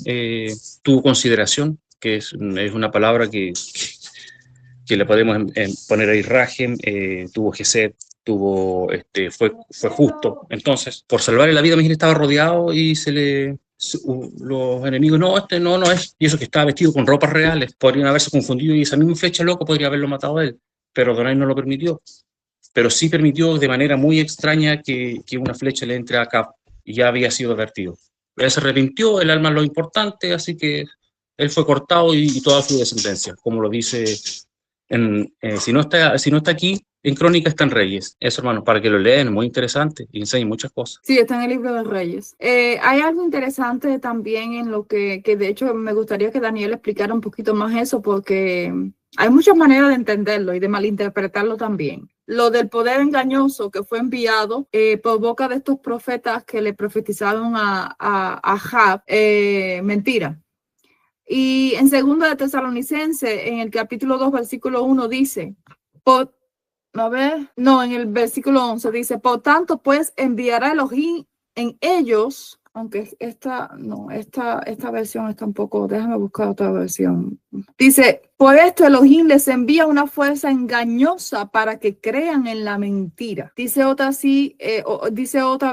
tuvo consideración, que es una palabra que le podemos poner ahí Rajem, tuvo Gesed, fue justo. Entonces, por salvarle la vida, Miguel estaba rodeado y los enemigos, no, no es. Y eso que estaba vestido con ropas reales, podrían haberse confundido y esa misma flecha loco podría haberlo matado a él, pero Adonai no lo permitió. Pero sí permitió de manera muy extraña que una flecha le entre a Acab y ya había sido advertido. Él se arrepintió, el alma es lo importante, así que él fue cortado y toda su descendencia, como lo dice si no está aquí, en Crónica está en Reyes. Eso, hermano, para que lo lean, es muy interesante y enseña muchas cosas. Sí, está en el libro de Reyes. Hay algo interesante también en lo que de hecho me gustaría que Daniel explicara un poquito más eso, porque hay muchas maneras de entenderlo y de malinterpretarlo también. Lo del poder engañoso que fue enviado por boca de estos profetas que le profetizaron a Ahab, mentira. Y en 2 de Tesalonicenses, en el capítulo 2, versículo 1, dice, en el versículo 11 dice, por tanto, pues enviará Elohim en ellos, aunque esta versión está un poco, déjame buscar otra versión. Dice, por esto Elohim les envía una fuerza engañosa para que crean en la mentira. Dice otra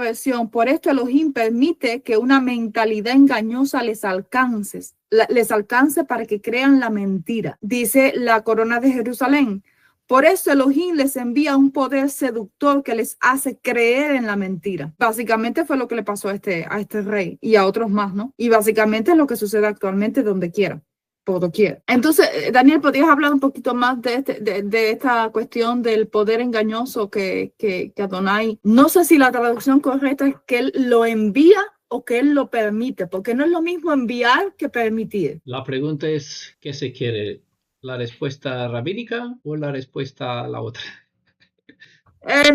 versión, por esto Elohim permite que una mentalidad engañosa les alcance para que crean la mentira. Dice la Corona de Jerusalén, por eso Elohim les envía un poder seductor que les hace creer en la mentira. Básicamente fue lo que le pasó a este rey y a otros más, ¿no? Y básicamente es lo que sucede actualmente donde quiera, por doquier. Entonces, Daniel, ¿podrías hablar un poquito más de esta cuestión del poder engañoso que Adonai, no sé si la traducción correcta es que él lo envía o que él lo permite, porque no es lo mismo enviar que permitir? La pregunta es, ¿qué se quiere? ¿La respuesta rabínica o la respuesta a la otra?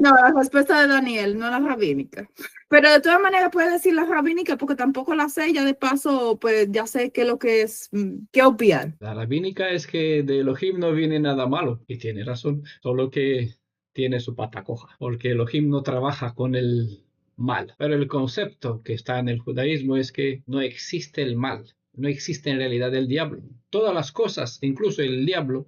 No, la respuesta de Daniel, no la rabínica. Pero de todas maneras puedes decir la rabínica porque tampoco la sé, ya de paso, pues ya sé qué es lo que es, qué obviar. La rabínica es que de Elohim no viene nada malo, y tiene razón, solo que tiene su pata coja, porque Elohim no trabaja con el mal. Pero el concepto que está en el judaísmo es que no existe el mal, no existe en realidad el diablo. Todas las cosas, incluso el diablo,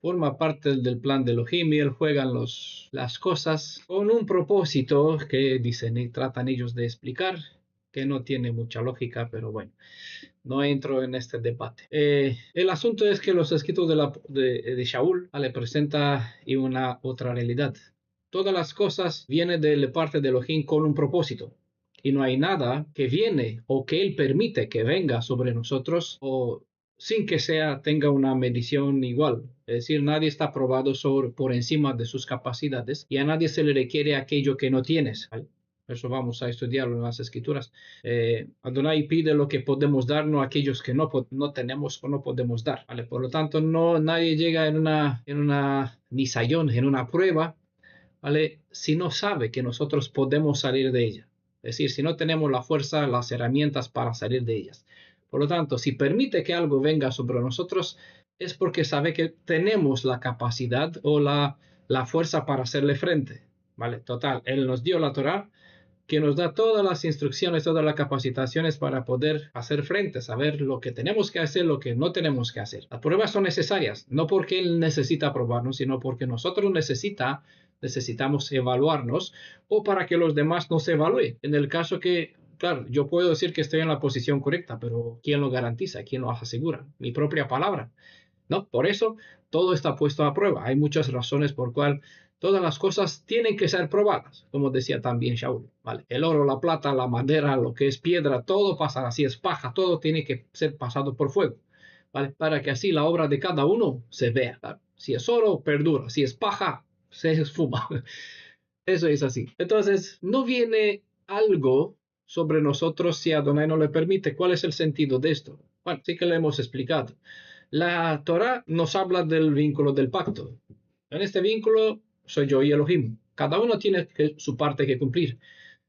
forma parte del plan de Elohim y él juega las cosas con un propósito que dicen y tratan ellos de explicar, que no tiene mucha lógica, pero bueno, no entro en este debate. El asunto es que los escritos de Shaul le presenta una otra realidad. Todas las cosas vienen de parte de Elohim con un propósito. Y no hay nada que viene o que él permite que venga sobre nosotros o sin que tenga una medición igual. Es decir, nadie está probado por encima de sus capacidades y a nadie se le requiere aquello que no tienes. ¿Vale? Eso vamos a estudiarlo en las escrituras. Adonai pide lo que podemos dar, no aquellos que no tenemos o no podemos dar. ¿Vale? Por lo tanto, nadie llega en una nisayón, en una prueba, ¿vale? Si no sabe que nosotros podemos salir de ella. Es decir, si no tenemos la fuerza, las herramientas para salir de ellas. Por lo tanto, si permite que algo venga sobre nosotros, es porque sabe que tenemos la capacidad o la fuerza para hacerle frente. ¿Vale? Total, Él nos dio la Torá, que nos da todas las instrucciones, todas las capacitaciones para poder hacer frente, saber lo que tenemos que hacer, lo que no tenemos que hacer. Las pruebas son necesarias, no porque Él necesita probarnos, sino porque nosotros necesitamos evaluarnos o para que los demás nos evalúen. En el caso que, claro, yo puedo decir que estoy en la posición correcta, pero ¿quién lo garantiza? ¿Quién lo asegura? Mi propia palabra. ¿No? Por eso todo está puesto a prueba. Hay muchas razones por cual Todas las cosas tienen que ser probadas, como decía también Shaul, ¿vale? El oro, la plata, la madera, lo que es piedra, todo pasa, si es paja, todo tiene que ser pasado por fuego, ¿vale? Para que así la obra de cada uno se vea, ¿vale? Si es oro, perdura, si es paja, se esfuma. Eso es así. Entonces, no viene algo sobre nosotros si Adonai no le permite. ¿Cuál es el sentido de esto? Bueno, sí que lo hemos explicado. La Torah nos habla del vínculo del pacto. En este vínculo soy yo y Elohim. Cada uno tiene su parte que cumplir.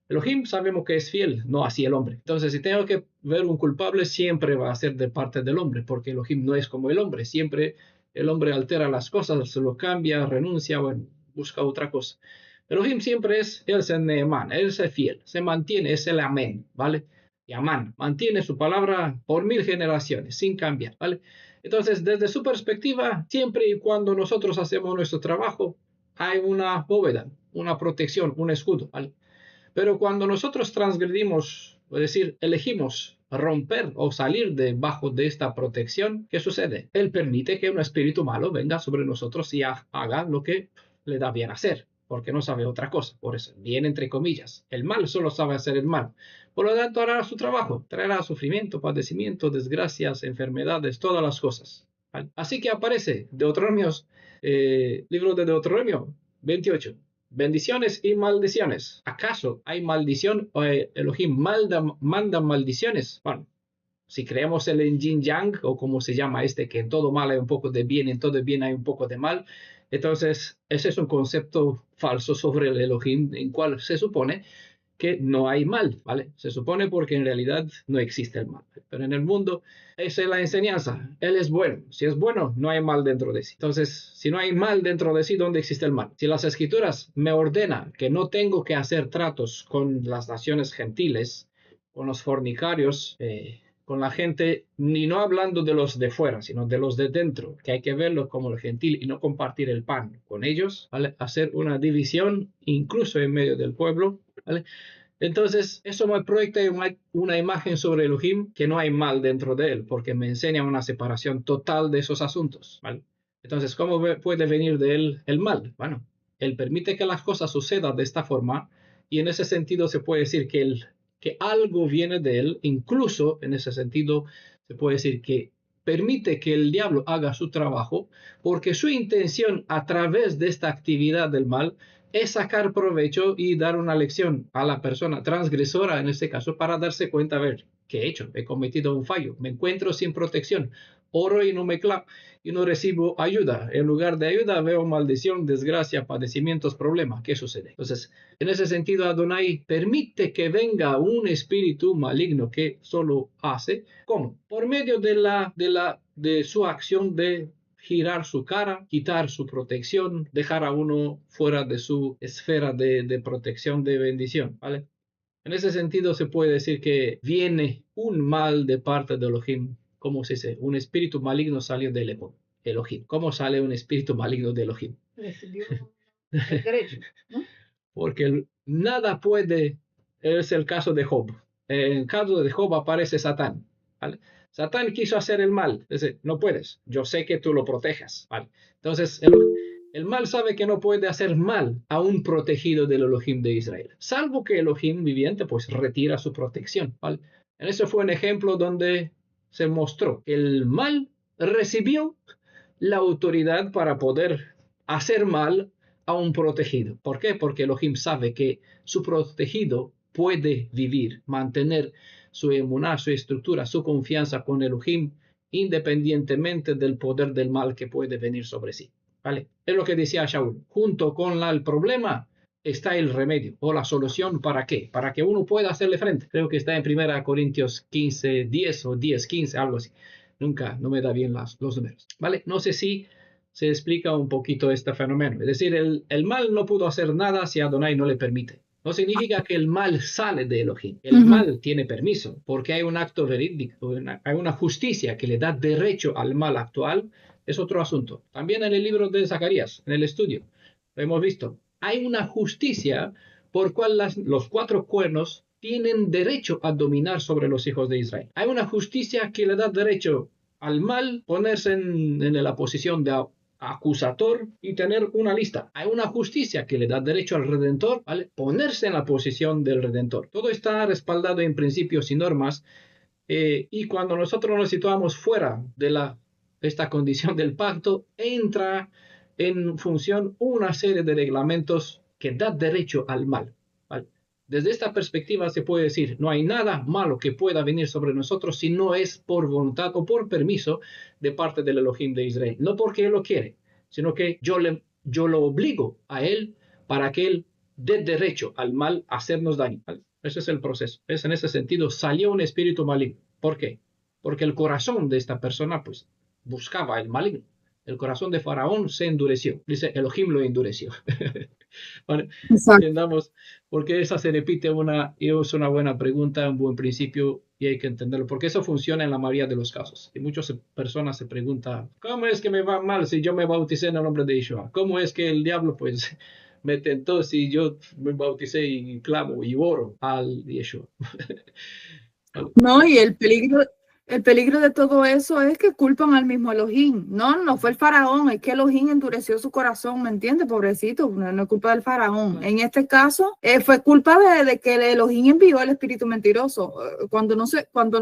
Elohim sabemos que es fiel, no así el hombre. Entonces, si tengo que ver un culpable, siempre va a ser de parte del hombre, porque Elohim no es como el hombre. Siempre el hombre altera las cosas, se lo cambia, renuncia, bueno, busca otra cosa. Elohim siempre es el Neemán, él es fiel, se mantiene, es el Amén, ¿vale? Y Amán mantiene su palabra por 1000 generaciones, sin cambiar, ¿vale? Entonces, desde su perspectiva, siempre y cuando nosotros hacemos nuestro trabajo, hay una bóveda, una protección, un escudo, ¿vale? Pero cuando nosotros transgredimos, es decir, elegimos romper o salir debajo de esta protección, ¿qué sucede? Él permite que un espíritu malo venga sobre nosotros y haga lo que le da bien hacer, porque no sabe otra cosa. Por eso, bien entre comillas, el mal solo sabe hacer el mal. Por lo tanto, hará su trabajo, traerá sufrimiento, padecimiento, desgracias, enfermedades, todas las cosas. ¿Vale? Así que aparece Deuteronomios, libro de Deuteronomio 28. Bendiciones y maldiciones. ¿Acaso hay maldición o Elohim manda maldiciones? Bueno, si creemos el yin yang, o como se llama que en todo mal hay un poco de bien, en todo bien hay un poco de mal, entonces ese es un concepto falso sobre el Elohim, en cual se supone que no hay mal, ¿vale? Se supone porque en realidad no existe el mal. Pero en el mundo, esa es la enseñanza. Él es bueno. Si es bueno, no hay mal dentro de sí. Entonces, si no hay mal dentro de sí, ¿dónde existe el mal? Si las escrituras me ordenan que no tengo que hacer tratos con las naciones gentiles, con los fornicarios, con la gente, ni no hablando de los de fuera, sino de los de dentro, que hay que verlos como el gentil y no compartir el pan con ellos, ¿vale? Hacer una división incluso en medio del pueblo, ¿vale? Entonces, eso me proyecta una imagen sobre Elohim que no hay mal dentro de él, porque me enseña una separación total de esos asuntos, ¿vale? Entonces, ¿cómo puede venir de él el mal? Bueno, él permite que las cosas sucedan de esta forma, y en ese sentido se puede decir que algo viene de él, incluso en ese sentido se puede decir que permite que el diablo haga su trabajo, porque su intención a través de esta actividad del mal es sacar provecho y dar una lección a la persona transgresora, en este caso, para darse cuenta, a ver, ¿qué he hecho? He cometido un fallo, me encuentro sin protección, oro y no me clavo, y no recibo ayuda. En lugar de ayuda veo maldición, desgracia, padecimientos, problemas. ¿Qué sucede? Entonces, en ese sentido, Adonai permite que venga un espíritu maligno que solo hace, ¿cómo? Por medio de su acción de girar su cara, quitar su protección, dejar a uno fuera de su esfera de protección, de bendición, ¿vale? En ese sentido se puede decir que viene un mal de parte de Elohim. ¿Cómo se dice? Un espíritu maligno salió de Elohim. ¿Cómo sale un espíritu maligno de Elohim? Recibió el derecho, ¿no? Porque nada puede, es el caso de Job. En el caso de Job aparece Satán, ¿vale? Satán quiso hacer el mal. Dice, no puedes, yo sé que tú lo protejas, ¿vale? Entonces, el mal sabe que no puede hacer mal a un protegido del Elohim de Israel, salvo que Elohim viviente pues retira su protección, ¿vale? En eso fue un ejemplo donde se mostró que el mal recibió la autoridad para poder hacer mal a un protegido. ¿Por qué? Porque Elohim sabe que su protegido puede vivir, mantener su emuná, su estructura, su confianza con Elohim, independientemente del poder del mal que puede venir sobre sí. ¿Vale? Es lo que decía Shaul. Junto con el problema está el remedio o la solución. ¿Para qué? Para que uno pueda hacerle frente. Creo que está en 1 Corintios 15:10 o 10:15, algo así. Nunca, no me da bien los números. ¿Vale? No sé si se explica un poquito este fenómeno. Es decir, el mal no pudo hacer nada si Adonai no le permite. No significa que el mal sale de Elohim. El mal tiene permiso porque hay un acto verídico, hay una justicia que le da derecho al mal actual. Es otro asunto. También en el libro de Zacarías, en el estudio, lo hemos visto. Hay una justicia por cual los 4 cuernos tienen derecho a dominar sobre los hijos de Israel. Hay una justicia que le da derecho al mal ponerse en la posición de acusador y tener una lista. Hay una justicia que le da derecho al redentor, ¿vale? Ponerse en la posición del redentor. Todo está respaldado en principios y normas, y cuando nosotros nos situamos fuera de esta condición del pacto, entra en función una serie de reglamentos que da derecho al mal, ¿vale? Desde esta perspectiva se puede decir, no hay nada malo que pueda venir sobre nosotros si no es por voluntad o por permiso de parte del Elohim de Israel. No porque Él lo quiere, sino que yo lo obligo a Él para que Él dé derecho al mal a hacernos daño, ¿vale? Ese es el proceso. En ese sentido salió un espíritu maligno. ¿Por qué? Porque el corazón de esta persona pues buscaba el maligno. El corazón de Faraón se endureció. Dice, Elohim lo endureció. Vale, entendamos, porque esa se repite es una buena pregunta, un buen principio, y hay que entenderlo, porque eso funciona en la mayoría de los casos. Y muchas personas se preguntan, ¿cómo es que me va mal si yo me bauticé en el nombre de Yeshua? ¿Cómo es que el diablo pues me tentó si yo me bauticé y clamo y oro al Yeshua? No, y el peligro de todo eso es que culpan al mismo Elohim. No fue el faraón, es que Elohim endureció su corazón, ¿me entiendes? Pobrecito, no es culpa del faraón. En este caso, fue culpa de que el Elohim envió el espíritu mentiroso. Cuando no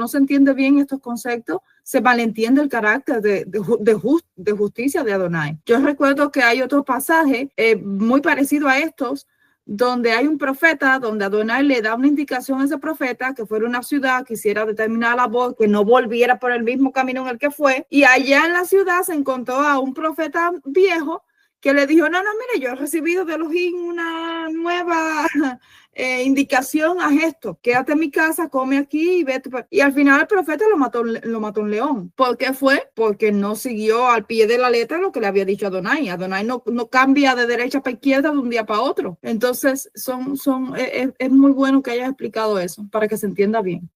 se entiende bien estos conceptos, se malentiende el carácter de justicia de Adonai. Yo recuerdo que hay otro pasaje muy parecido a estos, donde hay un profeta, donde Adonai le da una indicación a ese profeta que fuera a una ciudad, que hiciera determinada labor, que no volviera por el mismo camino en el que fue, y allá en la ciudad se encontró a un profeta viejo que le dijo, no, mire, yo he recibido de Elohim una nueva indicación, haz esto, quédate en mi casa, come aquí y vete. Y al final el profeta lo mató un león. ¿Por qué fue? Porque no siguió al pie de la letra lo que le había dicho Adonai. Adonai no cambia de derecha para izquierda de un día para otro. Entonces es muy bueno que hayas explicado eso para que se entienda bien.